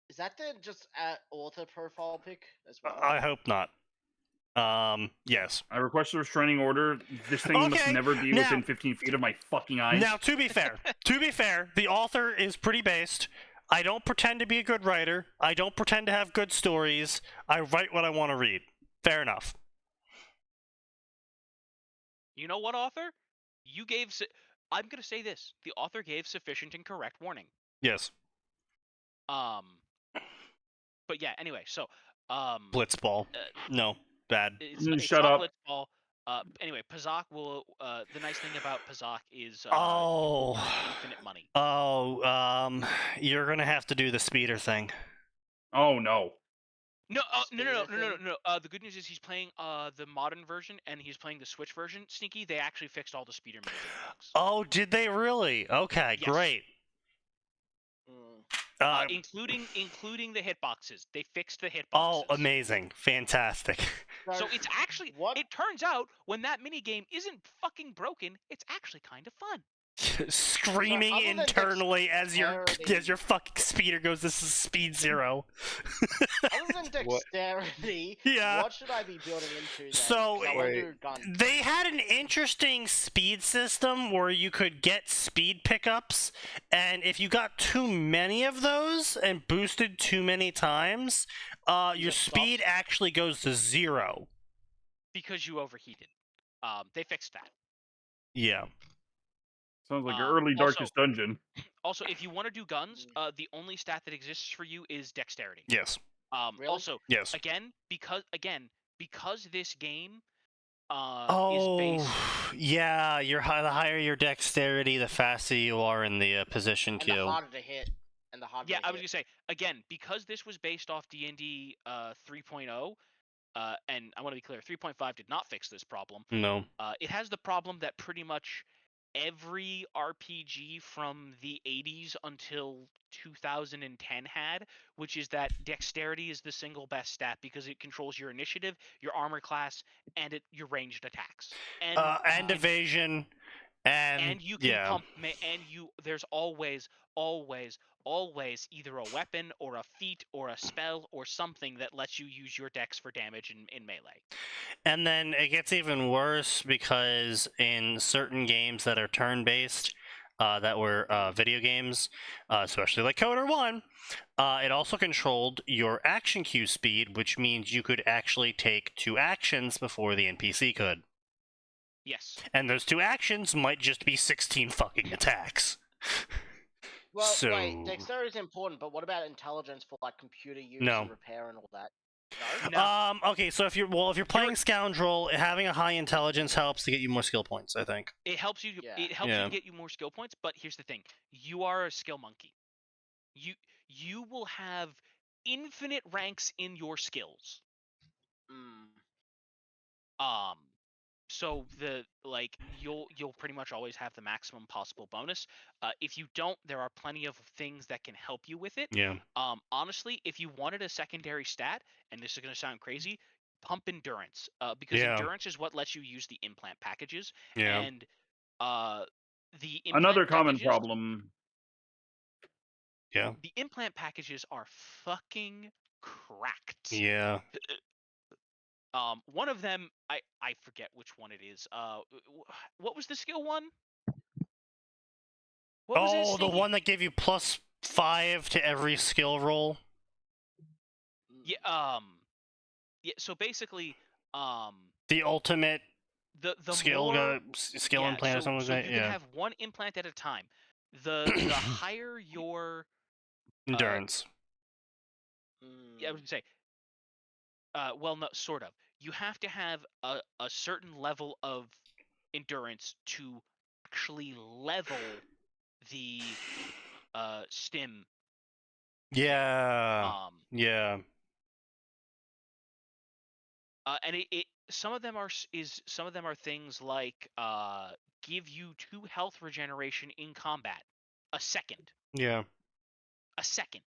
Is that the just author profile pic as well? I hope not. Yes. I request a restraining order. This thing must never be within 15 feet of my fucking eyes. Now, to be fair, the author is pretty based. I don't pretend to be a good writer. I don't pretend to have good stories. I write what I want to read. Fair enough. You know what, author? I'm gonna say this. The author gave sufficient and correct warning. Yes. But yeah, anyway, so Blitzball. No, bad. Shut up. Blitzball. Anyway, Pazak will. The nice thing about Pazak is infinite money. You're gonna have to do the speeder thing. Oh no. No. The good news is he's playing the modern version and he's playing the Switch version. Sneaky, they actually fixed all the speeder bugs. Oh, did they really? Okay, Yes. great. Including the hitboxes. They fixed the hitboxes. Oh, amazing. Fantastic. So it's actually, it turns out, when that minigame isn't fucking broken, it's actually kind of fun. Screaming internally as your fucking speeder goes, this is speed 0. Other than dexterity, what should I be building into then? So, guns. they had an interesting speed system where you could get speed pickups, and if you got too many of those and boosted too many times, your speed actually goes to 0. Because you overheated. They fixed that. Yeah. Sounds like your early Darkest Dungeon. Also, if you want to do guns, the only stat that exists for you is dexterity. Yes. Also, yes. because this game is based. Oh, yeah. The higher your dexterity, the faster you are in the position And the queue. harder to hit. And the harder Yeah, to I was hit. gonna say again, because this was based off D&D 3.0, and I want to be clear, 3.5 did not fix this problem. No. It has the problem that pretty much every RPG from the 80s until 2010 had, which is that dexterity is the single best stat because it controls your initiative, your armor class, and your ranged attacks. And evasion, And you can yeah. pump, there's always either a weapon or a feat or a spell or something that lets you use your dex for damage in melee. And then it gets even worse because in certain games that are turn-based, that were video games, especially like Coder 1, it also controlled your action queue speed, which means you could actually take 2 actions before the NPC could. Yes. And those 2 actions might just be 16 fucking attacks. Well, So... wait, dexterity is important, but what about intelligence for like computer use No. and repair and all that? No. Okay, so if you're playing Scoundrel, having a high intelligence helps to get you more skill points, I think. It helps you. Yeah. It helps Yeah. you get you more skill points. But here's the thing: you are a skill monkey. You will have infinite ranks in your skills. So you'll pretty much always have the maximum possible bonus. If you don't, there are plenty of things that can help you with it. Yeah. Honestly, if you wanted a secondary stat, and this is going to sound crazy, pump endurance. Because Yeah. endurance is what lets you use the implant packages. Yeah. And the implant Another common packages, problem. Yeah. the implant packages are fucking cracked. Yeah. One of them, I forget which one it is. What was the skill one? What was it, The Sneaky? one that gave you +5 to every skill roll. Yeah. Yeah. So basically, the ultimate the skill more, skill implant or something like so that. you Yeah. can have one implant at a time. The higher your Endurance. yeah, I was gonna say. Well, no, sort of. You have to have a certain level of endurance to actually level the stim. Yeah. Yeah. And some of them are things like give you 2 health regeneration in combat, a second. Yeah. A second.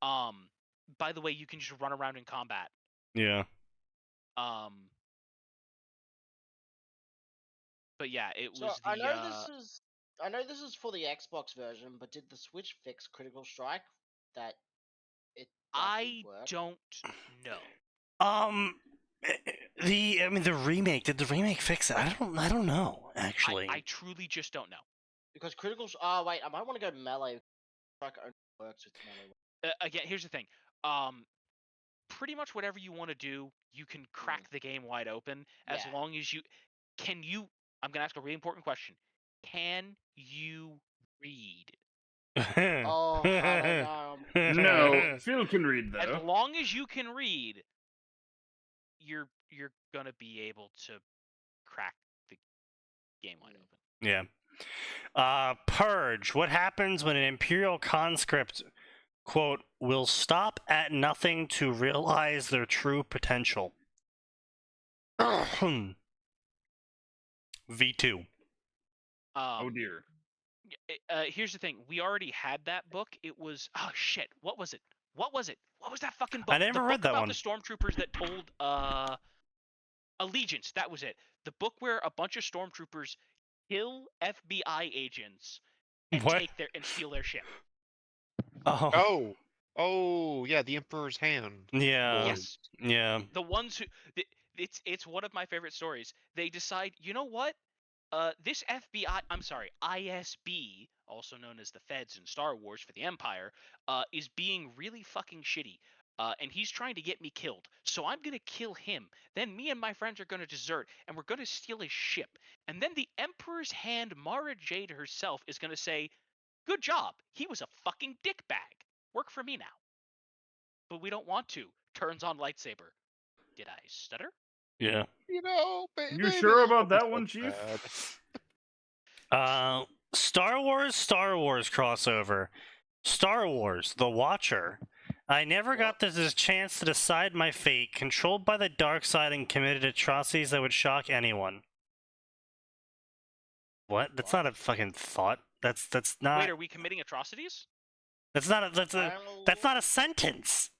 By the way, you can just run around in combat. Yeah. But yeah, it So was the. I know this is for the Xbox version, but did the Switch fix Critical Strike? That it I worked? don't know. The remake, did the remake fix it? I don't know, actually. I truly just don't know. Because wait, I might want to go melee. Strike only works with melee. Again, here's the thing. Pretty much whatever you want to do, you can crack the game wide open as long as you can. I'm gonna ask a really important question. Can you read? Oh, I don't know. No, Phil can read As though. long as you can read, you're gonna be able to crack the game wide open. Yeah. Purge. What happens when an Imperial conscript, quote, will stop at nothing to realize their true potential? V2. Oh dear. Here's the thing. We already had that book. It was shit. What was it? What was that fucking book? I never the read book that about one. the stormtroopers that told Allegiance. That was it. The book where a bunch of stormtroopers kill FBI agents and What? steal their ship. Oh, yeah, the Emperor's Hand. Yeah. Yes. Yeah. The ones who it's one of my favorite stories. They decide, you know what? This ISB, also known as the Feds in Star Wars for the Empire, is being really fucking shitty. And he's trying to get me killed. So I'm going to kill him. Then me and my friends are going to desert, and we're going to steal his ship. And then the Emperor's Hand, Mara Jade herself, is going to say, good job. He was a fucking dickbag. Work for me now. But we don't want to. Turns on lightsaber. Did I stutter? Yeah. You sure about that one, Chief? Star Wars crossover. Star Wars, The Watcher. I never got this chance to decide my fate, controlled by the dark side and committed atrocities that would shock anyone. What? That's not a fucking thought. That's not. Wait, are we committing atrocities? That's not a sentence.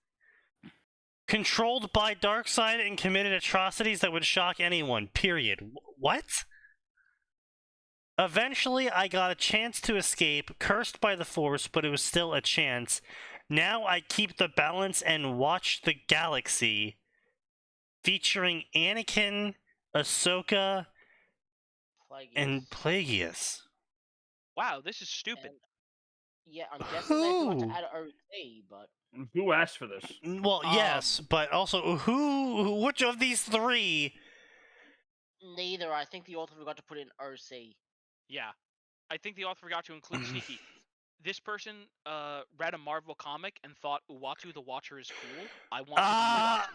Controlled by dark side and committed atrocities that would shock anyone. Period. What? Eventually, I got a chance to escape, cursed by the Force, but it was still a chance. Now I keep the balance and watch the galaxy, featuring Anakin, Ahsoka, and Plagueis. Wow, this is stupid. And, yeah, I'm guessing they forgot to add OC, but... Who asked for this? Well, yes, but also, which of these three? Neither. I think the author forgot to put in OC. Yeah. I think the author forgot to include Sneaky. This person read a Marvel comic and thought Uatu the Watcher is cool. I want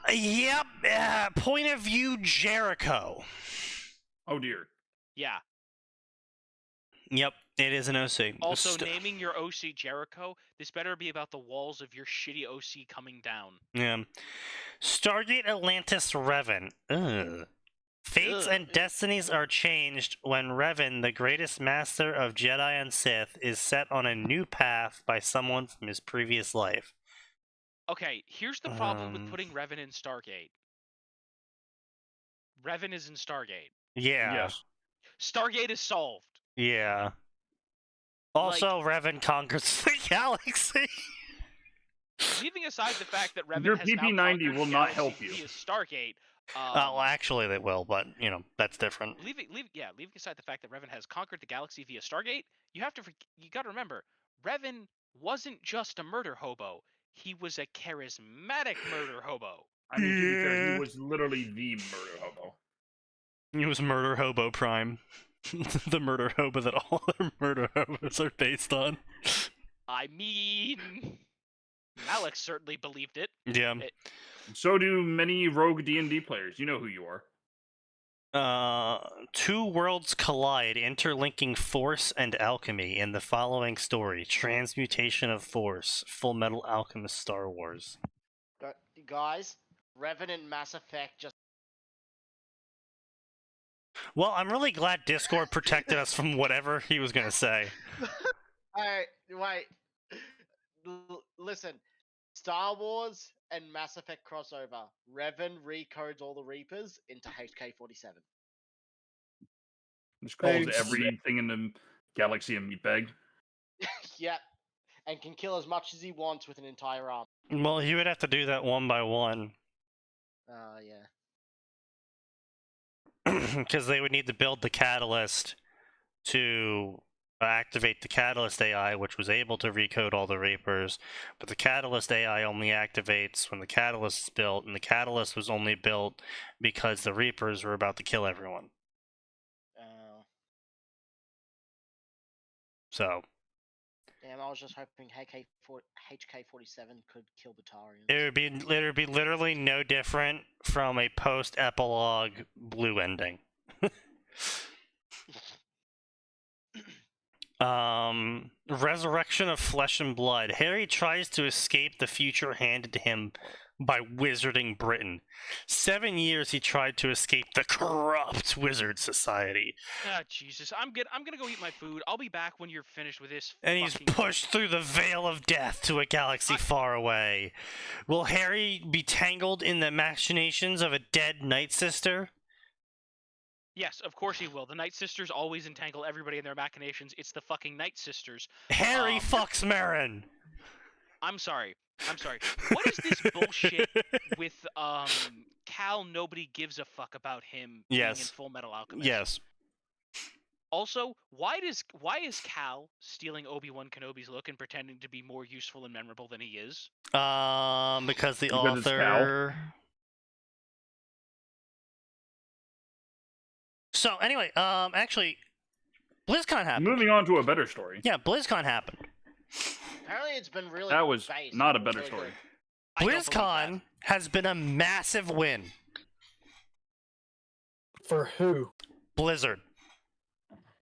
to be Uatu. Yep. Point of view Jericho. Oh dear. Yeah. Yep, it is an OC. Also, naming your OC Jericho, this better be about the walls of your shitty OC coming down. Yeah. Stargate Atlantis Revan. Ugh. Fates and destinies are changed when Revan, the greatest master of Jedi and Sith, is set on a new path by someone from his previous life. Okay, here's the problem with putting Revan in Stargate. Revan is in Stargate. Yeah. Yes. Stargate is solved. Yeah. Also, Revan conquers the galaxy. Leaving aside the fact that Revan Your has now PP90 conquered will the not galaxy help you. via Stargate. Well, actually, they will, but that's different. Leaving aside the fact that Revan has conquered the galaxy via Stargate, you got to remember, Revan wasn't just a murder hobo. He was a charismatic murder hobo. I mean, to be fair, he was literally the murder hobo. He was Murder Hobo Prime. The murder hobo that all other murder hobos are based on. I mean, Alex certainly believed it. Yeah. So do many rogue D&D players. You know who you are. Two worlds collide, interlinking force and alchemy in the following story: Transmutation of Force, Full Metal Alchemist Star Wars. Guys, Revan and Mass Effect just... Well, I'm really glad Discord protected us from whatever he was gonna say. Alright, wait. Listen. Star Wars and Mass Effect crossover. Revan recodes all the Reapers into HK-47. Just calls everything in the galaxy a meatbag. Yep. And can kill as much as he wants with an entire army. Well, he would have to do that one by one. Yeah. Because they would need to build the catalyst to activate the Catalyst AI, which was able to recode all the Reapers, but the Catalyst AI only activates when the Catalyst is built, and the Catalyst was only built because the Reapers were about to kill everyone. So... Damn, I was just hoping HK-47 could kill Batarians. It would be literally no different from a post-epilogue blue ending. Resurrection of Flesh and Blood. Harry tries to escape the future handed to him by Wizarding Britain. 7 years he tried to escape the corrupt Wizard Society. Ah, Jesus. I'm gonna go eat my food. I'll be back when you're finished with this. And he's pushed through the veil of death to a galaxy far away. Will Harry be tangled in the machinations of a dead Night Sister? Yes, of course he will. The Night Sisters always entangle everybody in their machinations. It's the fucking Night Sisters. Harry fucks Marin! I'm sorry. What is this bullshit with Cal? Nobody gives a fuck about him being in Full Metal Alchemist. Yes. Also, why is Cal stealing Obi-Wan Kenobi's look and pretending to be more useful and memorable than he is? Because the author. So anyway, actually, BlizzCon happened. Moving on to a better story. Yeah, BlizzCon happened. Apparently it's been really That was based. not a better story. BlizzCon has been a massive win. For who? Blizzard.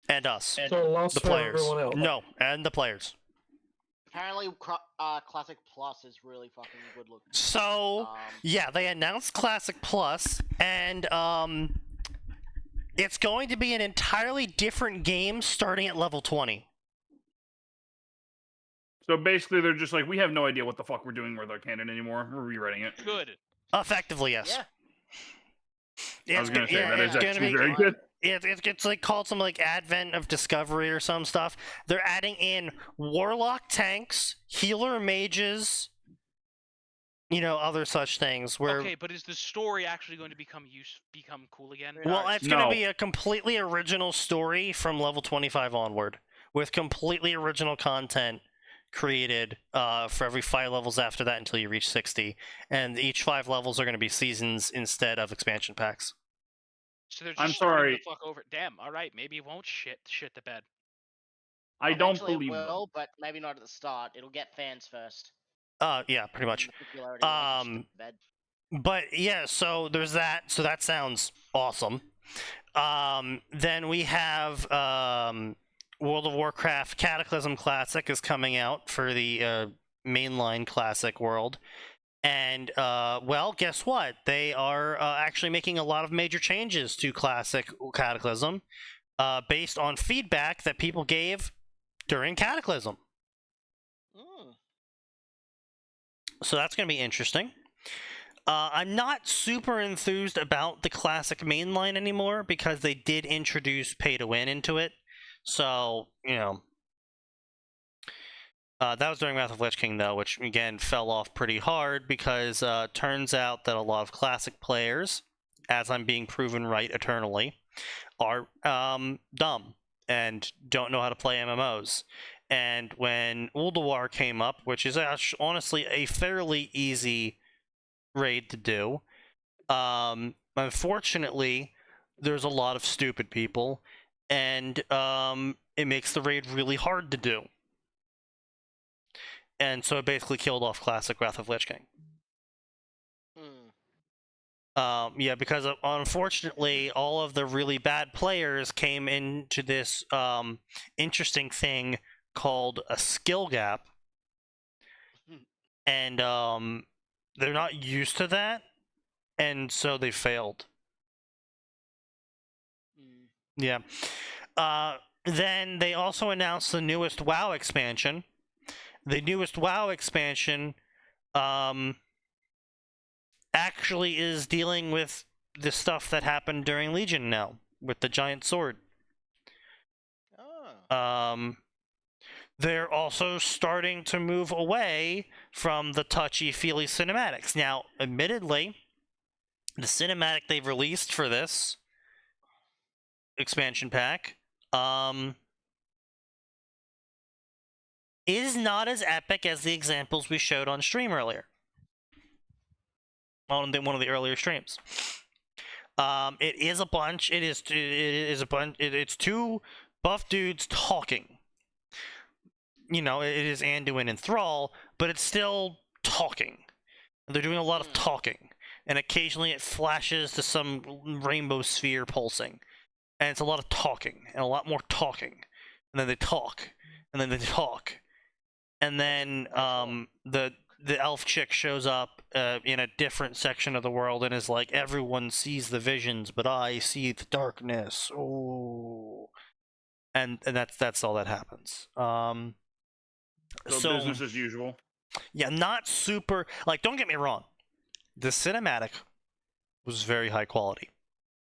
And us. So it lost The for players. everyone else. No, and the players. Apparently, Classic Plus is really fucking good looking. So, yeah, they announced Classic Plus, and it's going to be an entirely different game starting at level 20. So basically, they're just like, we have no idea what the fuck we're doing with our canon anymore. We're rewriting it. Good. Effectively, yes. Yeah. I was gonna say that is it's actually gonna be, very good. It's like called some like Advent of Discovery or some stuff. They're adding in Warlock tanks, healer mages, other such things. Where Okay, but is the story actually going to become cool again? well, it's going No. to be a completely original story from level 25 onward, with completely original content created for every 5 levels after that until you reach 60, and each 5 levels are going to be seasons instead of expansion packs. So they're just I'm starting sorry. the fuck over. Damn. All right, maybe it won't shit the bed. I don't Eventually believe it them. will, but maybe not at the start. It'll get fans first. Yeah, pretty much. And the popularity will make it shit the bed. But yeah, so there's that. So that sounds awesome. Then we have World of Warcraft Cataclysm Classic is coming out for the mainline Classic world. And, well, guess what? They are actually making a lot of major changes to Classic Cataclysm based on feedback that people gave during Cataclysm. So that's going to be interesting. I'm not super enthused about the Classic mainline anymore because they did introduce pay-to-win into it. So, that was during Wrath of Lich King, though, which, again, fell off pretty hard because turns out that a lot of Classic players, as I'm being proven right eternally, are dumb and don't know how to play MMOs. And when Ulduar came up, which is honestly a fairly easy raid to do, unfortunately, there's a lot of stupid people, and it makes the raid really hard to do. And so it basically killed off Classic Wrath of Lich King. Yeah, because unfortunately, all of the really bad players came into this interesting thing called a skill gap, and they're not used to that, and so they failed. Yeah. Then they also announced the newest WoW expansion. The newest WoW expansion actually is dealing with the stuff that happened during Legion now, with the giant sword. They're also starting to move away from the touchy-feely cinematics. Now, admittedly, the cinematic they've released for this expansion pack is not as epic as the examples we showed on stream earlier. On one of the earlier streams. It is a bunch. It's two buff dudes talking. It is Anduin and Thrall, but it's still talking. They're doing a lot of talking, and occasionally it flashes to some rainbow sphere pulsing, and it's a lot of talking and a lot more talking, and then they talk, and then they talk, and then the elf chick shows up in a different section of the world and is like, everyone sees the visions, but I see the darkness. Oh, and that's all that happens. So business as usual. Yeah, not super. Like, don't get me wrong, the cinematic was very high quality.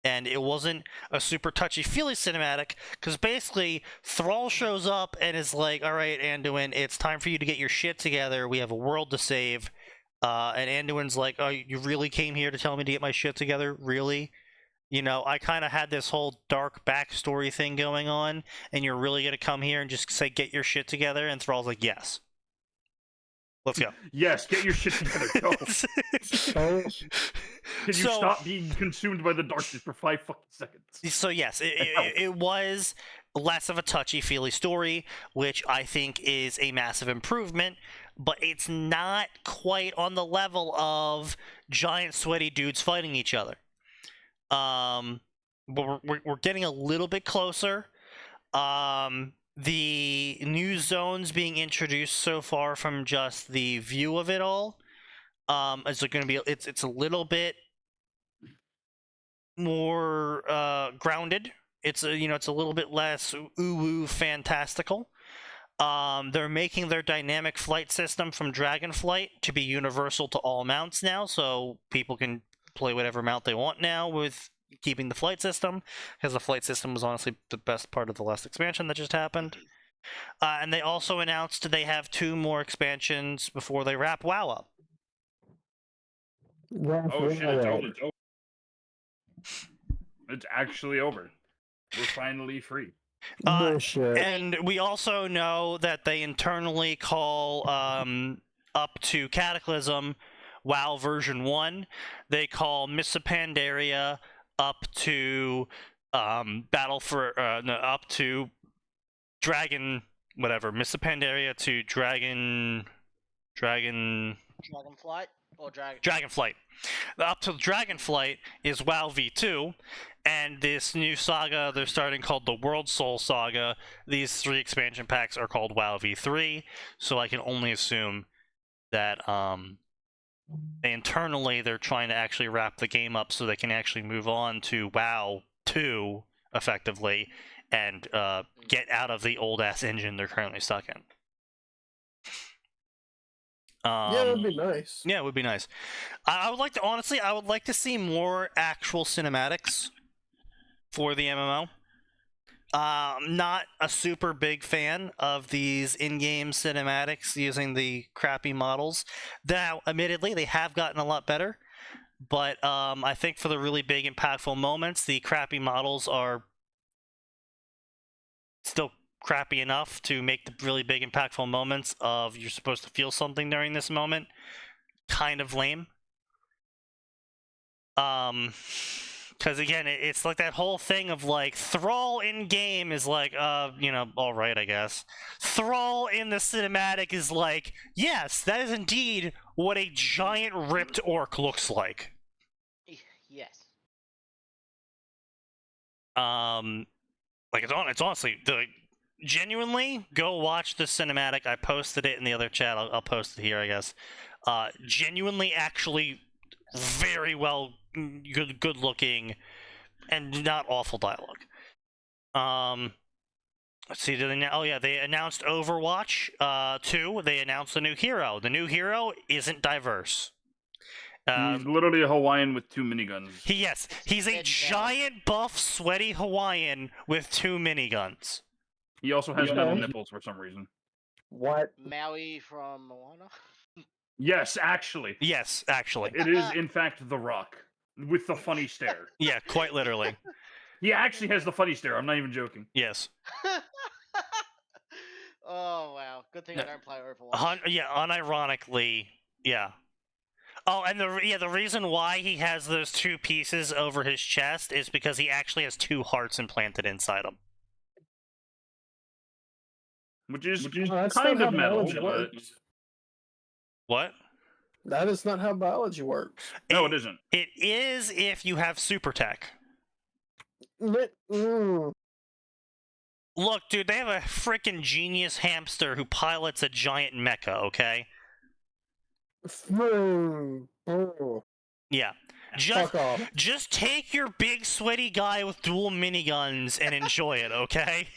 And it wasn't a super touchy-feely cinematic, because basically, Thrall shows up and is like, alright, Anduin, it's time for you to get your shit together, we have a world to save. And Anduin's like, oh, you really came here to tell me to get my shit together? Really? I kind of had this whole dark backstory thing going on, and you're really going to come here and just say, get your shit together? And Thrall's like, yes. Let's go. Yes, get your shit together. Go. Can you stop being consumed by the darkness for 5 fucking seconds? So yes, it was less of a touchy-feely story, which I think is a massive improvement, but it's not quite on the level of giant sweaty dudes fighting each other. but we're getting a little bit closer. The new zones being introduced so far from just the view of it all, is it going to be? It's a little bit more grounded. It's a little bit less ooh fantastical. They're making their dynamic flight system from Dragonflight to be universal to all mounts now, so people can play whatever mount they want now with keeping the flight system, because the flight system was honestly the best part of the last expansion that just happened. And they also announced they have 2 more expansions before they wrap WoW up. Oh shit, it's over. It's actually over. We're finally free. Bullshit. And we also know that they internally call up to Cataclysm WoW version 1. They call Missa Pandaria up to up to Dragon whatever. Missa Pandaria to Dragonflight or Dragonflight. Up to Dragonflight is WoW v2, and this new saga they're starting called the World Soul Saga. These 3 expansion packs are called WoW v3, so I can only assume that internally they're trying to actually wrap the game up so they can actually move on to WoW 2 effectively and get out of the old ass engine they're currently stuck in. Yeah, that'd be nice. Yeah, it would be nice. I would like to, honestly, I would like to see more actual cinematics for the MMO. Not a super big fan of these in-game cinematics using the crappy models. Now, admittedly, they have gotten a lot better, but I think for the really big, impactful moments, the crappy models are still crappy enough to make the really big, impactful moments of you're supposed to feel something during this moment kind of lame. Because again, it's like that whole thing of like Thrall in game is like, all right, I guess. Thrall in the cinematic is like, yes, that is indeed what a giant ripped orc looks like. Yes. Like it's honestly genuinely go watch the cinematic. I posted it in the other chat. I'll post it here, I guess. Genuinely, actually, very well, good looking, and not awful dialogue. Let's see. They announced Overwatch 2. They announced a new hero. The new hero isn't diverse. He's literally a Hawaiian with 2 miniguns. He's a giant, buff, sweaty Hawaiian with 2 miniguns. He also has metal nipples for some reason. What? Maui from Moana? Yes, actually. Yes, actually. It is, in fact, The Rock. With the funny stare. Yeah, quite literally. He actually has the funny stare. I'm not even joking. Yes. Oh, wow. Good thing I don't play Overwatch. Unironically, yeah. Oh, and the reason why he has those 2 pieces over his chest is because he actually has 2 hearts implanted inside him. Which is That's kind not of how metal. biology works. What? That is not how biology works. No, it isn't. It is if you have super tech. Mm. Look, dude, they have a freaking genius hamster who pilots a giant mecha, okay? Oh. Yeah. Fuck off. Just take your big sweaty guy with dual miniguns and enjoy it, okay?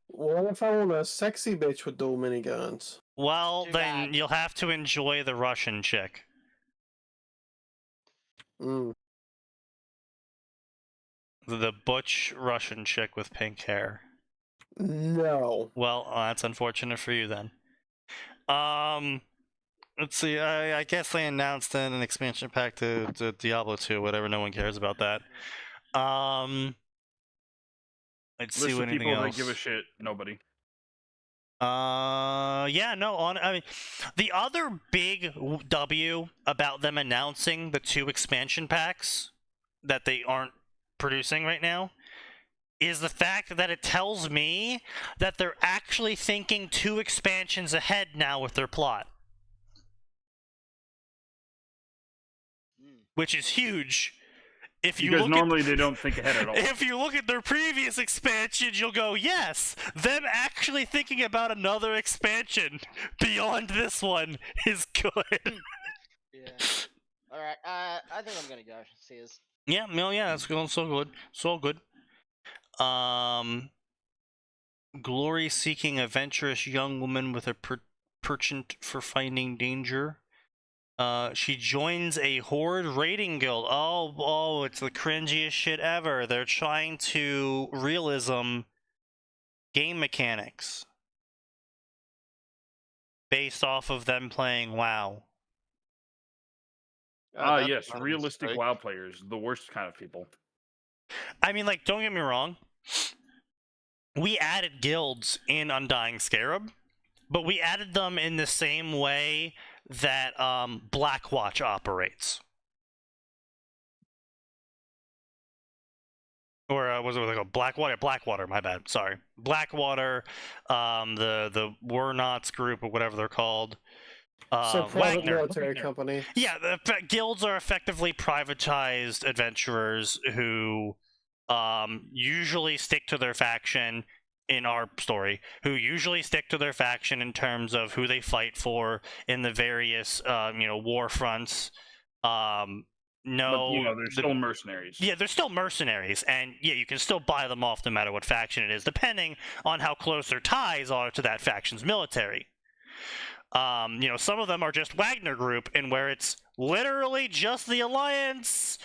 What if I want a sexy bitch with dual miniguns? Well, Too then bad. you'll have to enjoy the Russian chick. Mm. The butch Russian chick with pink hair. No. Well, that's unfortunate for you then. Let's see. I guess they announced then an expansion pack to Diablo 2. Whatever. No one cares about that. Let's see List what of anything people else. that give a shit. Nobody. Yeah, no. I mean, the other big W about them announcing the 2 expansion packs that they aren't producing right now is the fact that it tells me that they're actually thinking 2 expansions ahead now with their plot. which is huge. If you Because look normally they don't think ahead at all. If you look at their previous expansions, you'll go, yes, them actually thinking about another expansion beyond this one is good. Yeah. All right. I think I'm gonna go. See us. Yeah, no, yeah, that's going so good, so good. Glory-seeking, adventurous young woman with a penchant for finding danger. She joins a horde raiding guild. Oh, it's the cringiest shit ever. They're trying to realism game mechanics based off of them playing WoW. That's Yes, not a realistic mistake. WoW players, the worst kind of people. I mean, like, don't get me wrong. We added guilds in Undying Scarab, but we added them in the same way that Blackwatch operates. Or was it like a Blackwater? Blackwater, my bad. Sorry, Blackwater. The Warnots group or whatever they're called. So private Wagner. military company. Yeah, guilds are effectively privatized adventurers who usually stick to their faction. In our story, who usually stick to their faction in terms of who they fight for in the various war fronts. But, they're still mercenaries. Yeah, they're still mercenaries, and yeah, you can still buy them off no matter what faction it is, depending on how close their ties are to that faction's military. Some of them are just Wagner Group, and where it's literally just the Alliance,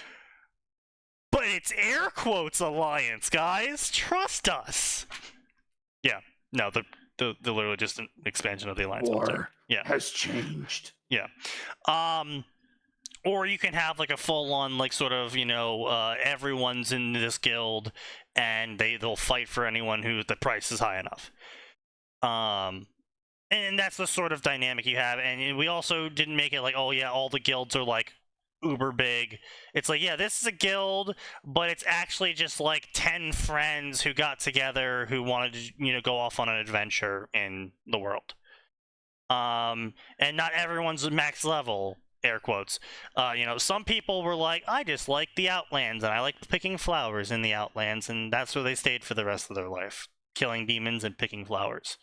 but it's air quotes Alliance, guys. Trust us. Yeah, no, they're literally just an expansion of the Alliance military. Yeah, has changed. Yeah. Or you can have like a full-on, like, sort of, everyone's in this guild, and they'll fight for anyone who the price is high enough. And that's the sort of dynamic you have. And we also didn't make it like, oh yeah, all the guilds are like uber big. It's like, yeah, this is a guild, but it's actually just like 10 friends who got together who wanted to, go off on an adventure in the world. And not everyone's max level, air quotes. Some people were like, I just like the Outlands, and I like picking flowers in the Outlands, and that's where they stayed for the rest of their life, killing demons and picking flowers.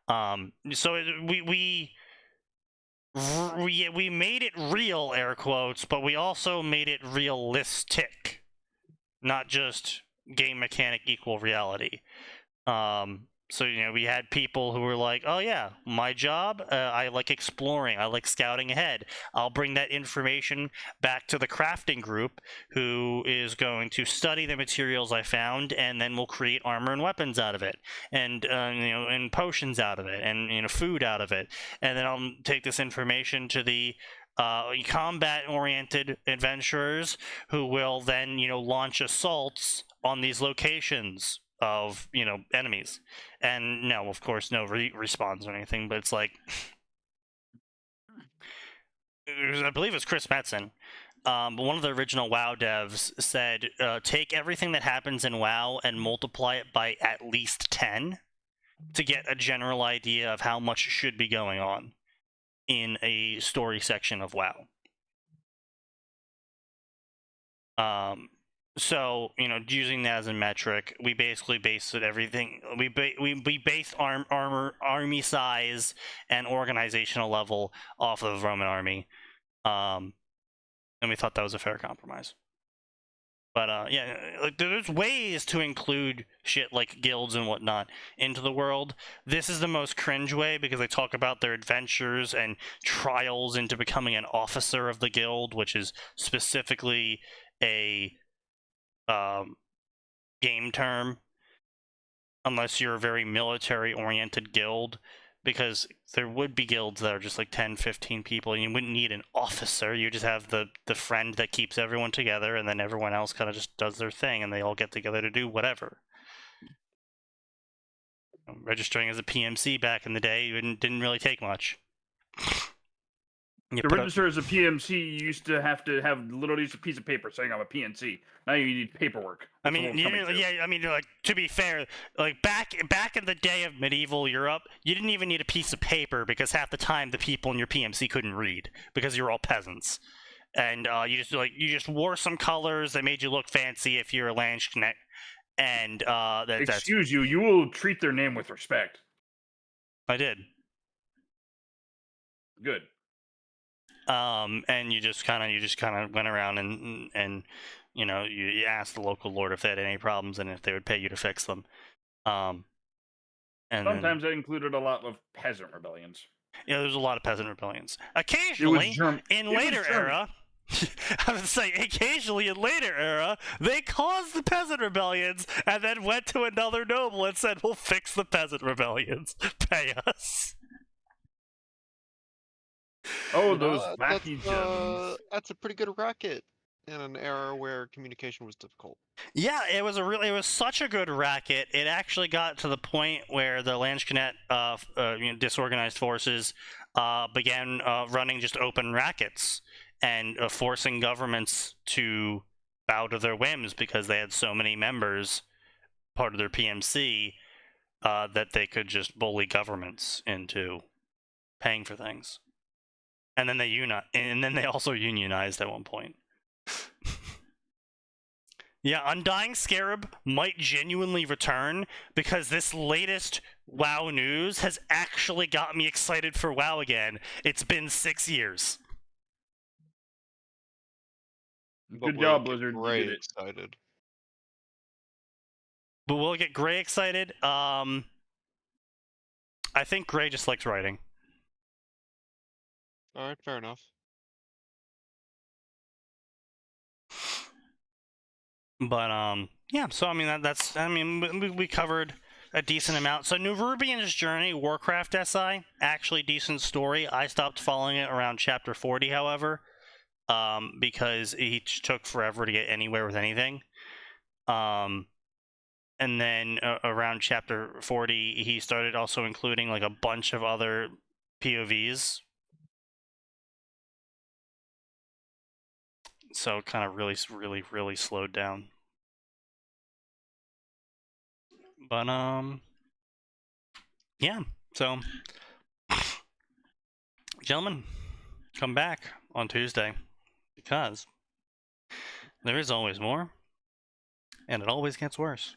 So we made it real, air quotes, but we also made it realistic, not just game mechanic equal reality. So, we had people who were like, oh yeah, my job, I like exploring, I like scouting ahead. I'll bring that information back to the crafting group, who is going to study the materials I found, and then we'll create armor and weapons out of it, and and potions out of it, and food out of it. And then I'll take this information to the combat-oriented adventurers, who will then launch assaults on these locations of enemies. And no, of course, no respawns or anything, but it's like I believe it's Chris Metzen, but one of the original WoW devs said, take everything that happens in WoW and multiply it by at least 10 to get a general idea of how much should be going on in a story section of WoW. So, using that as a metric, we basically based everything. We based army size and organizational level off of Roman army, and we thought that was a fair compromise. But yeah, like, there's ways to include shit like guilds and whatnot into the world. This is the most cringe way, because they talk about their adventures and trials into becoming an officer of the guild, which is specifically a game term, unless you're a very military-oriented guild, because there would be guilds that are just like 10, 15 people, and you wouldn't need an officer. You just have the friend that keeps everyone together, and then everyone else kind of just does their thing, and they all get together to do whatever. Registering as a PMC back in the day didn't really take much. To register as a PMC, you used to have literally just a piece of paper saying I'm a PNC. Now you need paperwork. I mean, like, to be fair, like back in the day of medieval Europe, you didn't even need a piece of paper, because half the time the people in your PMC couldn't read, because you're all peasants. and you just wore some colors that made you look fancy if you're a Landsknecht, and that's Excuse you, you will treat their name with respect. I did. Good. And you just kind of went around and you asked the local lord if they had any problems and if they would pay you to fix them. And sometimes that included a lot of peasant rebellions. Yeah, there's a lot of peasant rebellions. Occasionally, in later era, I would say occasionally in later era, they caused the peasant rebellions and then went to another noble and said, "We'll fix the peasant rebellions. Pay us." Oh, those wacky that's, gems. that's a pretty good racket in an era where communication was difficult. Yeah, it was such a good racket. It actually got to the point where the Landsknecht disorganized forces began running just open rackets and forcing governments to bow to their whims because they had so many members, part of their PMC, that they could just bully governments into paying for things. And then they also unionized at one point. Yeah, Undying Scarab might genuinely return because this latest WoW news has actually got me excited for WoW again. It's been 6 years. Good job, Blizzard. You Very did it. excited. But will it get Gray excited? I think Gray just likes writing. All right, fair enough. But yeah. So I mean, we covered a decent amount. So Nerubian's Journey, Warcraft SI, actually decent story. I stopped following it around chapter 40, however, because he took forever to get anywhere with anything. And then around chapter 40, he started also including like a bunch of other POVs. So kind of really slowed down. But yeah. So gentlemen, come back on Tuesday because there is always more, and it always gets worse.